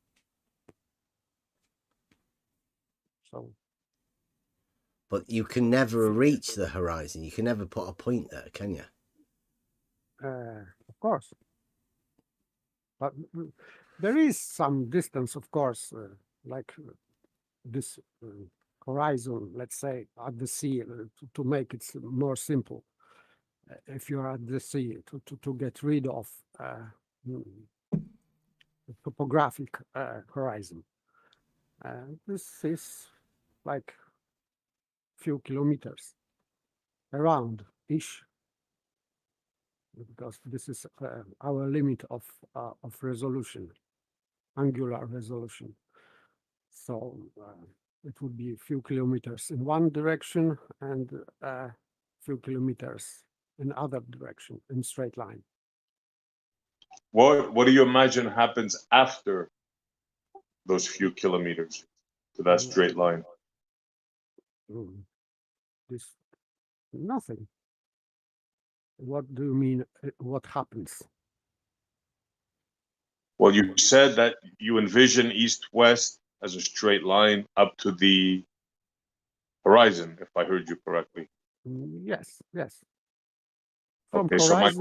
So.
But you can never reach the horizon. You can never put a point there, can you?
Of course. But there is some distance, of course, like this horizon, let's say, at the sea, to make it more simple. If you're at the sea, to get rid of the topographic horizon. This is like few kilometers around-ish, because this is our limit of resolution, angular resolution. So it would be a few kilometers in one direction and a few kilometers in other direction in straight line.
What do you imagine happens after those few kilometers to that straight line?
This nothing. What do you mean? What happens?
Well, you said that you envision east-west as a straight line up to the horizon, if I heard you correctly.
Yes, yes. From
Okay, so my
horizon,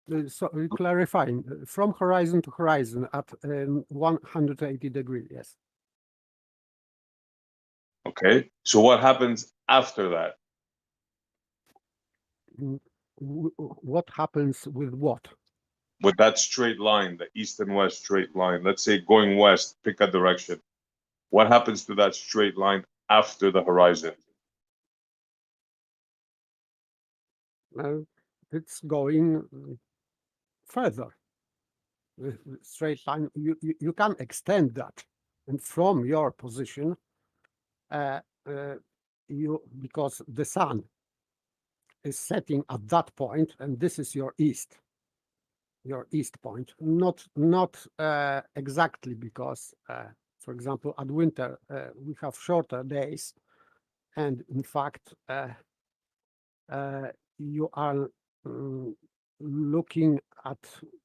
question,
so clarifying, from horizon to horizon at 180 degree, yes.
okay, so what happens after that?
What happens with what?
With that straight line, the east and west straight line, let's say going west, pick a direction. What happens to that straight line after the horizon?
It's going further. The straight line, you can extend that, and from your position, because the sun is setting at that point, and this is your east point, not exactly, because for example, at winter we have shorter days, and in fact you are looking at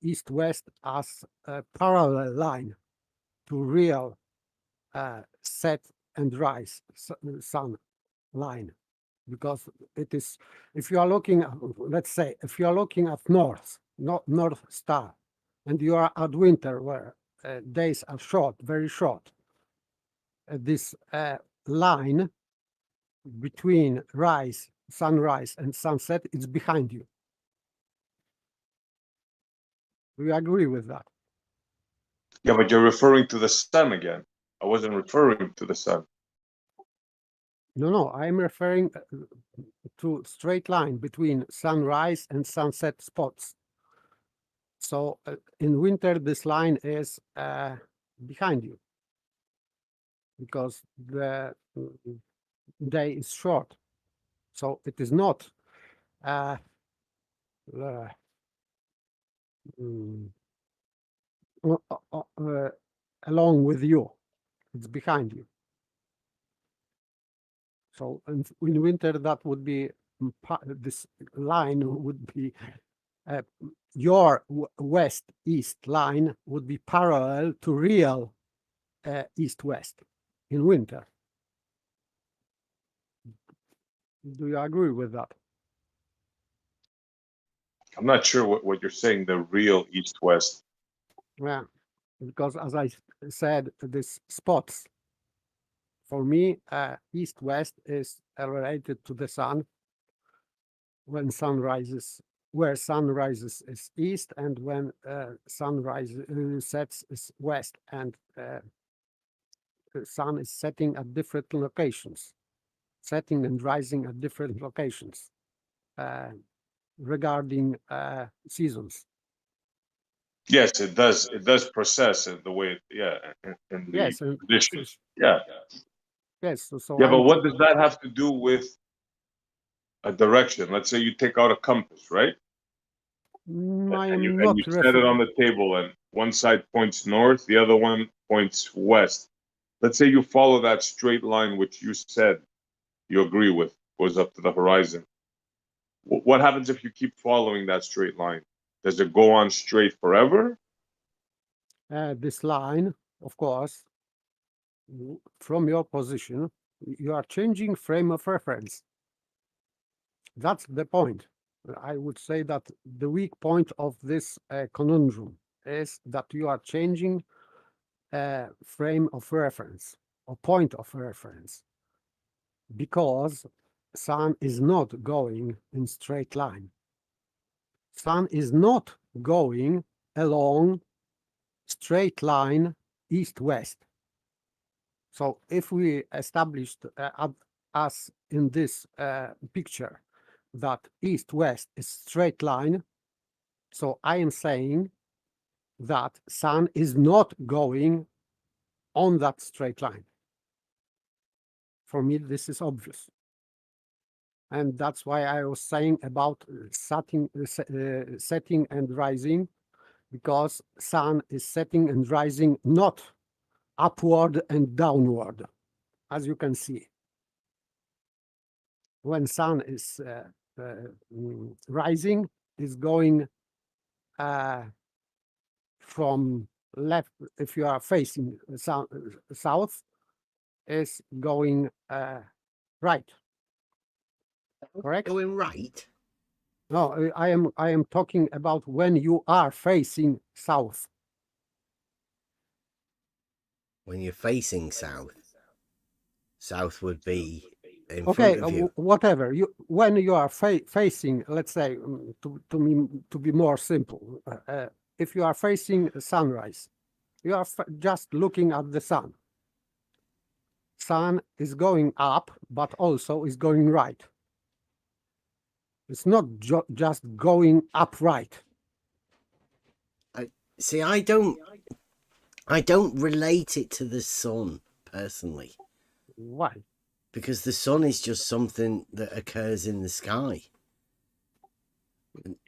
east-west as a parallel line to real set and rise sun line, because it is, if you are looking at, let's say, if you are looking at north star, and you are at winter where days are short, very short, this line between sunrise and sunset is behind you. Do you agree with that?
Yeah, but you're referring to the sun again. I wasn't referring to the sun.
No, I'm referring to straight line between sunrise and sunset spots. So in winter, this line is behind you because the day is short. So it is not along with you. It's behind you. So in winter, that would be, this line would be, your west-east line would be parallel to real east-west in winter. Do you agree with that?
I'm not sure what you're saying, the real east-west.
Yeah, because as I said, these spots, for me, east-west is related to the sun. When sun rises, where sun rises is east, and when sunrise sets is west, and the sun is setting at different locations, setting and rising at different locations regarding seasons.
Yes, it does. It does process it the way, in the
Yes, and
conditions. Yeah.
yes. So
Yeah, but what does that have to do with a direction? Let's say you take out a compass, right?
I
And you
am not
set it on the table, and one side points north, the other one points west. Let's say you follow that straight line, which you said you agree with, goes up to the horizon. What happens if you keep following that straight line? Does it go on straight forever?
This line, of course, from your position, you are changing frame of reference. That's the point. I would say that the weak point of this conundrum is that you are changing frame of reference or point of reference, because sun is not going in straight line. Sun is not going along straight line east-west. So if we established as in this picture that east-west is straight line, so I am saying that sun is not going on that straight line. For me, this is obvious. And that's why I was saying about setting and rising, because sun is setting and rising not upward and downward, as you can see. When sun is rising, is going from left, if you are facing south, is going right. Correct?
Going right.
No, I am talking about when you are facing south.
When you're facing south, south would be in
Okay,
front of you.
whatever you when you are facing, let's say, to be more simple, if you are facing sunrise, you are just looking at the sun. Sun is going up, but also is going right. It's not just going upright.
See, I don't relate it to the sun personally,
Why?
because the sun is just something that occurs in the sky.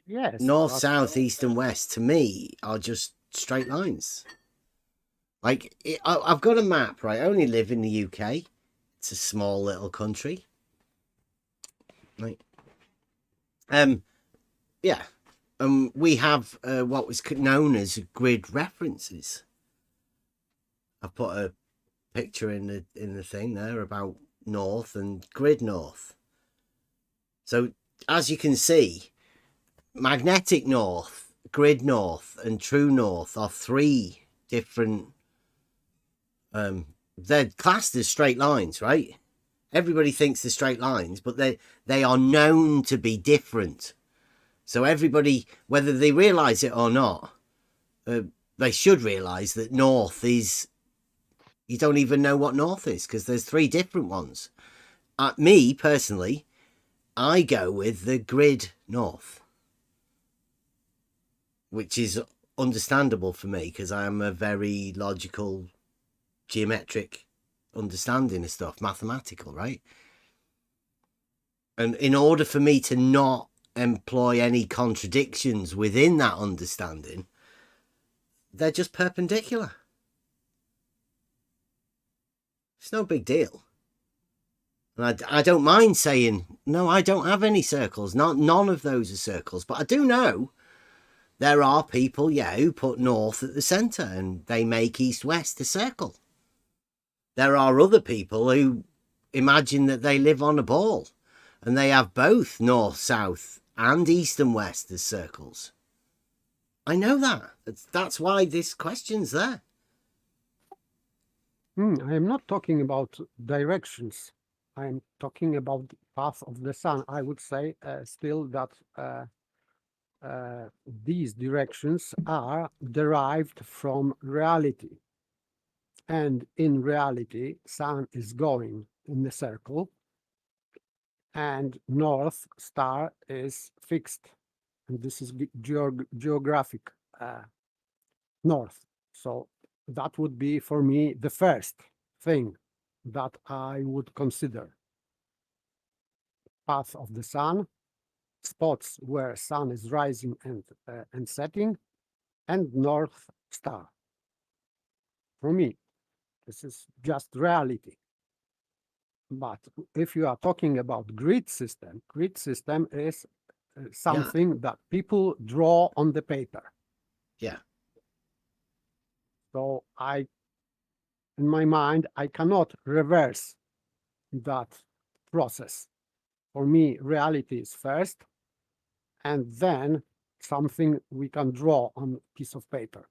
Yes.
North,
but-
south, east, and west to me are just straight lines. Like I've got a map, right? I only live in the UK. It's a small little country. Right. Yeah. We have what was known as grid references. I've put a picture in the thing there about north and grid north. So as you can see, magnetic north, grid north, and true north are three different. They're classed as straight lines, right? Everybody thinks they're straight lines, but they are known to be different. So everybody, whether they realize it or not, they should realize that north is. You don't even know what north is because there's three different ones. Me personally, I go with the grid north, which is understandable for me because I am a very logical, geometric understanding of stuff, mathematical, right? And in order for me to not employ any contradictions within that understanding, they're just perpendicular. It's no big deal. And I don't mind saying, no, I don't have any circles. None of those are circles. But I do know there are people, who put north at the centre and they make east-west a circle. There are other people who imagine that they live on a ball and they have both north, south and east and west as circles. I know that. That's why this question's there.
I am not talking about directions. I am talking about the path of the sun. I would say still that these directions are derived from reality. And in reality, sun is going in the circle and north star is fixed. And this is geographic north. So that would be for me the first thing that I would consider. Path of the sun, spots where sun is rising and setting, and north star. For me, this is just reality. But if you are talking about grid system is something that people draw on the paper.
Yeah.
So in my mind, I cannot reverse that process. For me, reality is first, and then something we can draw on a piece of paper.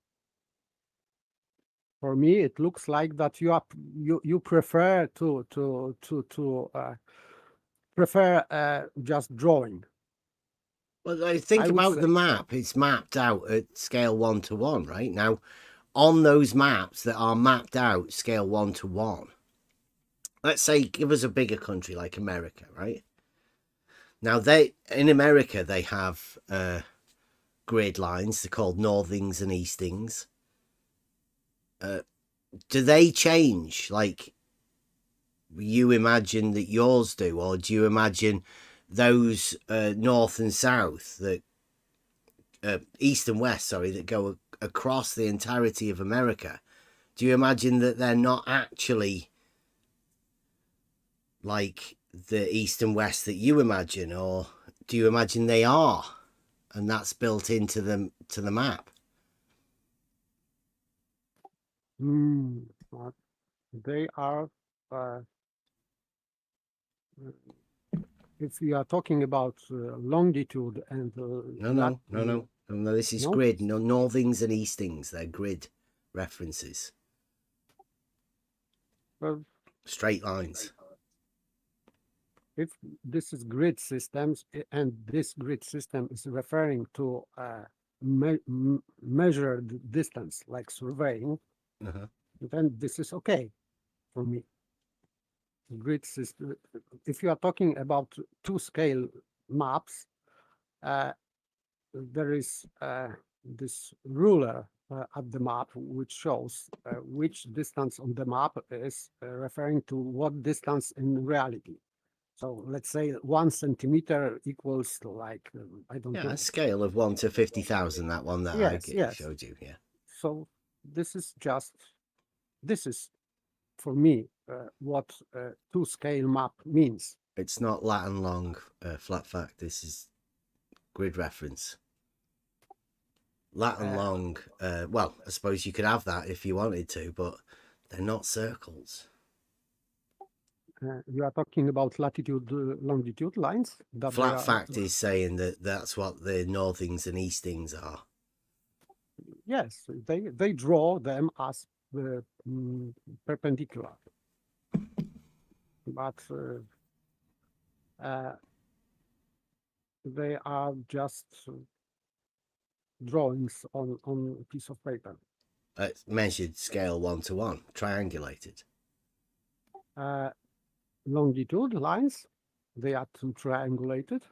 For me, it looks like that you prefer to prefer just drawing.
Well, I think
I would
about
say-
the map. It's mapped out at scale 1 to 1, right? Now, on those maps that are mapped out scale 1 to 1, let's say give us a bigger country like America, right? Now, in America, they have grid lines. They're called northings and eastings. Do they change like you imagine that yours do, or do you imagine those north and south, that east and west, sorry, that go across the entirety of America? Do you imagine that they're not actually like the east and west that you imagine, or do you imagine they are, and that's built into the map?
But they are if we are talking about longitude and
No, this is
No?
grid. No, northings and eastings. They're grid references.
well,
Straight lines.
if this is grid systems and this grid system is referring to measured distance like surveying,
Uh-huh.
then this is okay for me. Grid system. If you are talking about two scale maps, there is this ruler at the map which shows which distance on the map is referring to what distance in reality. So let's say 1 centimeter equals like I don't
Yeah,
know.
a scale of 1 to 50,000. That one that I
Yes.
showed you. Yeah.
So this is for me what two scale map means.
It's not Latin long flat fact. This is grid reference. Latin long. Well, I suppose you could have that if you wanted to, but they're not circles.
You are talking about latitude, longitude lines. That they
Flat
are-
fact is saying that that's what the northings and eastings are.
Yes, they draw them as perpendicular, but they are just drawings on a piece of paper.
It's measured scale 1 to 1, triangulated.
Longitude lines, they are too triangulated.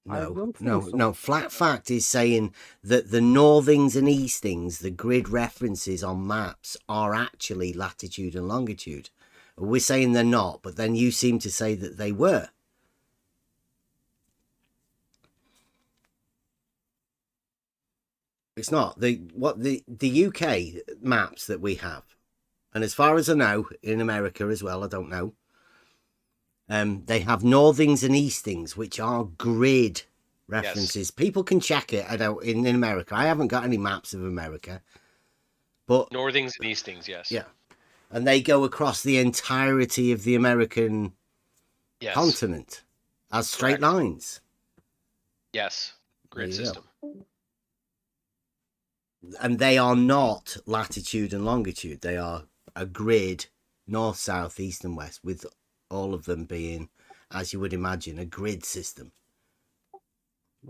I don't think so.
No. Flat fact is saying that the northings and eastings, the grid references on maps, are actually latitude and longitude. We're saying they're not, but then you seem to say that they were. It's not. The UK maps that we have, and as far as I know, in America as well, I don't know. They have northings and eastings, which are grid references. People can check it. I don't in America. I haven't got any maps of America, but
Northings and eastings, yes.
yeah, and they go across the entirety of the American
Yes.
continent as straight
Correct.
lines.
Yes. Grid
There you go.
system.
And they are not latitude and longitude. They are a grid, north, south, east, and west, with all of them being, as you would imagine, a grid system.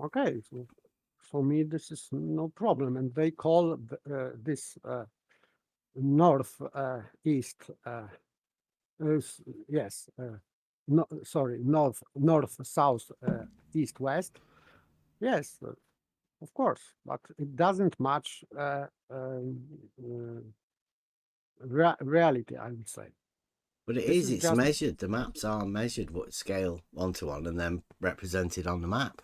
Okay, so for me this is no problem, and they call this north east. North south east west. Yes, of course, but it doesn't match reality, I would say.
But
This is
it's
just-
measured. The maps are measured, what scale 1 to 1, and then represented on the map.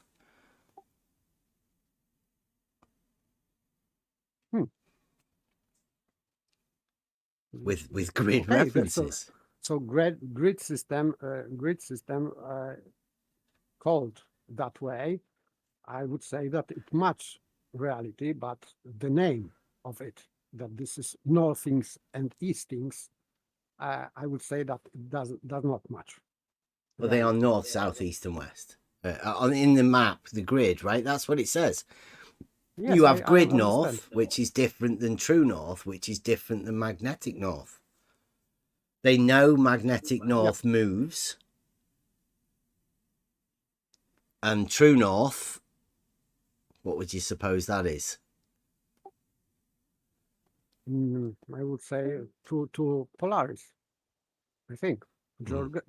With grid
Okay,
references.
So grid system called that way, I would say that it match reality, but the name of it, that this is northings and eastings, I would say that it does not match.
Well, they are north, south, east, and west. In the map, the grid, right? That's what it says.
Yes,
You have
I
grid
understand.
north, which is different than true north, which is different than magnetic north. They know magnetic north moves. And true north, what would you suppose that is?
I would say to Polaris, I think,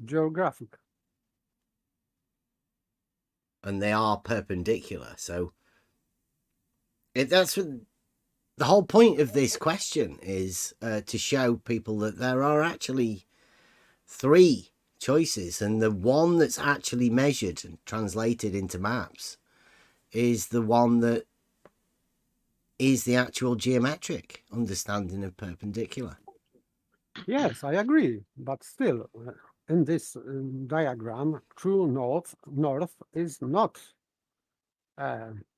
geographic.
And they are perpendicular. So that's what the whole point of this question is, to show people that there are actually 3 choices, and the one that's actually measured and translated into maps is the one that is the actual geometric understanding of perpendicular.
Yes, I agree, but still, in this diagram, true north is not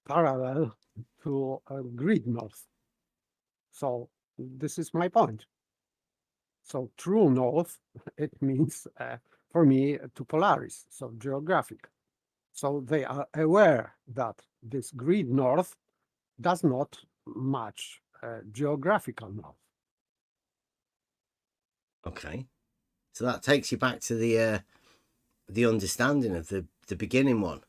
parallel to grid north. So this is my point. So true north, it means for me to Polaris, so geographic. So they are aware that this grid north does not match geographical north.
Okay. So that takes you back to the understanding of the beginning one.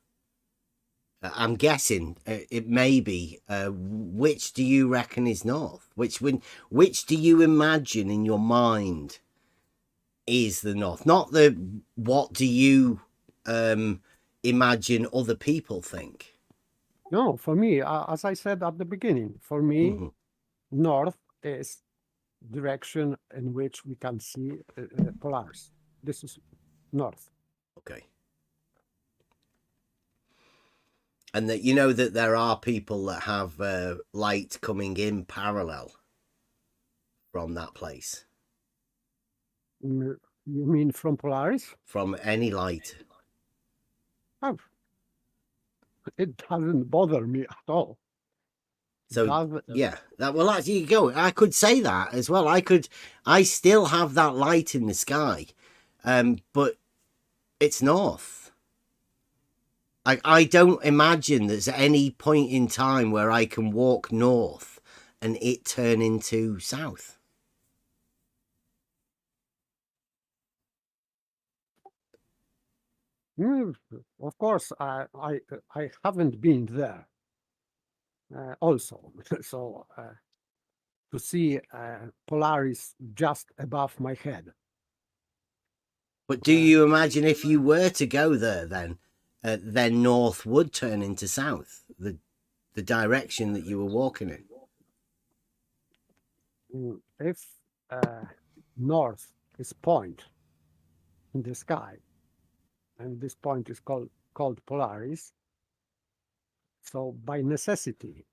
I'm guessing it may be which do you reckon is north? Which do you imagine in your mind is the north? Not the what do you imagine other people think?
No, for me, as I said at the beginning, for me, north is direction in which we can see Polaris. This is north.
Okay. And that you know that there are people that have light coming in parallel from that place.
You mean from Polaris?
From any light.
Oh, it doesn't bother me at all.
So yeah, that's you go. I could say that as well. I still have that light in the sky, but it's north. I don't imagine there's any point in time where I can walk north and it turn into south.
Of course, I haven't been there. Also, so to see Polaris just above my head.
But do you imagine if you were to go there, then north would turn into south, the direction that you were walking in?
If north is point in the sky, and this point is called Polaris, so by necessity,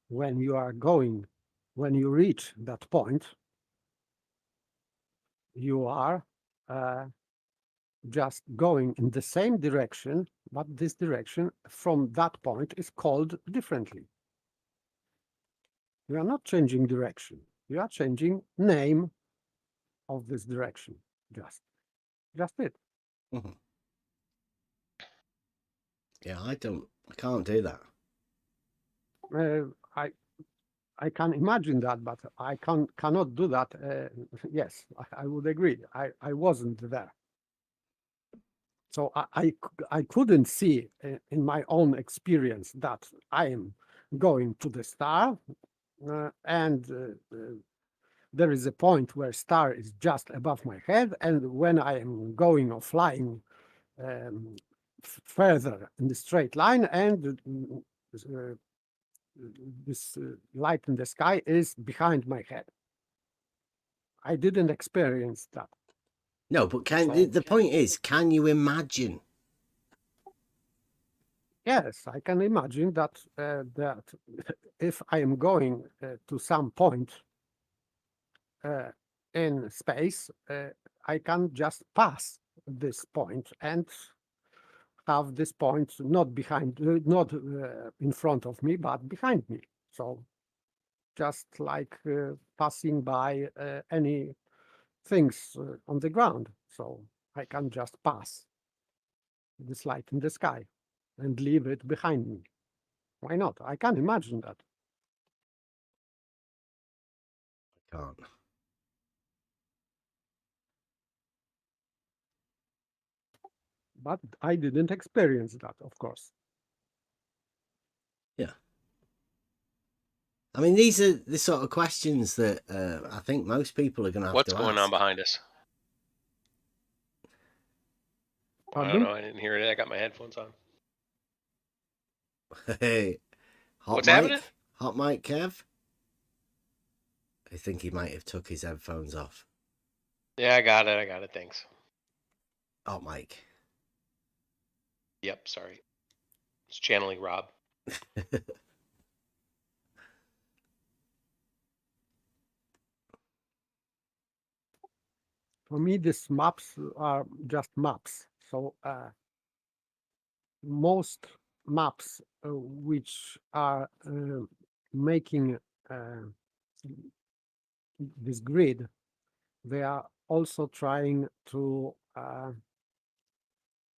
when you reach that point, you are just going in the same direction, but this direction from that point is called differently. You are not changing direction. You are changing name of this direction. Just it.
Mm-hmm. Yeah, I can't do that.
I can imagine that, but I cannot do that. Yes, I would agree. I wasn't there. So I couldn't see in my own experience that I am going to the star and there is a point where star is just above my head, and when I am going or flying further in the straight line, and this light in the sky is behind my head. I didn't experience that.
No, but the point is, can you imagine?
Yes, I can imagine that that if I am going to some point in space, I can just pass this point and have this point not behind, not in front of me, but behind me. So just like passing by any things on the ground. So I can just pass this light in the sky and leave it behind me. Why not? I can imagine that.
I can't.
But I didn't experience that, of course.
Yeah. I mean, these are the sort of questions that I think most people are going to have to ask.
What's going on behind us? I don't know. I didn't hear it. I got my headphones on.
Hey,
What's happening?
Hot mic, Kev. I think he might have took his headphones off.
Yeah, I got it. Thanks.
Hot mic.
Yep, sorry. It's channeling Rob.
For me, these maps are just maps. So most maps which are making this grid they are also trying to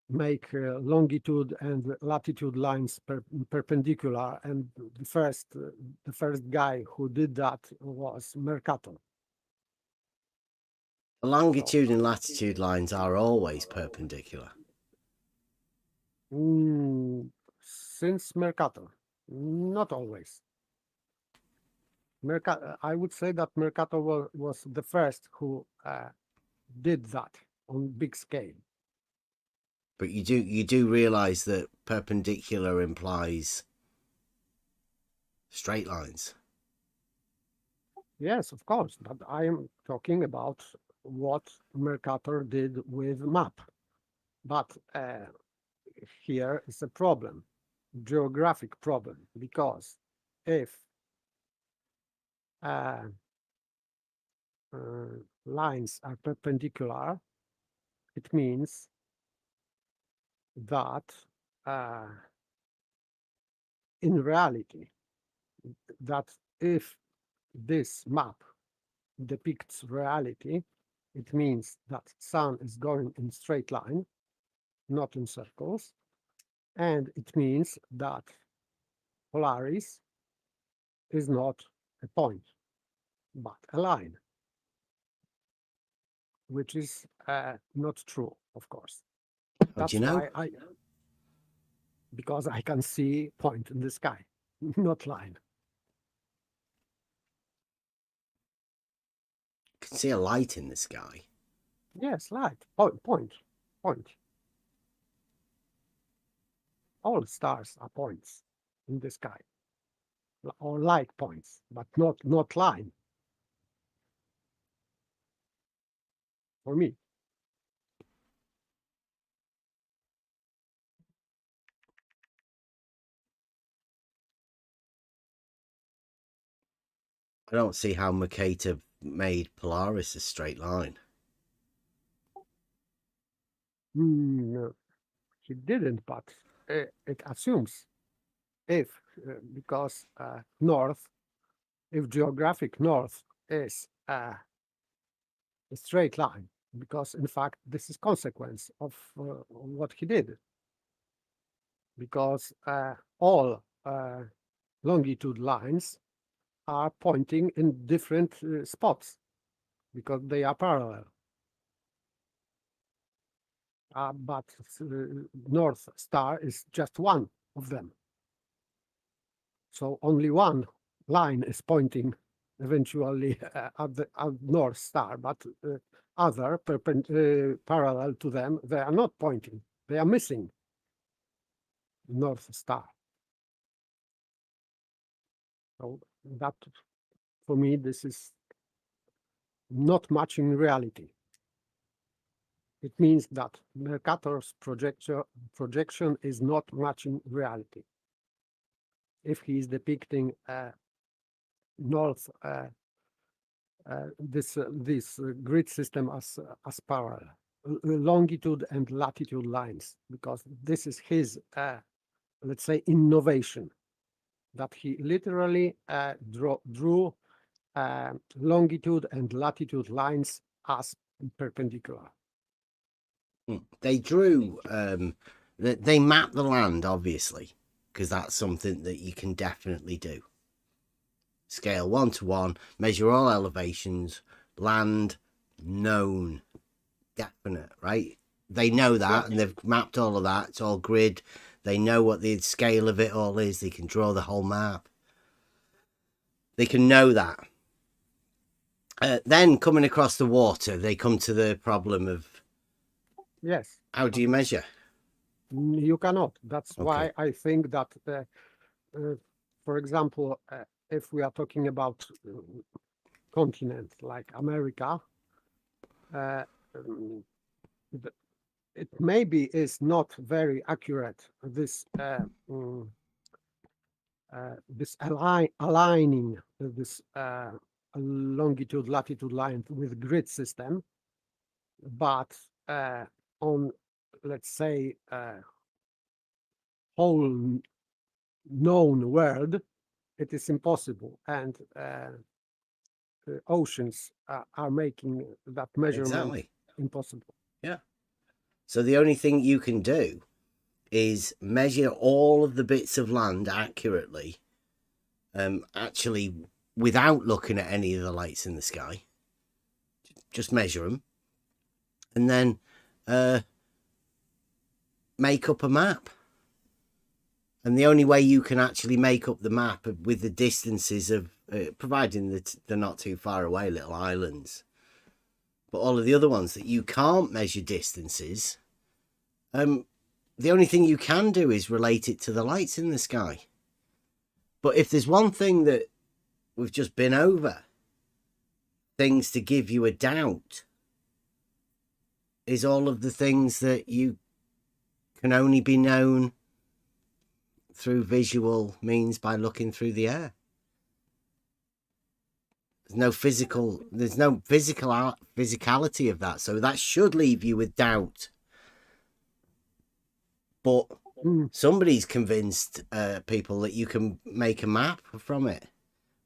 make longitude and latitude lines perpendicular, and the first guy who did that was Mercator.
The longitude and latitude lines are always perpendicular.
Since Mercator, not always. I would say that Mercator was the first who did that on big scale.
But you do realize that perpendicular implies straight lines.
Yes, of course, but I am talking about what Mercator did with map. But here is a problem, geographic problem, because if lines are perpendicular, it means that in reality, that if this map depicts reality, it means that sun is going in straight line, not in circles, and it means that Polaris is not a point, but a line, which is not true, of course.
How do you know?
Why because I can see point in the sky, not line.
You can see a light in the sky.
Yes, light, point. All stars are points in the sky, or like points, but not line. For me.
I don't see how Mercator made Polaris a straight line.
No, he didn't, but it assumes if, because north, if geographic north is a straight line, because in fact this is consequence of what he did, because all longitude lines are pointing in different spots because they are parallel. But North Star is just one of them. So only one line is pointing eventually at the North Star, but other parallel to them, they are not pointing. They are missing North Star. So that, for me, this is not matching reality. It means that Mercator's projection is not matching reality. If he is depicting north this grid system as parallel, longitude and latitude lines, because this is his let's say innovation, that he literally drew longitude and latitude lines as perpendicular.
They drew, they mapped the land, obviously, because that's something that you can definitely do. Scale 1-to-1, measure all elevations, land known, definite, right? They know that, and they've mapped all of that. It's all grid. They know what the scale of it all is. They can draw the whole map. They can know that. Then coming across the water, they come to the problem of,
yes,
how do you measure?
You cannot. That's
Okay.
why I think that, for example, if we are talking about continent like America, it maybe is not very accurate, this this aligning this longitude latitude line with grid system, but on, let's say, whole known world, it is impossible. And oceans are making that measurement
Exactly.
impossible.
Yeah. So the only thing you can do is measure all of the bits of land accurately, actually without looking at any of the lights in the sky. Just measure them, and then make up a map. And the only way you can actually make up the map with the distances of, providing that they're not too far away, little islands, but all of the other ones that you can't measure distances, the only thing you can do is relate it to the lights in the sky. But if there's one thing that we've just been over, things to give you a doubt, is all of the things that you can only be known through visual means by looking through the air. There's no physicality of that, so that should leave you with doubt. But somebody's convinced people that you can make a map from it,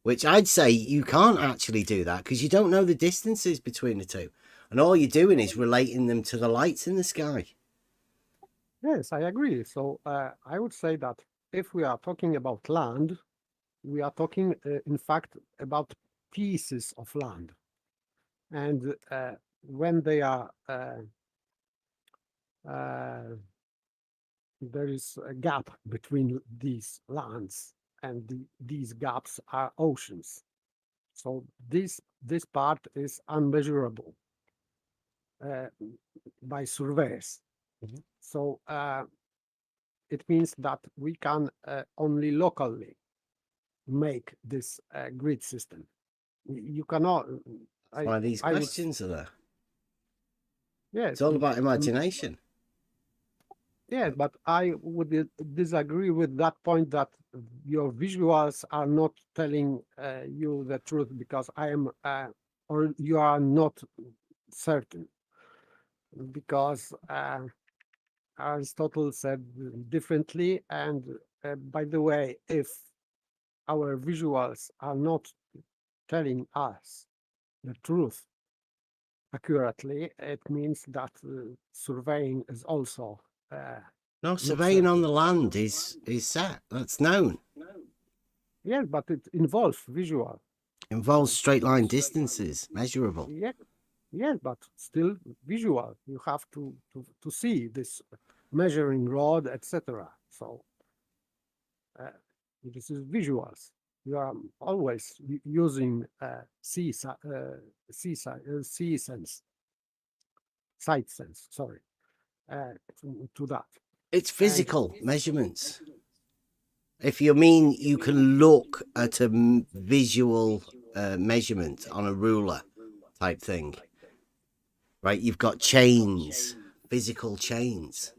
which I'd say you can't actually do that because you don't know the distances between the two, and all you're doing is relating them to the lights in the sky.
Yes, I agree. So I would say that if we are talking about land, we are talking, in fact, about pieces of land. And when they are, there is a gap between these lands, and these gaps are oceans. So this part is unmeasurable by surveyors.
Mhm.
So it means that we can only locally make this grid system. You cannot.
That's why these
I would-
questions are there.
Yes,
It's all about imagination.
yes, but I would disagree with that point that your visuals are not telling you the truth because I am, or you are not certain, because Aristotle said differently. And by the way, if our visuals are not telling us the truth accurately, it means that surveying is also
No,
not
surveying on
certain.
the land is set. That's known.
Yes, but it involves visual.
Involves straight line distances, measurable.
Yeah, yes, but still visual. You have to see this measuring rod, etc. So this is visuals. You are always using see sense, sight sense. Sorry, to that.
It's physical measurements. If you mean you can look at a visual measurement on a ruler type thing, right? You've got chains, physical chains.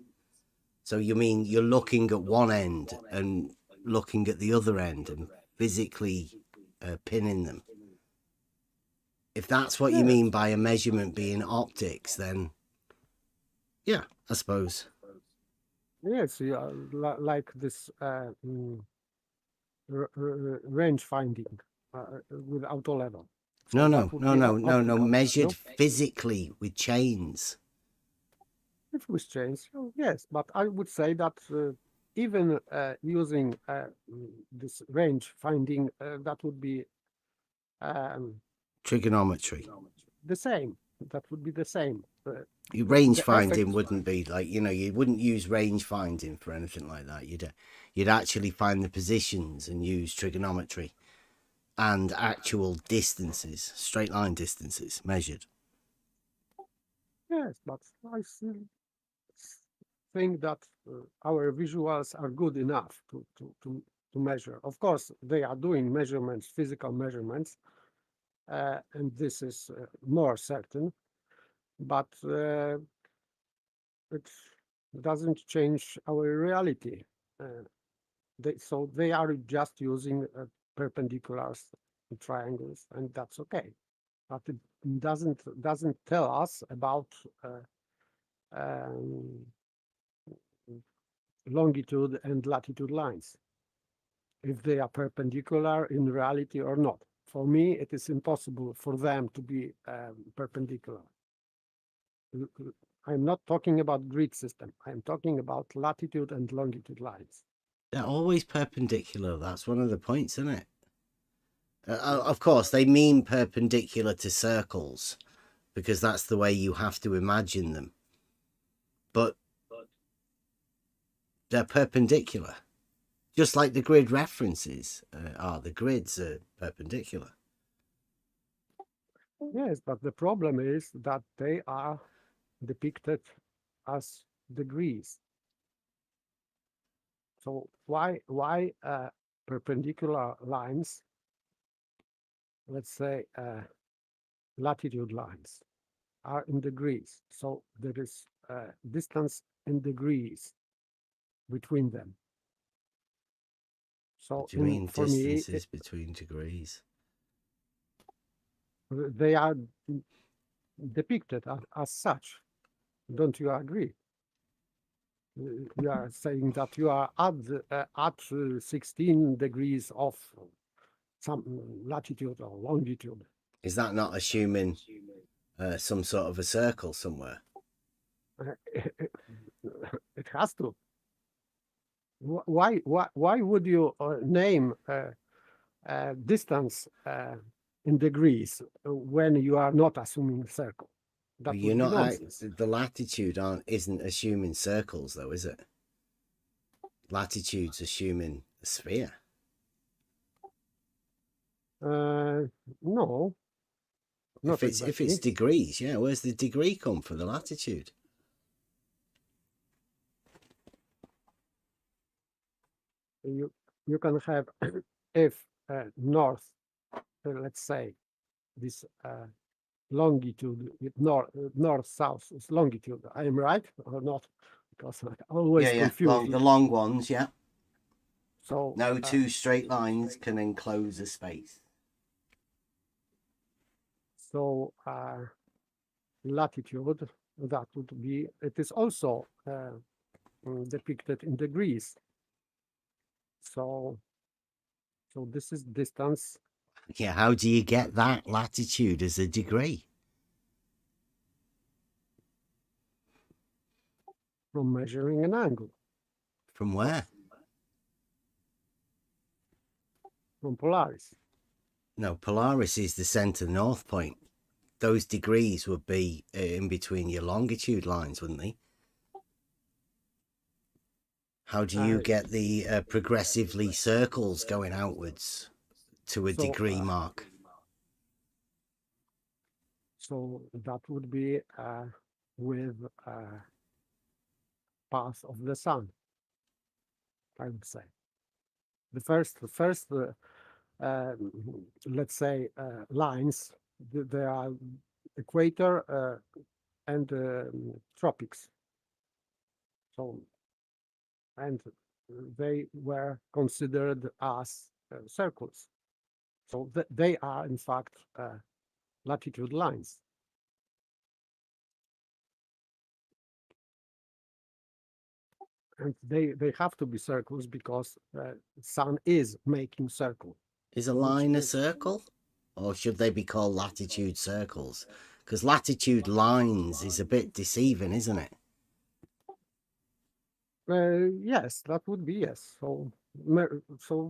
So you mean you're looking at one end and looking at the other end and physically pinning them. If that's what you mean by a measurement being optics, then yeah, I suppose.
Yes, yeah, like this range finding with auto level. So
No,
that would be optical.
measured
No?
physically with chains.
If we change, yes, but I would say that even using this range finding, that would be
Trigonometry.
the same. That would be the same.
Your range
the
finding
effect-
wouldn't be like, you wouldn't use range finding for anything like that. You'd actually find the positions and use trigonometry and actual distances, straight line distances measured.
Yes, but I still think that our visuals are good enough to measure. Of course, they are doing measurements, physical measurements, and this is more certain, but it doesn't change our reality. So they are just using perpendiculars and triangles, and that's okay. But it doesn't tell us about longitude and latitude lines, if they are perpendicular in reality or not. for me, it is impossible for them to be perpendicular. I'm not talking about grid system. I'm talking about latitude and longitude lines.
They're always perpendicular. That's one of the points, isn't it? Of course, they mean perpendicular to circles because that's the way you have to imagine them. But they're perpendicular, just like the grid references are. The grids are perpendicular.
Yes, but the problem is that they are depicted as degrees. So why perpendicular lines, let's say latitude lines, are in degrees? So there is distance in degrees between them. So
What do you mean
for me,
distances between degrees?
they are depicted as such. Don't you agree? You are saying that you are at 16 degrees of some latitude or longitude.
Is that not assuming some sort of a circle somewhere?
It has to. Why would you name distance in degrees when you are not assuming a circle? That
You're
would be
not.
nonsense.
The latitude isn't assuming circles, though, is it? Latitude's assuming a sphere.
No. Not
If it's degrees, yeah. Where's the degree come for the latitude?
You can have if north, let's say this longitude north south is longitude. I am right or not? Because I always confuse
the long ones, yeah.
So
no two straight lines can enclose a space.
So latitude, that would be, it is also depicted in degrees. So this is distance.
Yeah, how do you get that latitude as a degree?
From measuring an angle.
From where?
From Polaris.
No, Polaris is the center north point. Those degrees would be in between your longitude lines, wouldn't they? How do you get the progressively circles going outwards to a degree mark?
So that would be with path of the sun, I would say. The first let's say lines, there are equator and tropics. So, and they were considered as circles. So they are in fact latitude lines. And they have to be circles because sun is making circle.
Is a line a circle? Or should they be called latitude circles? Because latitude lines is a bit deceiving, isn't it?
Yes, that would be yes. So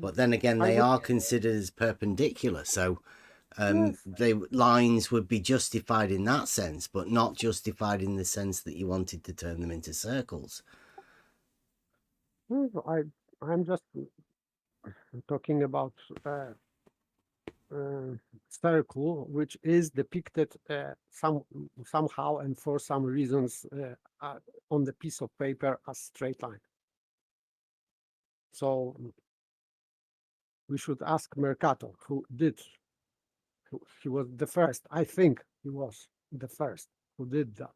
but then again, they are considered as perpendicular. So the lines would be justified in that sense, but not justified in the sense that you wanted to turn them into circles.
I'm just talking about circle, which is depicted somehow and for some reasons on the piece of paper as straight line. So we should ask Mercator, he was the first, I think he was the first who did that,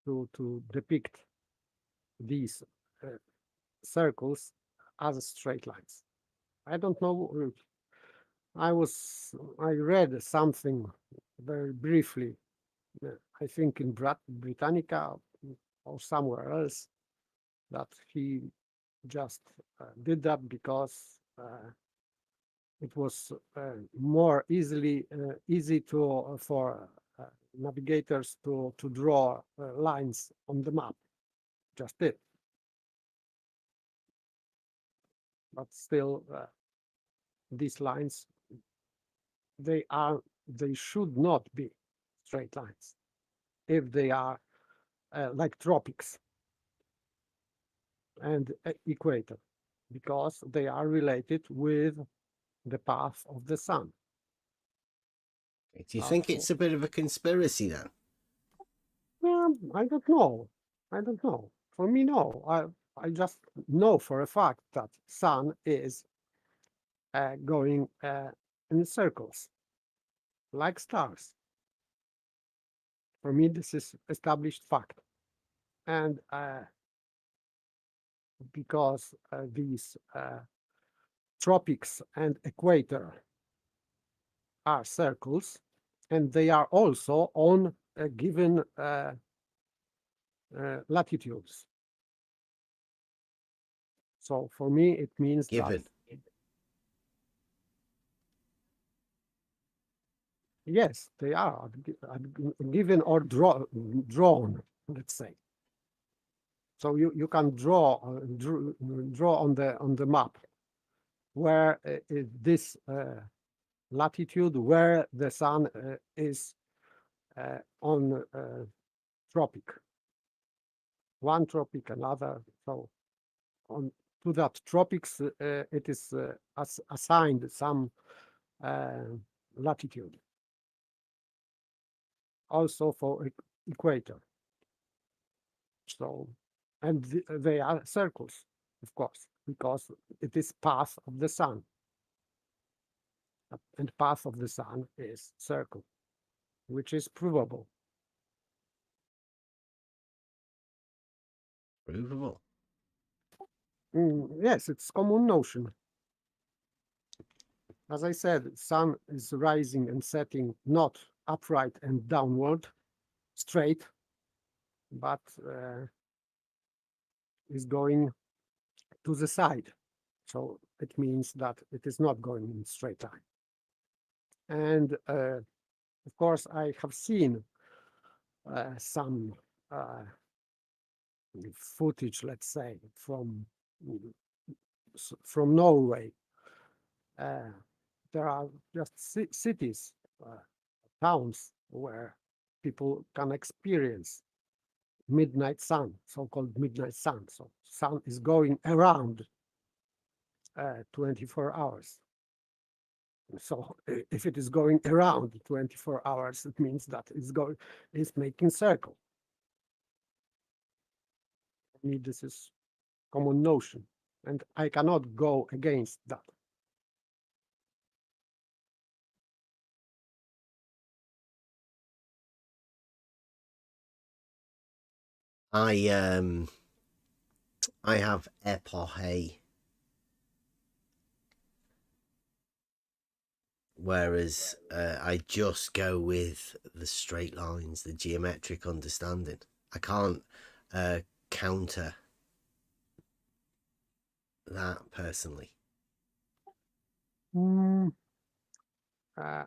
to depict these circles as straight lines. I don't know. I read something very briefly, I think in Britannica or somewhere else, that he just did that because it was more easy to for navigators to draw lines on the map. Just it. But still, these lines, they should not be straight lines if they are like tropics and equator, because they are related with the path of the sun.
Do you think it's a bit of a conspiracy then?
I don't know. I don't know. For me, no. I just know for a fact that sun is going in circles, like stars. For me, this is established fact. And because these tropics and equator are circles, and they are also on a given latitudes. So for me, it means
Given.
that yes, they are given or drawn, let's say. So you can draw on the map where this latitude where the sun is on tropic, one tropic, another. So on to that tropics, it is assigned some latitude. Also for equator. So, and they are circles, of course, because it is path of the sun. And path of the sun is circle, which is provable.
Provable.
Yes, it's common notion. As I said, sun is rising and setting not upright and downward, straight, but is going to the side. So it means that it is not going in straight line. And of course, I have seen some footage, let's say, from Norway. There are just cities, towns where people can experience midnight sun, so-called midnight sun. So sun is going around 24 hours. So if it is going around 24 hours, it means that it's making circle. For me, this is common notion, and I cannot go against that.
I have epoche, whereas I just go with the straight lines, the geometric understanding. I can't counter that personally.
I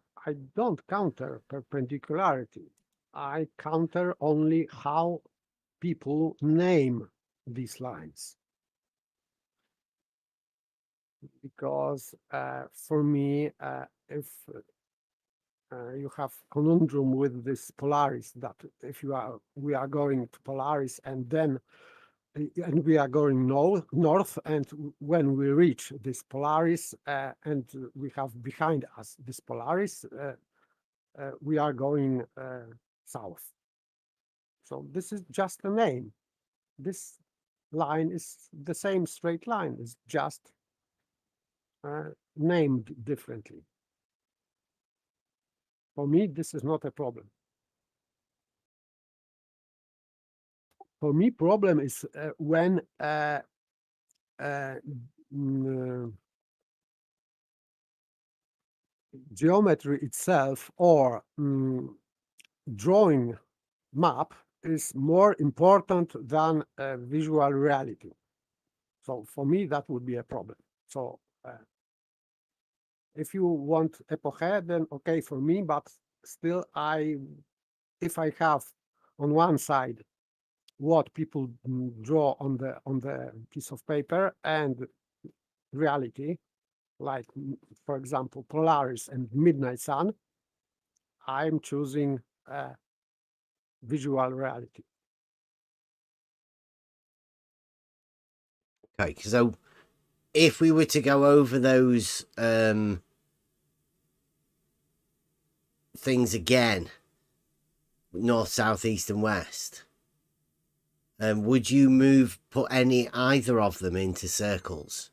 don't counter perpendicularity. I counter only how people name these lines. Because for me, if you have conundrum with this Polaris, that if we are going to Polaris and we are going north, and when we reach this Polaris and we have behind us this Polaris, we are going south. So this is just a name. This line is the same straight line, it's just named differently. For me, this is not a problem. For me, problem is when geometry itself or drawing map is more important than visual reality. So for me, that would be a problem. So If you want epoche, then okay for me, but still if I have on one side what people draw on the piece of paper and reality, like for example Polaris and Midnight Sun, I'm choosing visual reality.
Okay, so if we were to go over those things again, north, south, east, and west, would you put either of them into circles,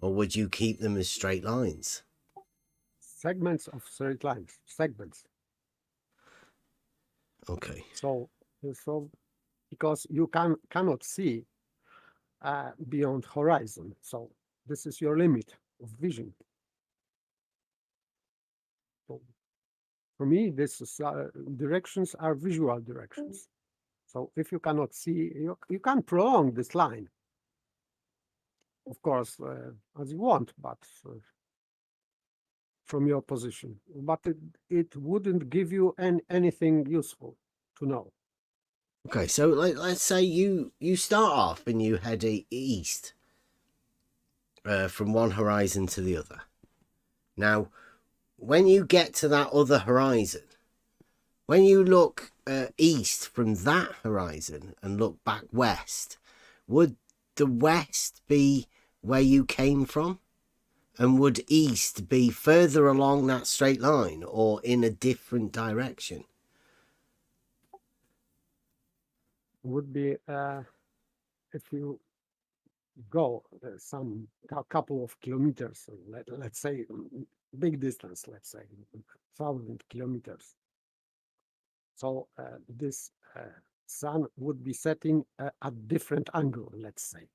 or would you keep them as straight lines?
Segments of straight lines, segments.
Okay.
So because you cannot see beyond horizon, so this is your limit of vision. So for me, this is, directions are visual directions. So if you cannot see, you can prolong this line, of course, as you want, but from your position, but it wouldn't give you anything useful to know.
Okay, so let's say you start off and you head east from one horizon to the other. Now, when you get to that other horizon, when you look east from that horizon and look back west, would the west be where you came from? And would east be further along that straight line or in a different direction?
Would be if you go a couple of kilometers, let's say big distance, let's say 1,000 kilometers. So this sun would be setting at different angle, let's say.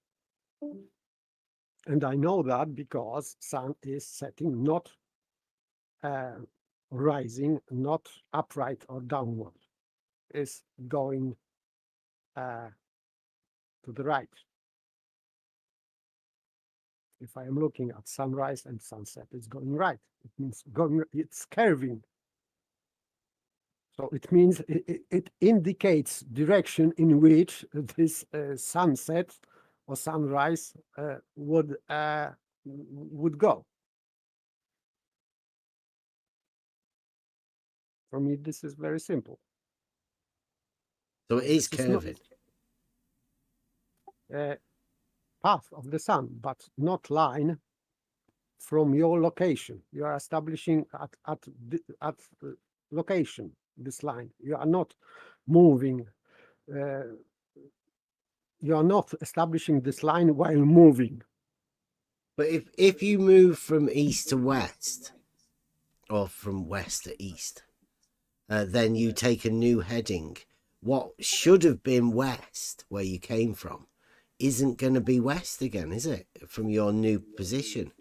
And I know that because sun is setting not rising, not upright or downward, is going to the right. If I am looking at sunrise and sunset, it's going right. It means it's curving. So it means it indicates direction in which this sunset or sunrise would go. For me, this is very simple.
So it is curving.
Path of the sun, but not line from your location. You are establishing at location this line. You are not moving. You are not establishing this line while moving.
But if you move from east to west, or from west to east, then you take a new heading. What should have been west, where you came from, isn't going to be west again, is it? From your new position.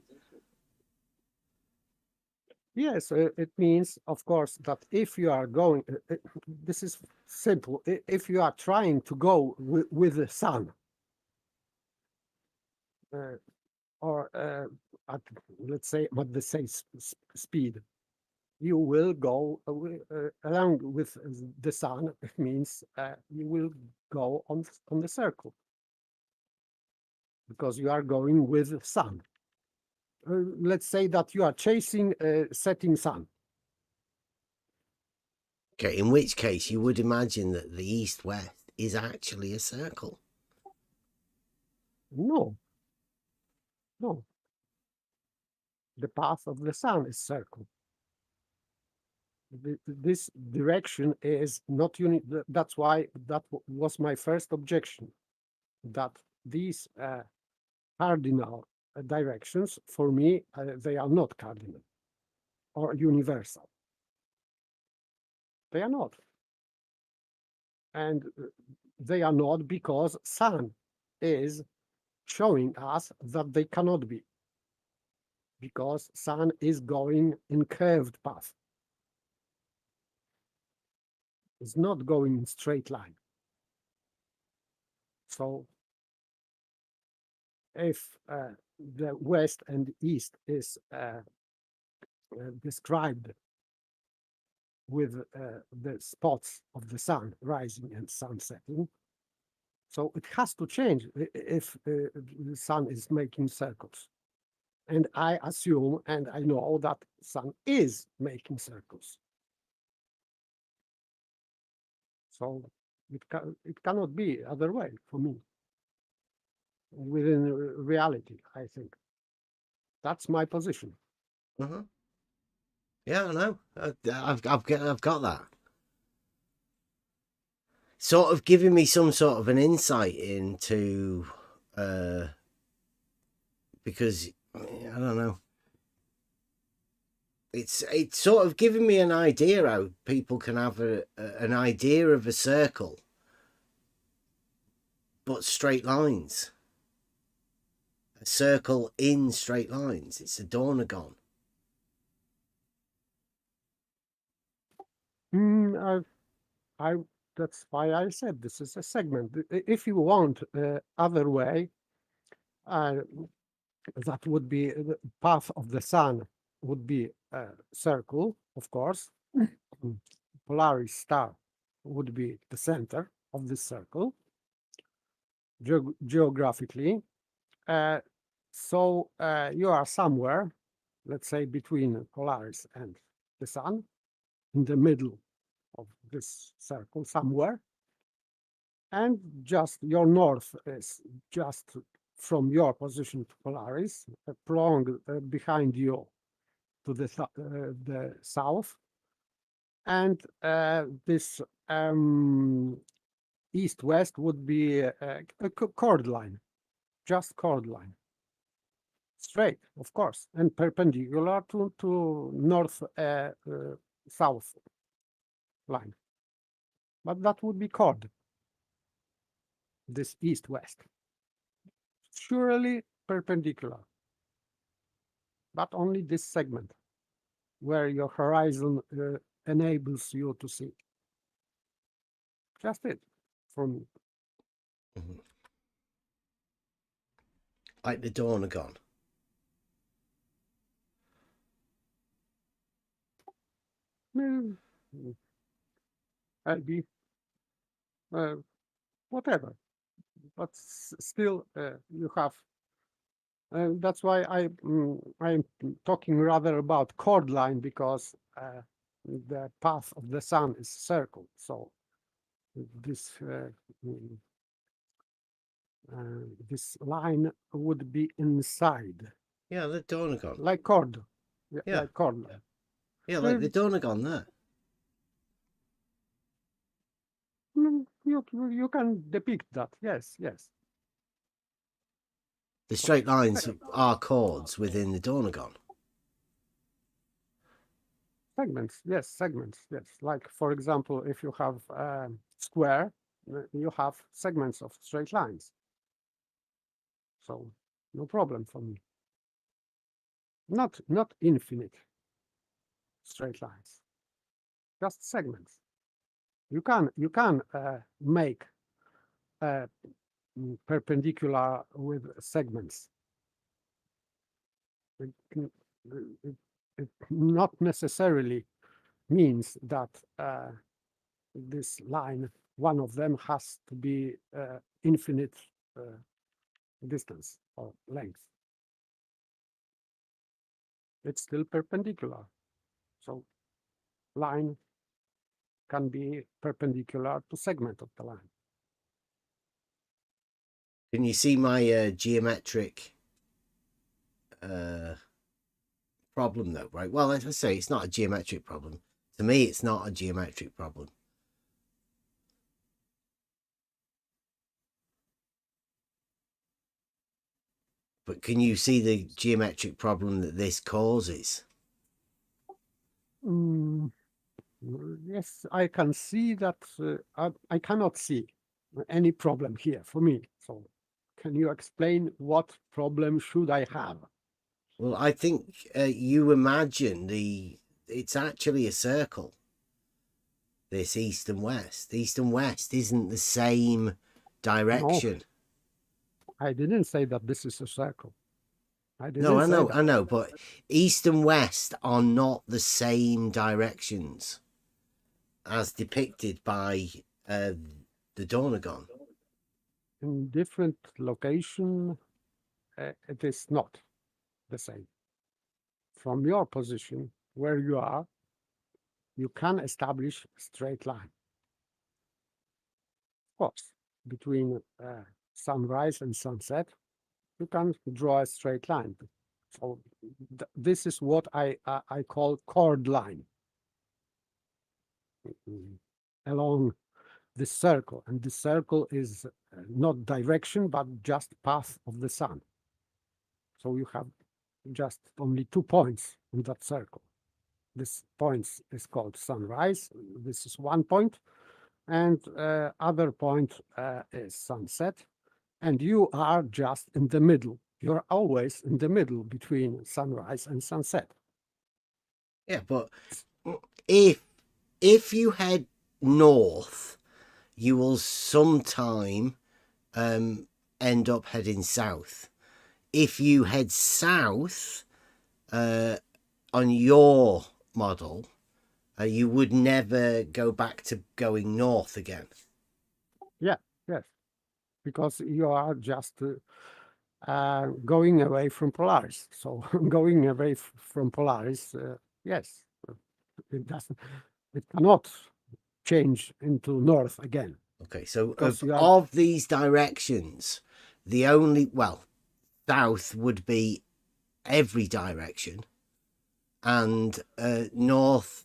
Yes, it means, of course, that if you are going, this is simple. If you are trying to go with the sun, or at, let's say, at the same speed, you will go along with the sun. It means you will go on the circle because you are going with the sun. Let's say that you are chasing setting sun.
Okay, in which case you would imagine that the east-west is actually a circle.
No. The path of the sun is circle. This direction is not unique. That's why that was my first objection, that these cardinal directions, for me, they are not cardinal or universal. They are not. And they are not because sun is showing us that they cannot be, because sun is going in curved path. It's not going in straight line. So if the west and east is described with the spots of the sun rising and sun setting. So it has to change if the sun is making circles. And I assume, and I know that sun is making circles. So it cannot be other way for me. Within reality, I think. That's my position.
Uh-huh. Yeah, I know. I've got that. Sort of giving me some sort of an insight into, because I don't know. It's sort of giving me an idea how people can have an idea of a circle, but straight lines. A circle in straight lines. It's a dornagon.
That's why I said this is a segment. If you want other way, that would be the path of the sun would be a circle, of course. Polaris star would be the center of this circle, geographically. So you are somewhere, let's say between Polaris and the sun, in the middle of this circle somewhere. And just your north is just from your position to Polaris, prolonged behind you to the south. And this east-west would be a chord line, just chord line. Straight, of course, and perpendicular to north-south line. But that would be chord, this east-west. Surely perpendicular, but only this segment where your horizon enables you to see. Just it for me.
Mm-hmm. Like the dornagon.
Maybe whatever, but still you have. That's why I'm talking rather about chord line, because the path of the sun is circle. So this this line would be inside.
Yeah, the dornagon.
Like chord.
Yeah.
Like chord line.
Yeah, like the dornagon there.
You can depict that. Yes, yes.
The straight lines are chords within the dornagon.
Segments, yes, segments, yes. Like, for example, if you have a square, you have segments of straight lines. So, no problem for me. Not infinite straight lines, just segments. You can make perpendicular with segments. It not necessarily means that this line, one of them, has to be infinite distance or length. It's still perpendicular. So line can be perpendicular to segment of the line.
Can you see my geometric problem though, right? Well, as I say, it's not a geometric problem. To me, it's not a geometric problem. But can you see the geometric problem that this causes?
Yes, I can see that. I cannot see any problem here for me. So can you explain what problem should I have?
Well, I think you imagine it's actually a circle. This east and west. East and west isn't the same direction.
No, I didn't say that this is a circle. I
No,
didn't say
I
that.
know, but east and west are not the same directions as depicted by the Dornagon.
In different location, it is not the same. From your position where you are, you can establish a straight line. Of course, between sunrise and sunset, you can draw a straight line. So this is what I call chord line along the circle, and the circle is not direction but just path of the sun. So you have just only 2 points in that circle. This point is called sunrise. This is 1 point, and other point is sunset, and you are just in the middle. You're always in the middle between sunrise and sunset.
Yeah, but if you head north, you will sometime end up heading south. If you head south on your model, you would never go back to going north again.
Yeah, yes, because you are just going away from Polaris. So going away from Polaris, yes, it doesn't. It cannot change into north again.
Okay, so
Because you are-
of these directions, the only, well, south would be every direction, and north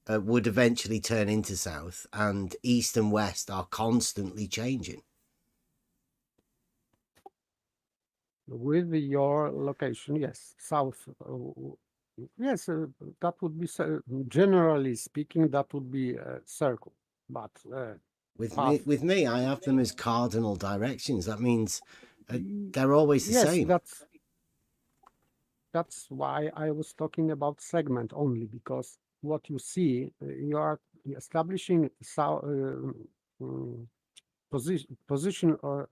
would eventually turn into south, and east and west are constantly changing.
With your location, yes, south. Yes, that would be generally speaking, that would be a circle. But
With me, I have them as cardinal directions. That means they're always the
yes,
same.
That's why I was talking about segment only, because what you see, you are establishing position or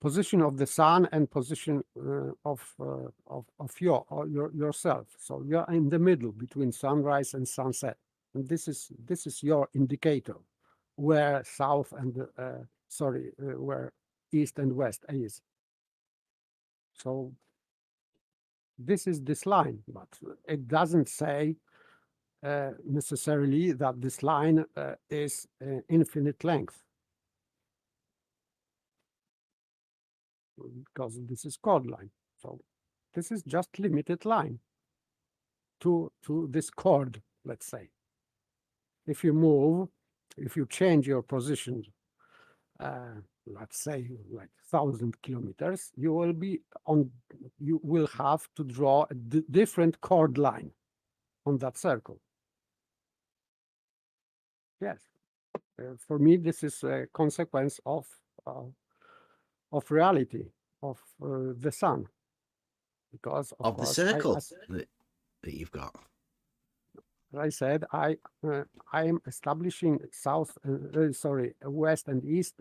position of the sun and position of yourself. So you're in the middle between sunrise and sunset, and this is your indicator where south and where east and west is. So this is this line, but it doesn't say necessarily that this line is infinite length, because this is chord line. So this is just limited line to this chord, let's say. If you change your position, let's say like 1,000 kilometers, you will have to draw a different chord line on that circle. Yes, for me, this is a consequence of reality of the sun, because of
the
course,
circle that you've got.
As I said, I am establishing west and east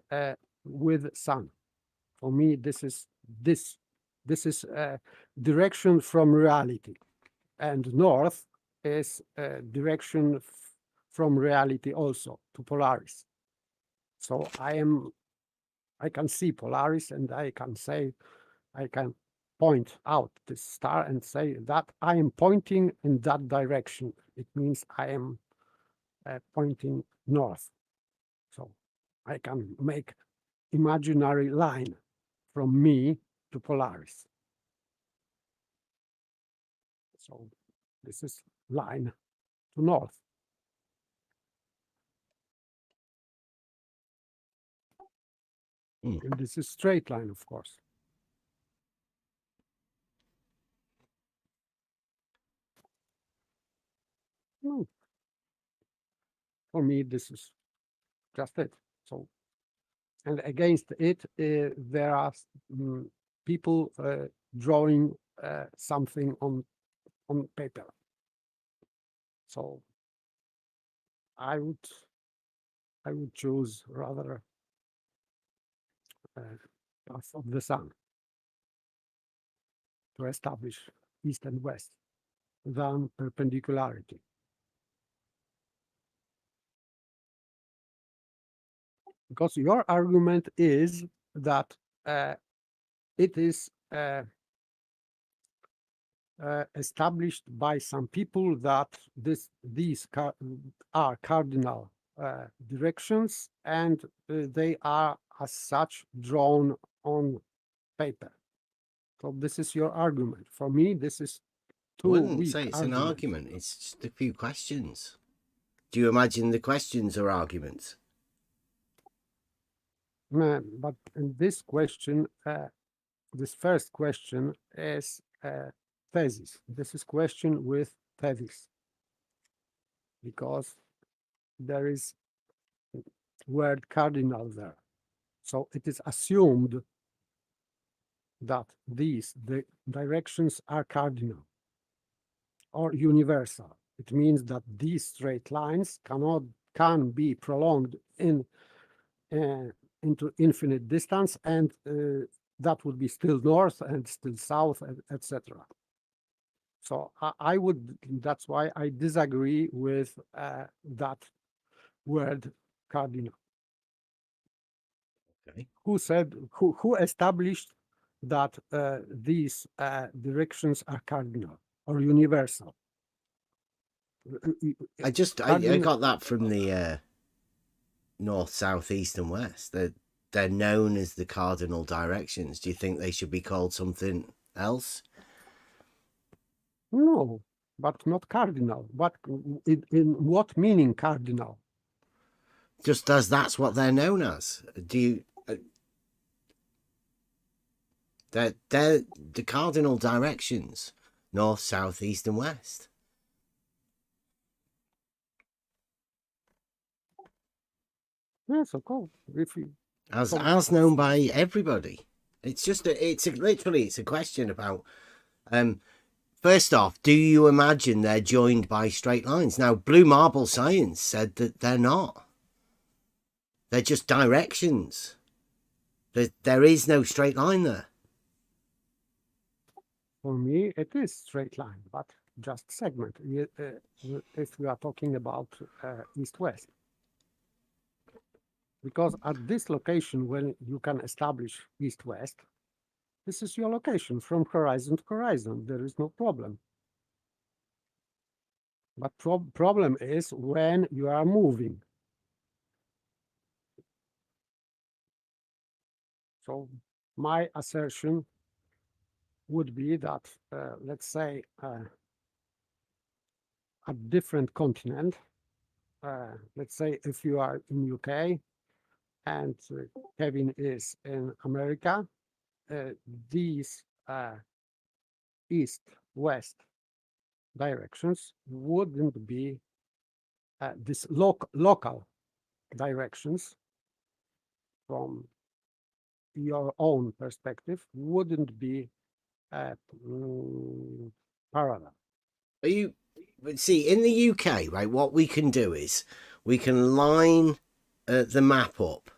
with sun. For me, this is direction from reality, and north is direction from reality also to Polaris. So I can see Polaris, and I can point out this star and say that I am pointing in that direction. It means I am pointing north. So I can make imaginary line from me to Polaris. So this is line to north. And this is straight line, of course. For me, this is just it. So, and against it, there are people drawing something on paper. So I would choose rather path of the sun. to establish east and west than perpendicularity. Because your argument is that it is established by some people that these are cardinal directions, and they are as such drawn on paper. So this is your argument. For me, this is
I
too
wouldn't
weak
say it's an
argument.
argument. It's just a few questions. Do you imagine the questions are arguments?
But in this question, this first question is thesis. This is question with thesis, because there is word cardinal there. So it is assumed that the directions are cardinal or universal. It means that these straight lines can be prolonged into infinite distance, and that would be still north and still south, etc. So I would, that's why I disagree with that word cardinal.
Okay.
Who established that these directions are cardinal or universal?
I
Cardinal-
got that from the north, south, east, and west. They're known as the cardinal directions. Do you think they should be called something else?
No, but not cardinal. But in what meaning cardinal?
Just as that's what they're known as. Do you? They're the cardinal directions: north, south, east, and west.
Yes, of course. If you,
As known by everybody. It's just literally a question about first off, do you imagine they're joined by straight lines? Now, Blue Marble Science said that they're not. They're just directions. There is no straight line there.
for me, it is straight line, but just segment. If we are talking about east-west. Because at this location, when you can establish east-west, this is your location from horizon to horizon. There is no problem. But problem is when you are moving. So my assertion would be that, let's say, a different continent, let's say if you are in UK and Kevin is in America, these east-west directions wouldn't be this local directions from your own perspective wouldn't be parallel.
See, in the UK, right, what we can do is we can line the map up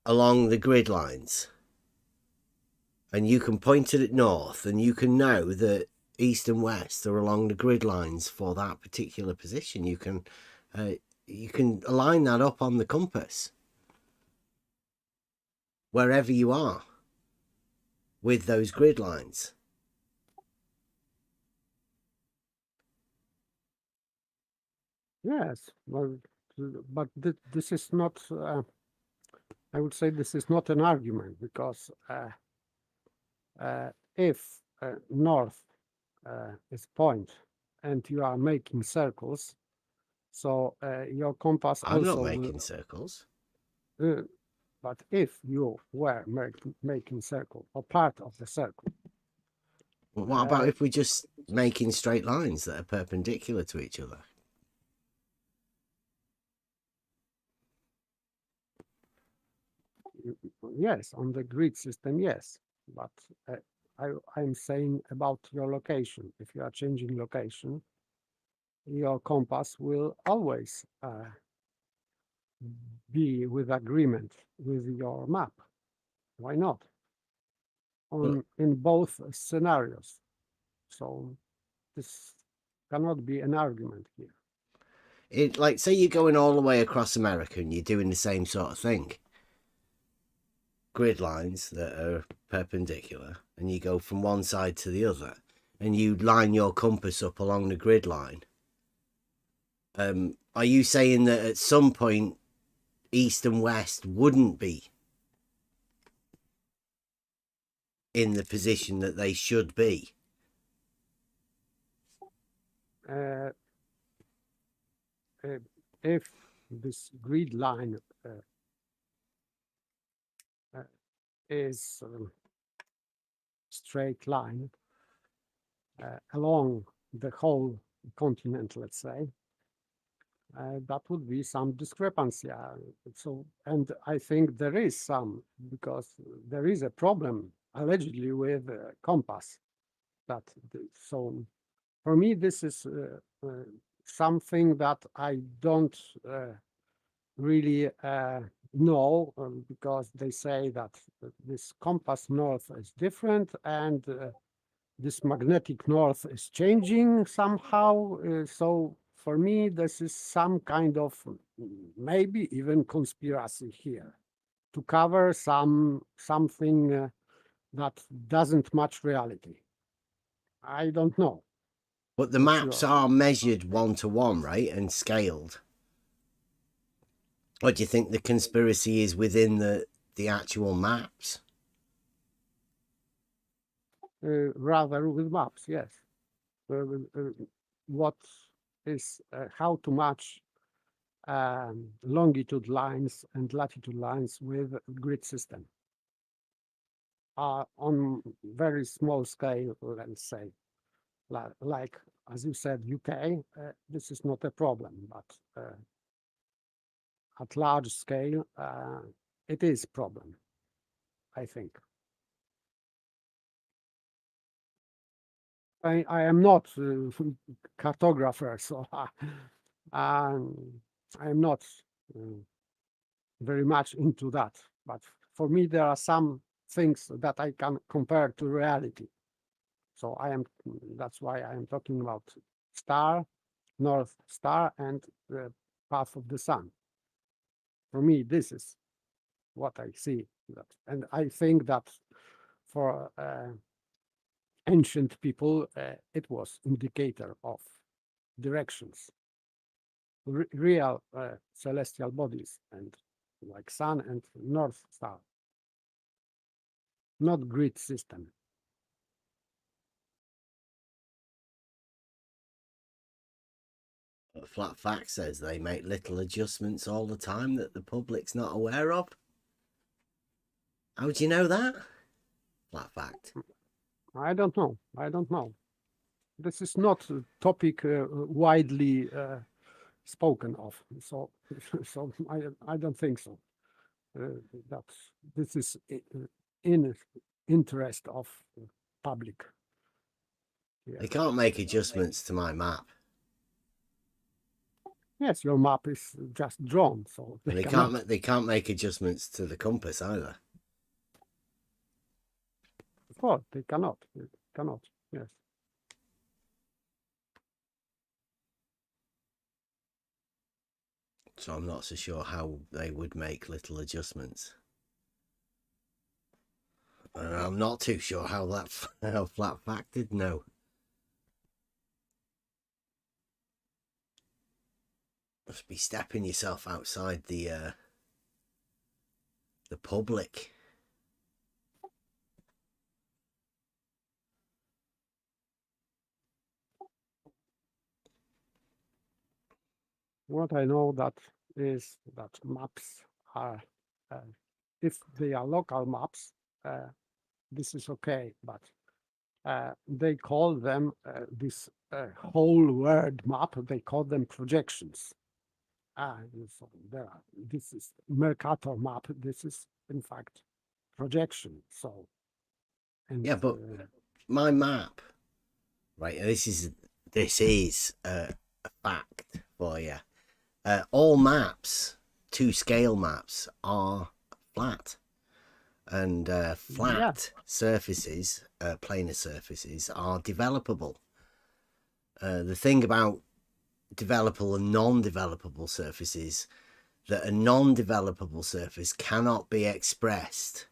along the grid lines, and you can point it at north, and you can know that east and west are along the grid lines for that particular position. You can align that up on the compass wherever you are with those grid lines.
Yes, well, but this is not, I would say this is not an argument, because if north is point and you are making circles, so your compass
I'm
also
not making circles.
But if you were making circle or part of the circle.
Well, what about if we're just making straight lines that are perpendicular to each other?
Yes, on the grid system, yes. But I'm saying about your location. If you are changing location, your compass will always be with agreement with your map. Why not? in both scenarios. So this cannot be an argument here.
It, like, say you're going all the way across America and you're doing the same sort of thing. Grid lines that are perpendicular, and you go from one side to the other, and you line your compass up along the grid line. Are you saying that at some point east and west wouldn't be in the position that they should be?
If this grid line is straight line along the whole continent, let's say, that would be some discrepancy. So, and I think there is some, because there is a problem allegedly with compass. So for me, this is something that I don't really know, because they say that this compass north is different, and this magnetic north is changing somehow. So for me, this is some kind of maybe even conspiracy here to cover something that doesn't match reality. I don't know.
But the maps are measured 1-to-1, right, and scaled. Or do you think the conspiracy is within the actual maps?
Rather with maps, yes. What is how to match longitude lines and latitude lines with grid system on very small scale, let's say, like as you said, UK. This is not a problem, but at large scale, it is problem, I think. I am not a cartographer, so I am not very much into that. But for me, there are some things that I can compare to reality. So that's why I am talking about star, North Star, and the path of the sun. For me, this is what I see. And I think that for ancient people, it was indicator of directions, real celestial bodies, and like sun and North Star, not grid system.
Flat Fact says they make little adjustments all the time that the public's not aware of. How do you know that? Flat Fact.
I don't know. I don't know. This is not a topic widely spoken of. So, so I don't think so. That this is in interest of public. Yeah.
They can't make adjustments to my map.
Yes, your map is just drawn, so
They can't make adjustments to the compass either.
Of course, they cannot. They cannot. Yes.
So I'm not so sure how they would make little adjustments. And I'm not too sure how Flat Fact did know. Must be stepping yourself outside the public.
What I know that is that maps are, if they are local maps, this is okay, but they call them this whole world map. They call them projections. So this is Mercator map. This is in fact projection. So, and,
yeah, but my map, right? This is a fact for you. All maps, to scale maps, are flat. and flat surfaces, planar surfaces, are developable. The thing about developable and non-developable surfaces, that a non-developable surface cannot be expressed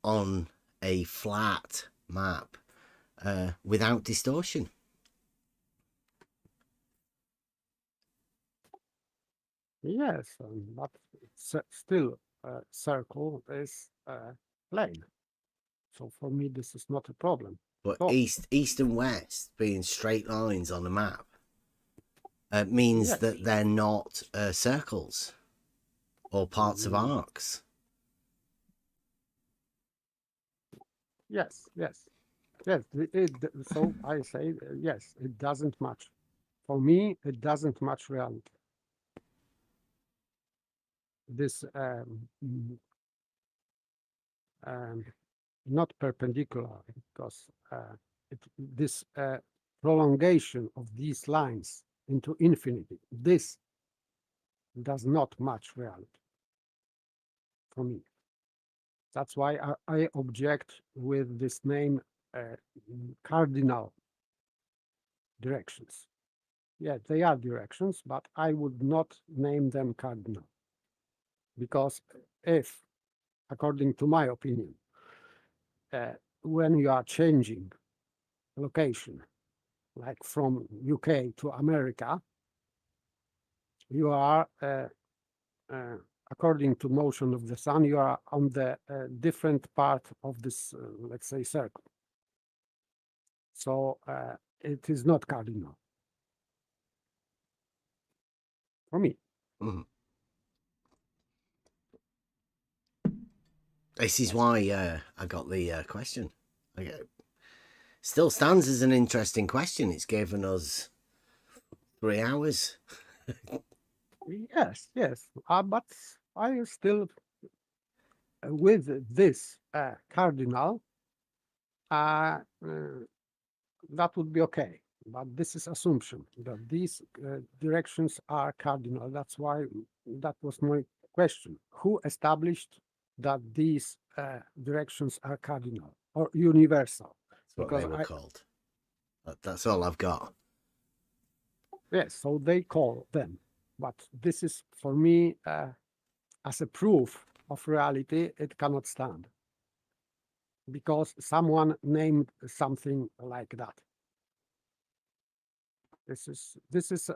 on a flat map without distortion.
Yes, but still, circle is plane. So for me, this is not a problem.
But
Oh.
east and west being straight lines on a map means
Yes.
that they're not circles or parts of arcs.
Yes. So I say yes. It doesn't match. For me, it doesn't match reality. This not perpendicular, because this prolongation of these lines into infinity, this does not match reality for me. That's why I object with this name cardinal directions. Yeah, they are directions, but I would not name them cardinal, because if, according to my opinion, when you are changing location, like from UK to America, you are, according to motion of the sun, you are on the different part of this, let's say, circle. So it is not cardinal for me.
Mhm. This is why I got the question. Still stands as an interesting question. It's given us 3 hours.
Yes, but I still, with this cardinal, that would be okay. But this is assumption that these directions are cardinal. That's why that was my question. Who established that these directions are cardinal or universal?
That's what
Because
they were called. That's all I've got.
Yes, so they call them. But this is, for me, as a proof of reality, it cannot stand. Because someone named something like that. This is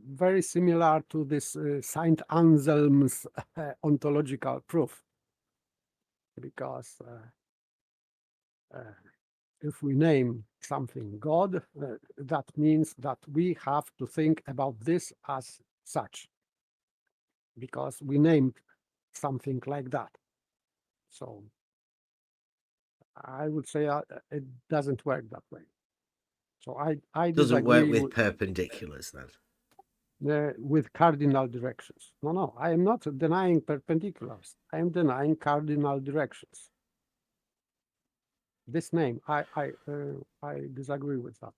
very similar to this Saint Anselm's ontological proof, because if we name something God, that means that we have to think about this as such, because we named something like that. So I would say it doesn't work that way. So I
Doesn't work
disagree
with perpendiculars then.
With cardinal directions. No, I am not denying perpendiculars. I am denying cardinal directions. This name, I disagree with that,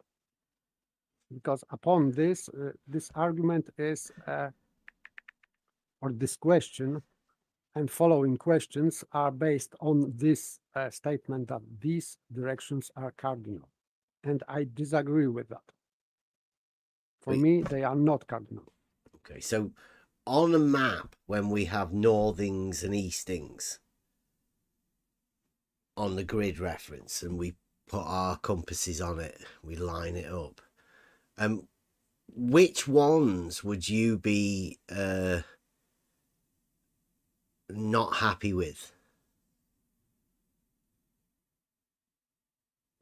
because upon this, this argument is, or this question and following questions are based on this statement that these directions are cardinal, and I disagree with that. For me, they are not cardinal.
Okay, so on a map, when we have northings and eastings on the grid reference and we put our compasses on it, we line it up, which ones would you be not happy with?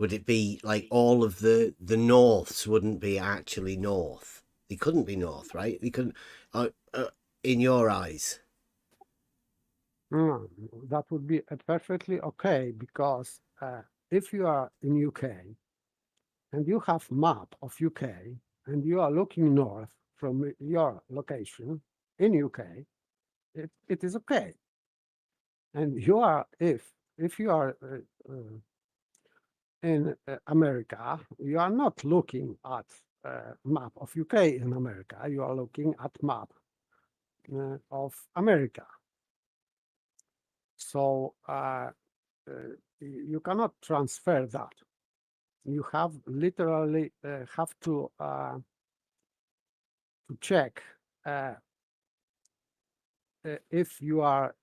Would it be like all of the norths wouldn't be actually north? They couldn't be north, right? They couldn't, in your eyes.
That would be perfectly okay, because if you are in UK and you have map of UK and you are looking north from your location in UK, it is okay. And you are, if you are in America, you are not looking at map of UK in America, you are looking at map of America. So you cannot transfer that. You have literally have to check if you are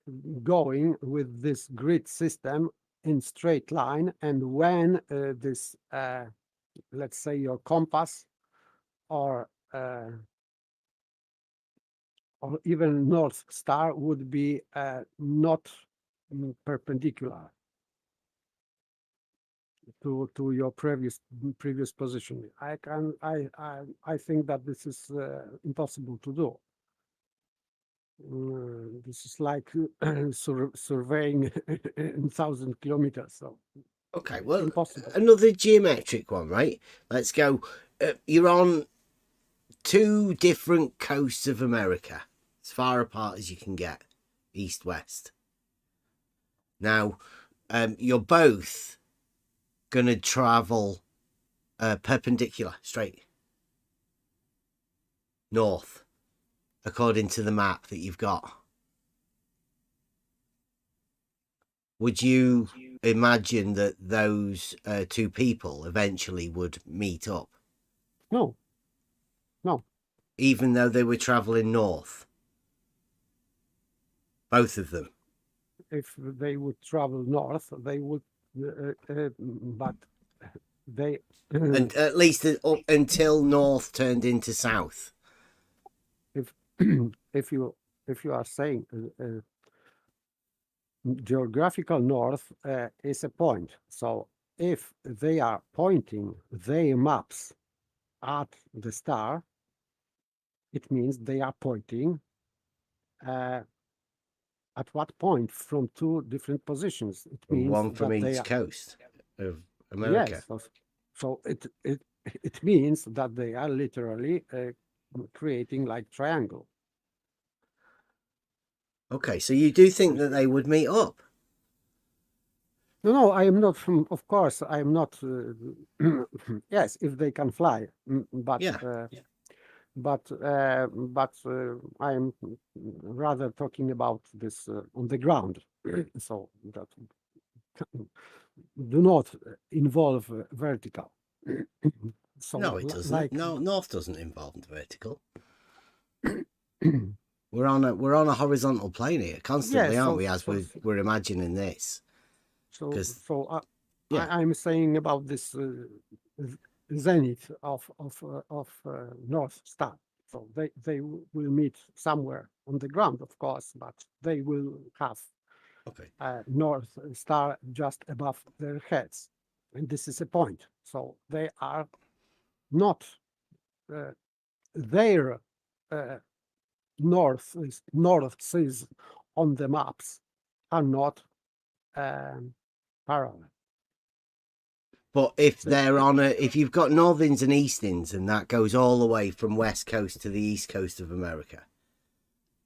going with this grid system in straight line, and when this, let's say, your compass or even North Star would be not perpendicular to your previous position. I think that this is impossible to do. This is like surveying in 1,000 kilometers. So
Okay, well,
impossible.
another geometric one, right? Let's go. You're on two different coasts of America, as far apart as you can get, east-west. Now, you're both going to travel perpendicular, straight, north, according to the map that you've got. Would you imagine that those two people eventually would meet up?
No. No.
Even though they were traveling north? Both of them?
If they would travel north, they would, but they...
And at least up until north turned into south.
If you are saying geographical north is a point, so if they are pointing their maps at the star, it means they are pointing at what point from two different positions. It means
one from
that
each coast of America.
Yes, so it means that they are literally creating like triangle.
Okay, so you do think that they would meet up?
No, I am not from. Of course, I am not. Yes, if they can fly, but
Yeah.
but I am rather talking about this on the ground. So that do not involve vertical. So
No, it doesn't.
like
No, north doesn't involve vertical. We're on a horizontal plane here constantly,
Yes,
aren't we? As we're imagining this. Yeah.
I'm saying about this zenith of North Star. So they will meet somewhere on the ground, of course, but they will have North Star just above their heads, and this is a point. So they are not their north is on the maps are not parallel.
But if they're on if you've got northerns and easterns, and that goes all the way from west coast to the east coast of America,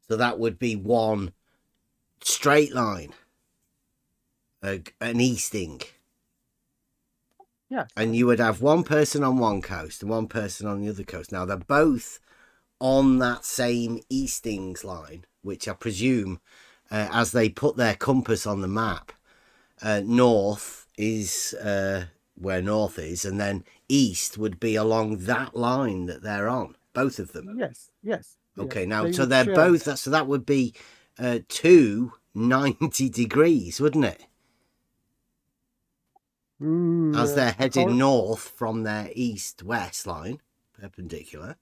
so that would be one straight line, an easting.
Yeah.
And you would have one person on one coast and one person on the other coast. Now they're both on that same eastings line, which I presume, as they put their compass on the map, north is where north is, and then east would be along that line that they're on, both of them.
Yes.
Okay,
yes.
now so they're both, so that would be 290 degrees, wouldn't it? As they're heading north from their east-west line, perpendicular.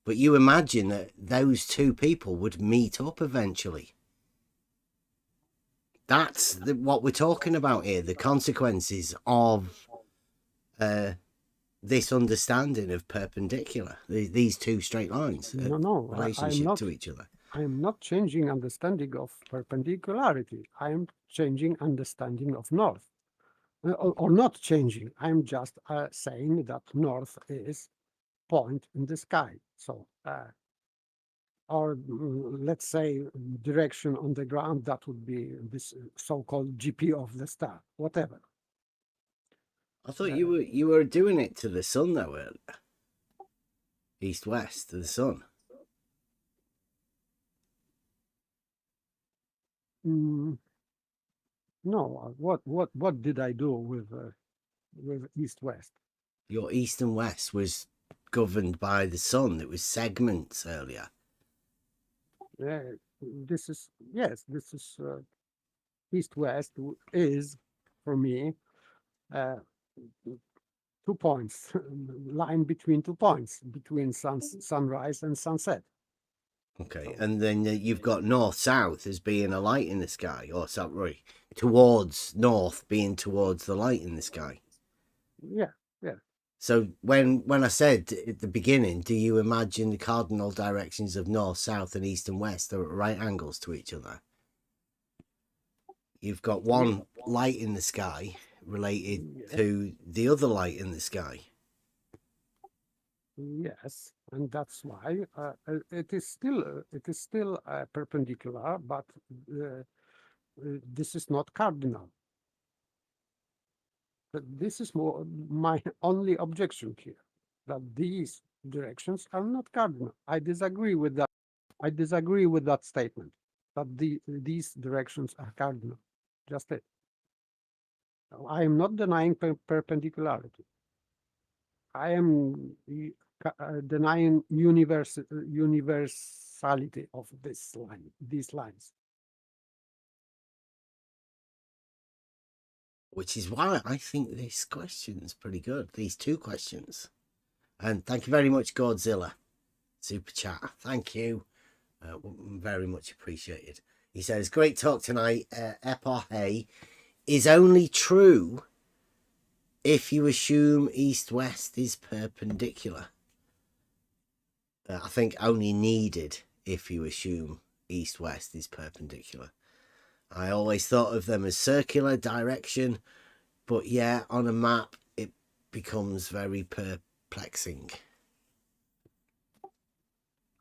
But you imagine that those two people would meet up eventually. That's what we're talking about here, the consequences of this understanding of perpendicular, these two straight lines, relationship to each other.
I am not changing understanding of perpendicularity. I am changing understanding of north. Or not changing. I'm just saying that north is point in the sky. So, or let's say direction on the ground, that would be this so-called GP of the star, whatever.
I thought you were doing it to the sun though, east-west to the sun.
No, what did I do with east-west?
Your east and west was governed by the sun. It was segments earlier.
This is east-west is for me 2 points, line between 2 points between sunrise and sunset.
Okay, and then you've got north-south as being a light in the sky, or sorry, towards north being towards the light in the sky.
Yeah, yeah.
So when I said at the beginning, do you imagine the cardinal directions of north, south, and east and west are at right angles to each other? You've got one light in the sky related to the other light in the sky.
Yes, and that's why it is still perpendicular, but this is not cardinal. But this is my only objection here, that these directions are not cardinal. I disagree with that. I disagree with that statement, that these directions are cardinal. Just it. I am not denying perpendicularity. I am denying universality of these lines.
Which is why I think this question's pretty good. These two questions. And thank you very much, Godzilla. Super chat. Thank you. Very much appreciated. He says, great talk tonight. Epoche is only true if you assume east-west is perpendicular. I think only needed if you assume east-west is perpendicular. I always thought of them as circular direction, but yeah, on a map, it becomes very perplexing.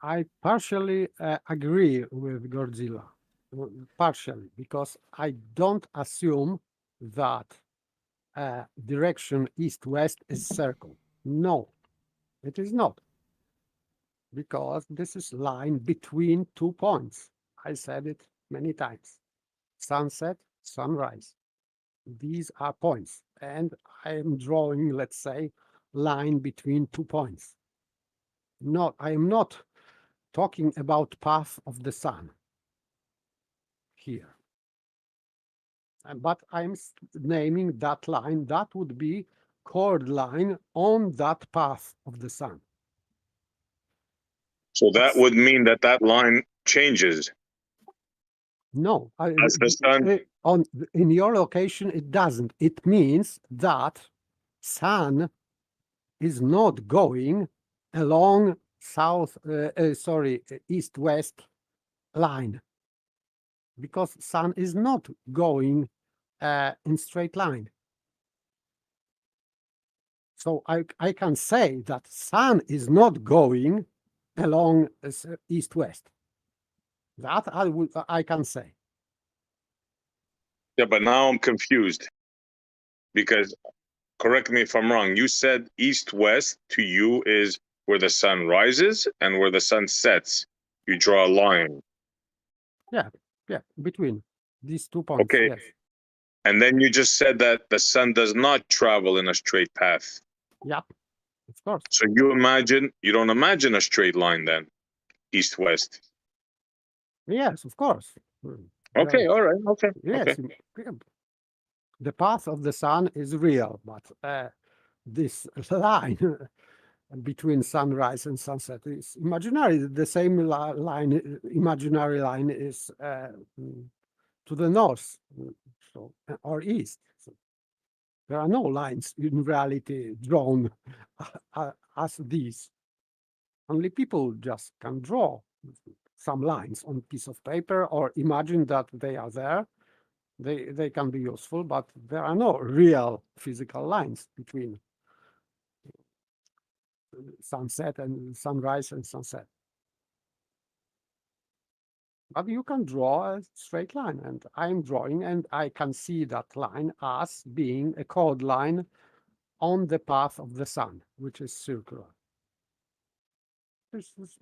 I partially agree with Godzilla, partially, because I don't assume that direction east-west is circle. No, it is not, because this is line between 2 points. I said it many times. Sunset, sunrise. These are points, and I am drawing, let's say, line between 2 points. I am not talking about path of the sun here. But I'm naming that line. That would be chord line on that path of the sun.
So that would mean that line changes.
No,
as the sun.
In your location, it doesn't. It means that sun is not going along east-west line, because sun is not going in straight line. So I can say that sun is not going along east-west. That I can say.
Yeah, but now I'm confused because, correct me if I'm wrong, you said east-west to you is where the sun rises and where the sun sets. You draw a line.
Yeah, between these 2 points.
Okay.
Yes.
And then you just said that the sun does not travel in a straight path.
Yep, of course.
So you don't imagine a straight line then, east-west.
Yes, of course.
Okay, all right, okay.
Yes,
okay.
The path of the sun is real, but this line between sunrise and sunset is imaginary. The same imaginary line is to the north, or east. So there are no lines in reality drawn as these. Only people just can draw some lines on a piece of paper or imagine that they are there. They can be useful, but there are no real physical lines between sunset and sunrise and sunset. But you can draw a straight line, and I'm drawing, and I can see that line as being a chord line on the path of the sun, which is circular. This is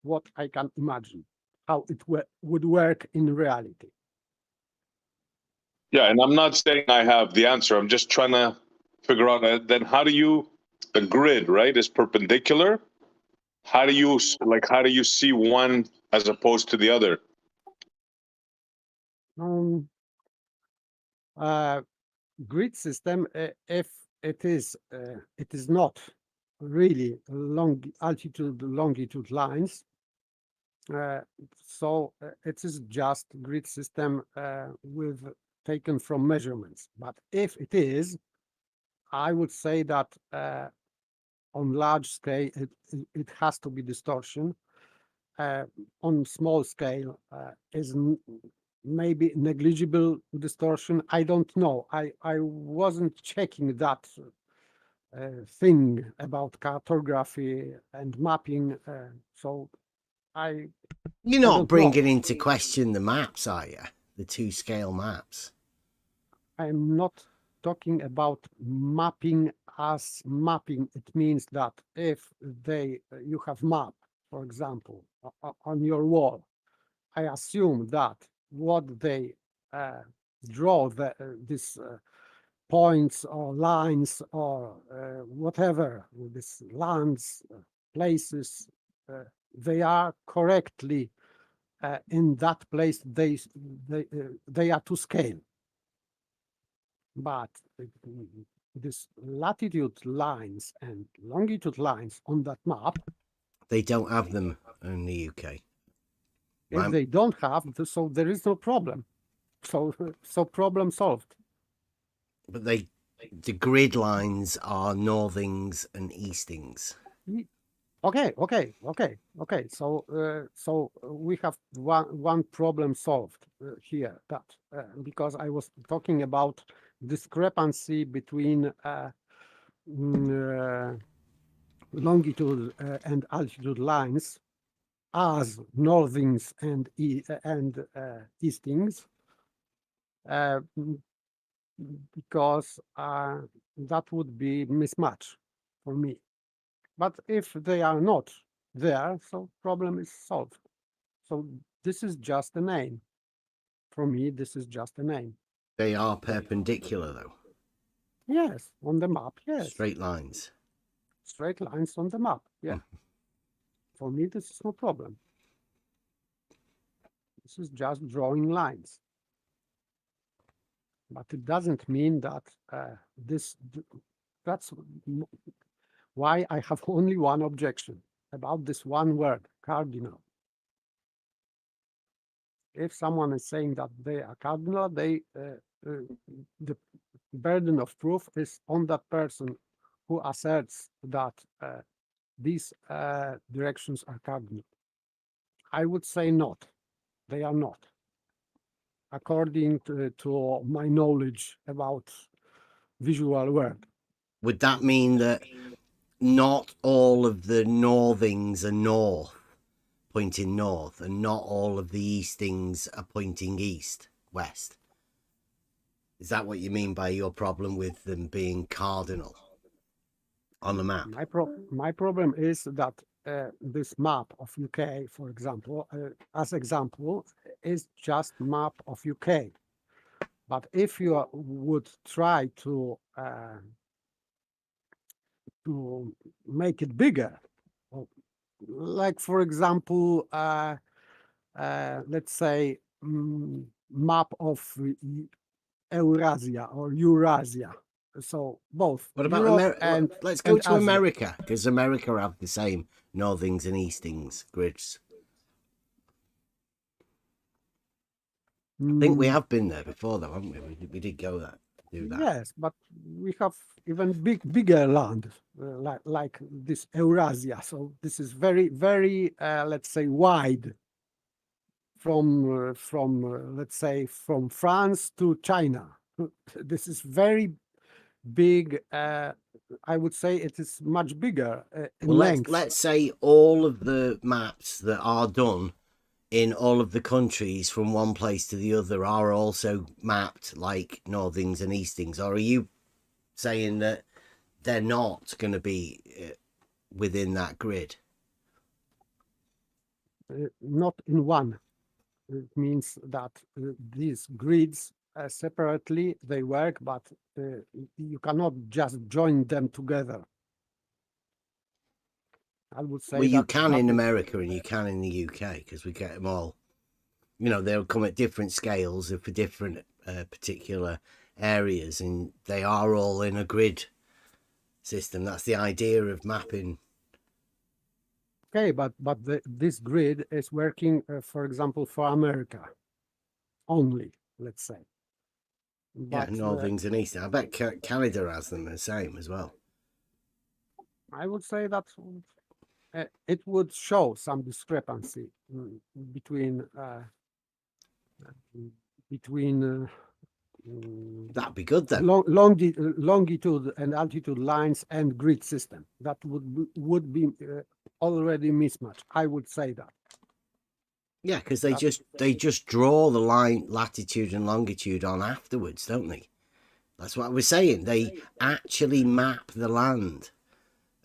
what I can imagine, how it would work in reality.
Yeah, and I'm not saying I have the answer. I'm just trying to figure out then how do you the grid, right, is perpendicular. How do you how do you see one as opposed to the other?
Um, Grid system, if it is not really long altitude longitude lines, so it is just grid system with taken from measurements. But if it is, I would say that on large scale it has to be distortion. On small scale is maybe negligible distortion. I don't know. I wasn't checking that thing about cartography and mapping, so I
You're
I
not
don't know.
bringing into question the maps, are you? The two scale maps.
I'm not talking about mapping as mapping. It means that if you have map, for example, on your wall, I assume that what they draw these points or lines or whatever, these lands, places, they are correctly in that place. They are to scale. But this latitude lines and longitude lines on that map,
They don't have them in the UK.
if they don't have, so there is no problem. So problem solved.
But the grid lines are northings and eastings.
Okay. So we have one problem solved here. That because I was talking about discrepancy between longitude and altitude lines as northings and eastings, because that would be mismatch for me. But if they are not there, so problem is solved. So this is just a name. For me, this is just a name.
They are perpendicular, though.
Yes, on the map, yes.
Straight lines.
Straight lines on the map, yeah. For me, this is no problem. This is just drawing lines. But it doesn't mean that that's why I have only one objection about this one word, cardinal. If someone is saying that they are cardinal, the burden of proof is on that person who asserts that these directions are cardinal. I would say not. They are not. According to my knowledge about visual world.
Would that mean that not all of the northings are north, pointing north, and not all of the eastings are pointing east, west? Is that what you mean by your problem with them being cardinal on the map?
My problem is that this map of UK, for example, as example, is just map of UK. But if you would try to make it bigger, like for example, let's say map of Eurasia or Eurasia. So both.
What about
Europe
America? Let's go to
Asia.
America, because America have the same northings and eastings grids. I think we have been there before, though, haven't we? We did go there. Do that.
Yes, but we have even bigger land like this Eurasia. So this is very, very, let's say, wide from let's say, from France to China. This is very big. I would say it is much bigger in
Well,
length.
let's say all of the maps that are done in all of the countries from one place to the other are also mapped like northings and eastings. Or are you saying that they're not going to be within that grid?
Not in one. It means that these grids separately they work, but you cannot just join them together. I would say
Well, you
that
can
that
in
is-
America and you can in the UK because we get them all. You know, they'll come at different scales for different particular areas, and they are all in a grid system. That's the idea of mapping.
Okay, but this grid is working, for example, for America only, let's say.
Yeah,
But
northings and eastern. I bet Canada has them the same as well.
I would say that it would show some discrepancy between
That'd be good then.
longitude and altitude lines and grid system. That would be already mismatch. I would say that.
Yeah, because they just draw the line, latitude and longitude on afterwards, don't they? That's what I was saying. They actually map the land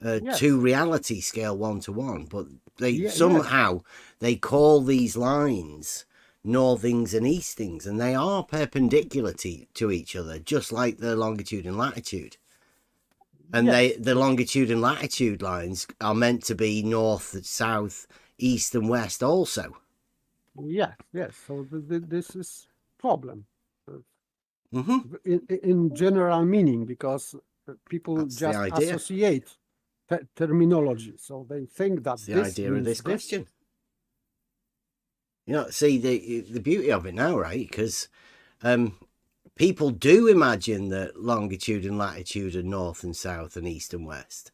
Yes.
to reality scale 1-to-1, but they
Yes.
somehow they call these lines northings and eastings, and they are perpendicular to each other, just like the longitude and latitude. And
Yes.
the longitude and latitude lines are meant to be north, south, east, and west also.
Yes. So this is problem
Mm-hmm.
in general meaning, because people
That's the
just
idea.
associate terminology, so they think that
That's the
this
idea of
means
this question. You know, see the beauty of it now, right? Because people do imagine that longitude and latitude are north and south and east and west,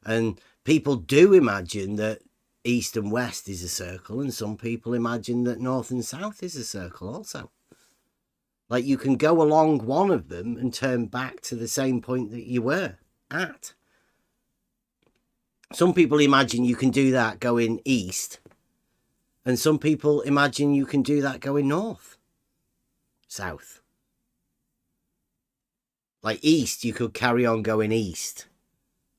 and people do imagine that east and west is a circle, and some people imagine that north and south is a circle also. Like you can go along one of them and turn back to the same point that you were at. Some people imagine you can do that going east, and some people imagine you can do that going north, south. Like east, you could carry on going east.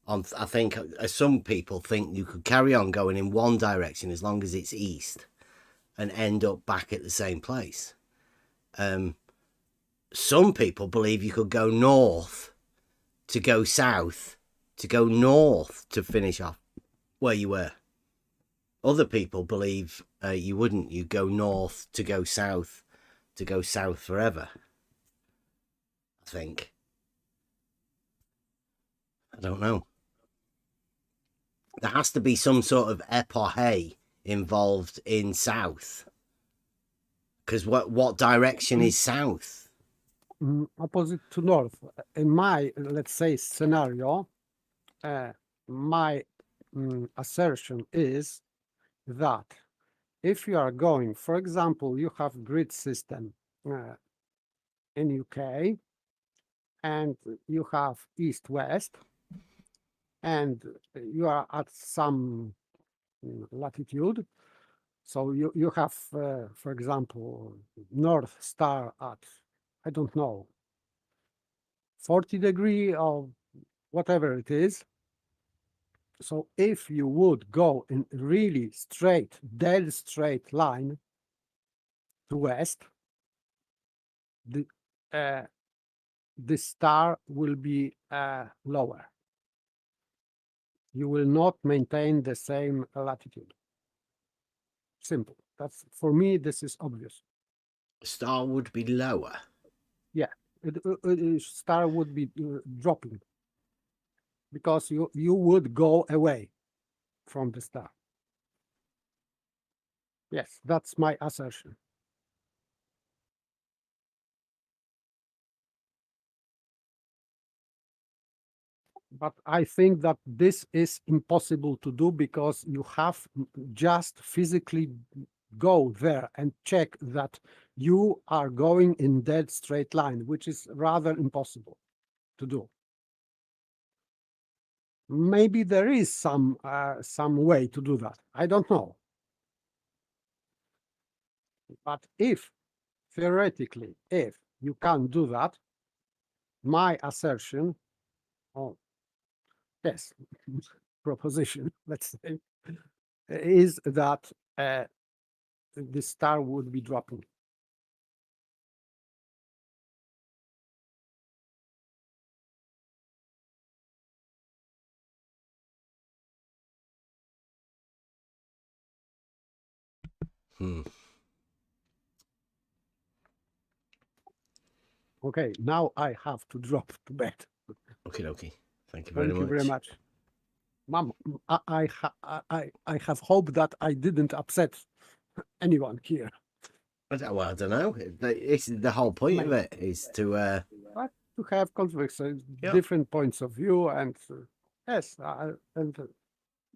I think some people think you could carry on going in one direction as long as it's east and end up back at the same place. Some people believe you could go north to go south, to go north to finish off where you were. Other people believe you wouldn't. You go north to go south forever. I think. I don't know. There has to be some sort of epoche involved in south. Because what direction is south?
Opposite to north. In my, let's say, scenario, my assertion is that if you are going, for example, you have grid system in UK, and you have east-west, and you are at some latitude, so you have, for example, North Star at, I don't know, 40 degree or whatever it is. So if you would go in really straight, dead straight line to west, the star will be lower. You will not maintain the same latitude. Simple. That's, for me, this is obvious.
Star would be lower.
Yeah, star would be dropping, because you would go away from the star. Yes, that's my assertion. But I think that this is impossible to do, because you have just physically go there and check that you are going in dead straight line, which is rather impossible to do. Maybe there is some way to do that. I don't know. But if theoretically, if you can do that, my assertion, oh yes, proposition, let's say, is that the star would be dropping. Okay, now I have to drop to bed.
Okay. Thank you very
Thank you very much. Mom, I have hope that I didn't upset anyone here.
I don't know. This is the whole point of it is to
But to have conversations,
Yeah.
different points of view, and yes, and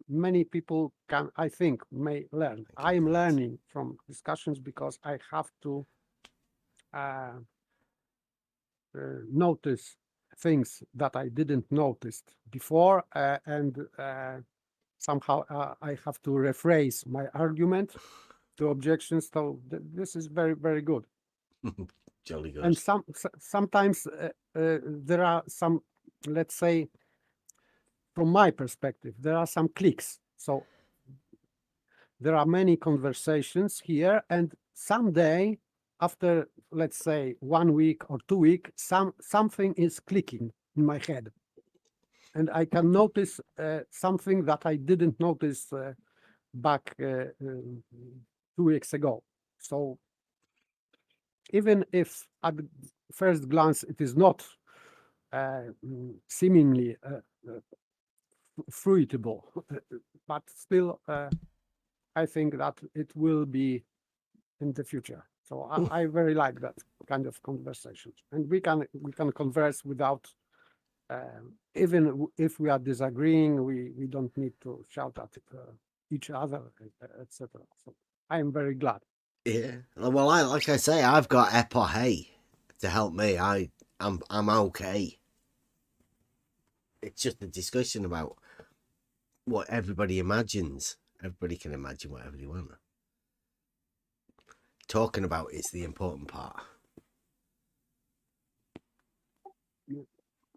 many people can, I think, may learn. I am learning from discussions because I have to notice things that I didn't notice before, and somehow I have to rephrase my argument to objections. So this is very, very good.
jolly good.
And sometimes there are some, let's say, from my perspective, there are some clicks. So there are many conversations here, and someday, after let's say 1 week or 2 weeks, something is clicking in my head, and I can notice something that I didn't notice back 2 weeks ago. So even if at first glance it is not seemingly fruitable, but still I think that it will be in the future. So I very like that kind of conversations, and we can converse without even if we are disagreeing, we don't need to shout at each other, etc. So I am very glad.
Yeah. Well, like I say, I've got epoche to help me. I'm okay. It's just a discussion about what everybody imagines. Everybody can imagine whatever they want. Talking about it's the important part.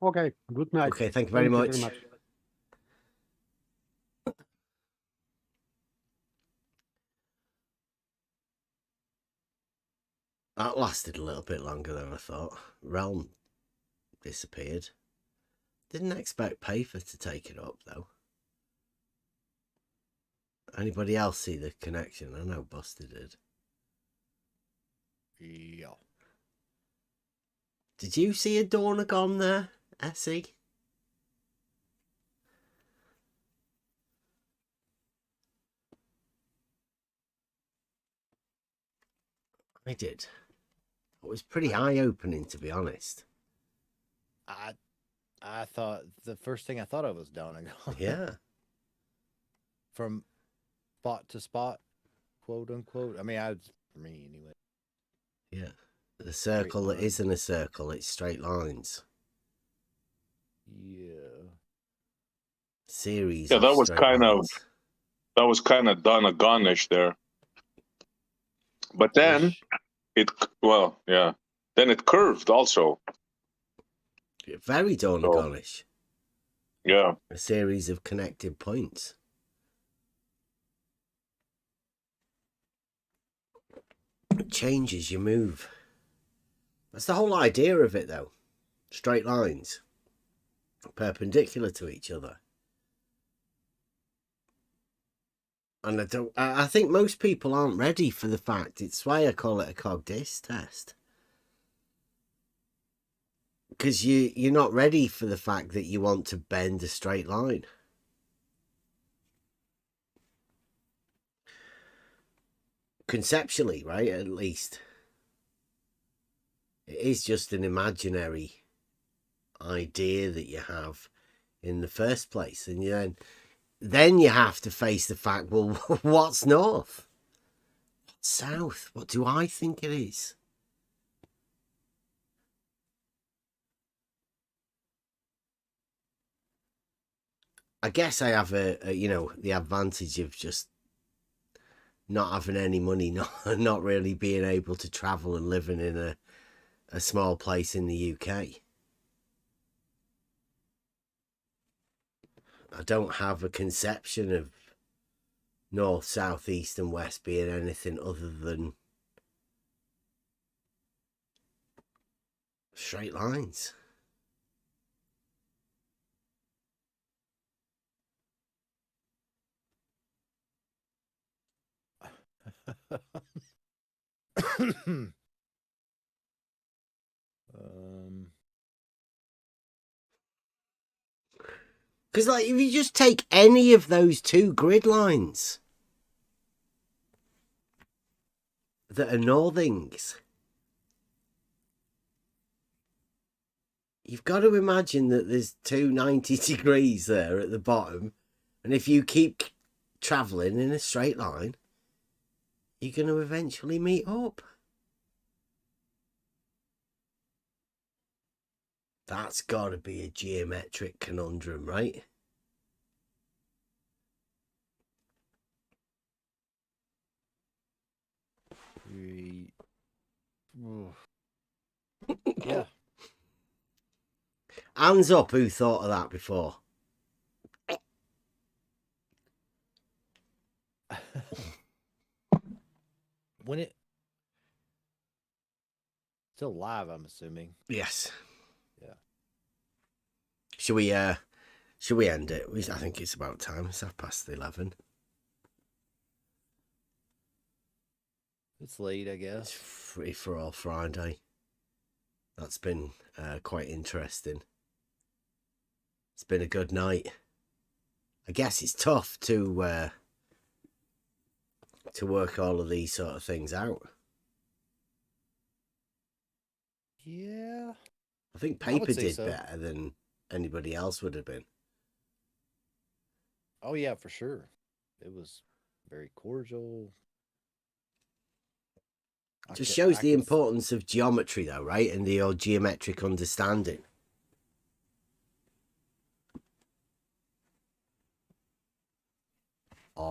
Okay, good night.
Okay, thank you very much. That lasted a little bit longer than I thought. Realm disappeared. Didn't expect Paper to take it up though. Anybody else see the connection? I know Buster did.
Yeah.
Did you see a Dornagon there, Essie? I did. It was pretty eye-opening, to be honest.
I thought the first thing I thought of was Donegal.
Yeah.
From spot to spot, quote unquote. I mean, for me anyway.
Yeah. The circle that isn't a circle, it's straight lines.
Yeah.
Series.
Yeah,
of
that was
straight
kind
lines.
of Donagonish there. But then then it curved also.
Very Donagonish.
Yeah.
A series of connected points. It changes your move. That's the whole idea of it, though. Straight lines. Perpendicular to each other. And I think most people aren't ready for the fact. It's why I call it a cog-dis test. Because you're not ready for the fact that you want to bend a straight line. Conceptually, right, at least. It is just an imaginary idea that you have in the first place. And then you have to face the fact, well, what's north? What's south? What do I think it is? I guess I have the advantage of just not having any money, not really being able to travel and living in a small place in the UK. I don't have a conception of north, south, east and west being anything other than straight lines. Because, like, if you just take any of those two grid lines that are northings, you've got to imagine that there's 290 degrees there at the bottom. And if you keep travelling in a straight line, you're going to eventually meet up. That's got to be a geometric conundrum, right?
Yeah.
Hands up who thought of that before.
When it still live, I'm assuming.
Yes.
Yeah.
Should we end it? I think it's about time. It's 11:30.
It's late, I guess.
It's free for all Friday. That's been quite interesting. It's been a good night. I guess it's tough to work all of these sort of things out.
Yeah.
I think
I would
Paper
say
did
so.
better than anybody else would have been.
Oh yeah, for sure. It was very cordial.
Just shows the importance of geometry, though, right? And the old geometric understanding.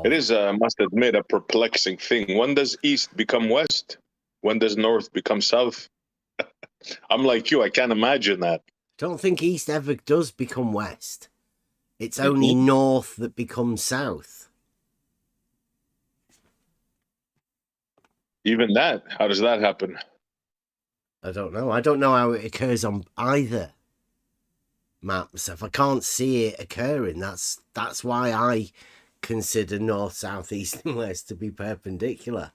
It is, I must admit, a perplexing thing. When does east become west? When does north become south? I'm like you, I can't imagine that.
Don't think east ever does become west. It's only north that becomes south.
Even that, how does that happen?
I don't know. I don't know how it occurs on either map. So if I can't see it occurring, that's why I consider north, south, east, and west to be perpendicular.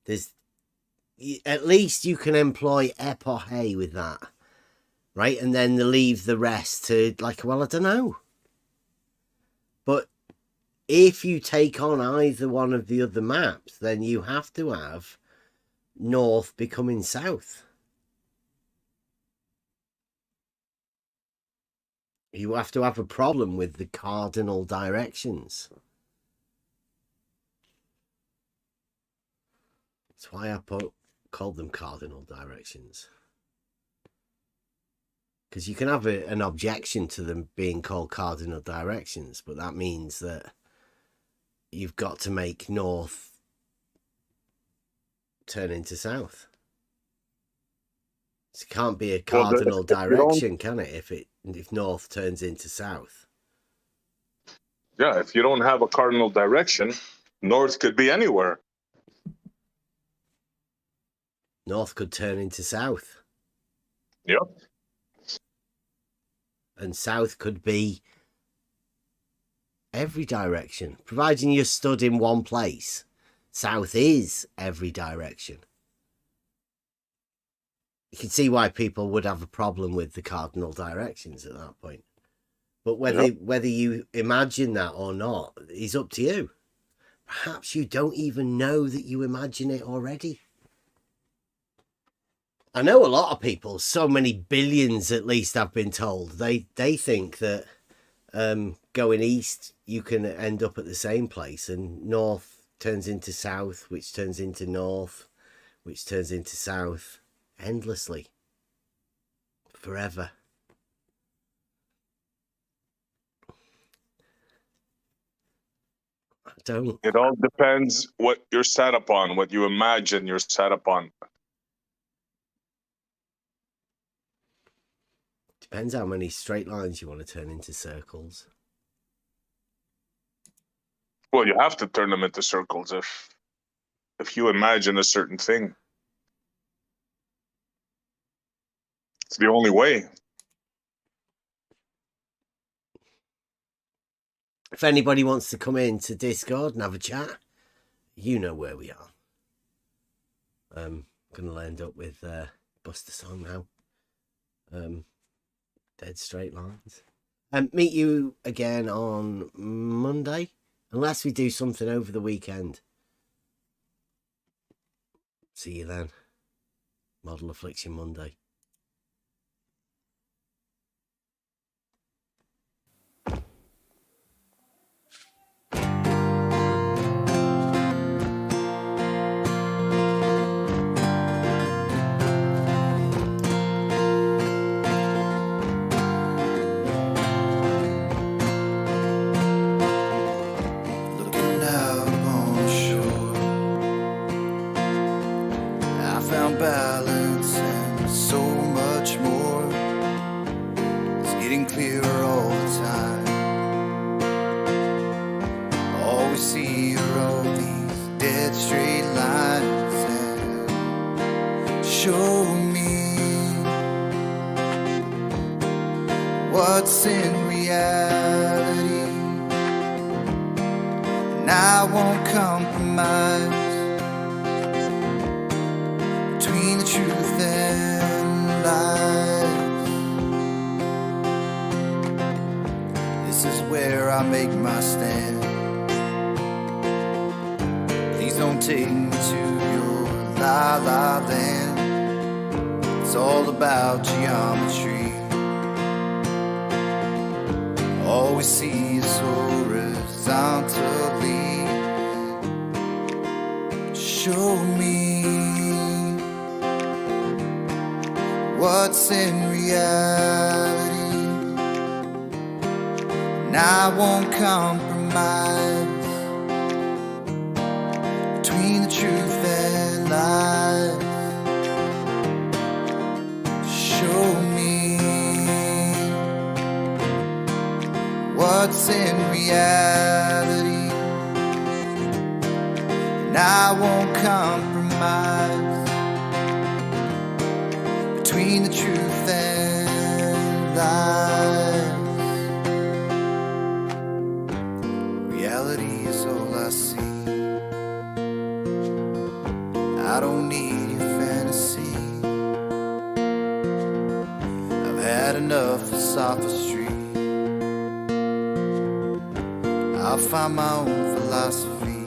There's at least you can employ epoche with that, right? And then leave the rest to, like, well, I don't know. But if you take on either one of the other maps, then you have to have north becoming south. You have to have a problem with the cardinal directions. That's why I called them cardinal directions. Because you can have an objection to them being called cardinal directions, but that means that you've got to make north turn into south. So it can't be a cardinal direction, can it? If north turns into south.
Yeah, if you don't have a cardinal direction, north could be anywhere.
North could turn into south.
Yep.
And south could be every direction. Providing you're stood in one place, south is every direction. You can see why people would have a problem with the cardinal directions at that point. But whether you imagine that or not is up to you. Perhaps you don't even know that you imagine it already. I know a lot of people, so many billions at least I've been told, they think that going east you can end up at the same place, and north turns into south, which turns into north, which turns into south, endlessly, forever. I don't.
It all depends what you're set up on, what you imagine you're set up on.
Depends how many straight lines you want to turn into circles.
Well, you have to turn them into circles if you imagine a certain thing. It's the only way.
If anybody wants to come in to Discord and have a chat, you know where we are. Gonna end up with Buster song now. Dead Straight Lines. Meet you again on Monday, unless we do something over the weekend. See you then. Model Affliction Monday.
Looking out on the shore, I found balance and so much more. It's getting clearer all the time. All we see are all these dead straight lines. And show me what's in reality, and I won't compromise between the truth and lies. This is where I make my stand. Please don't take me to your la la land. It's all about geometry. All we see is horizontally. Show me what's in reality, and I won't compromise between the truth and lies. Show me what's in reality, and I won't compromise between the truth and lies. Reality is all I see. I don't need your fantasy. I've had enough of sophistry. I'll find my own philosophy.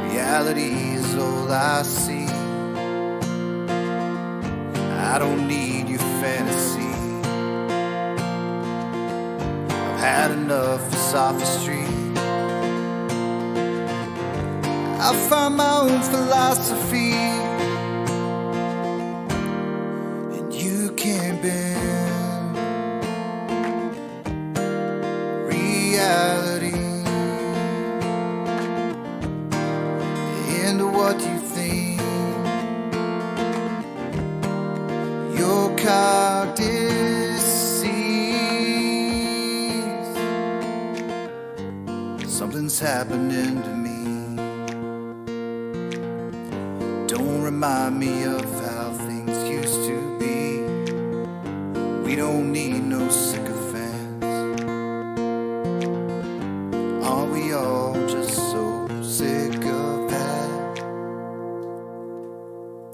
Reality is all I see. I don't need your fantasy. I've had enough of sophistry. I'll find my own philosophy, and you can bend reality into what you think your car deceives. Something's happening to me. Don't remind me of how things used to be. We don't need no sycophants.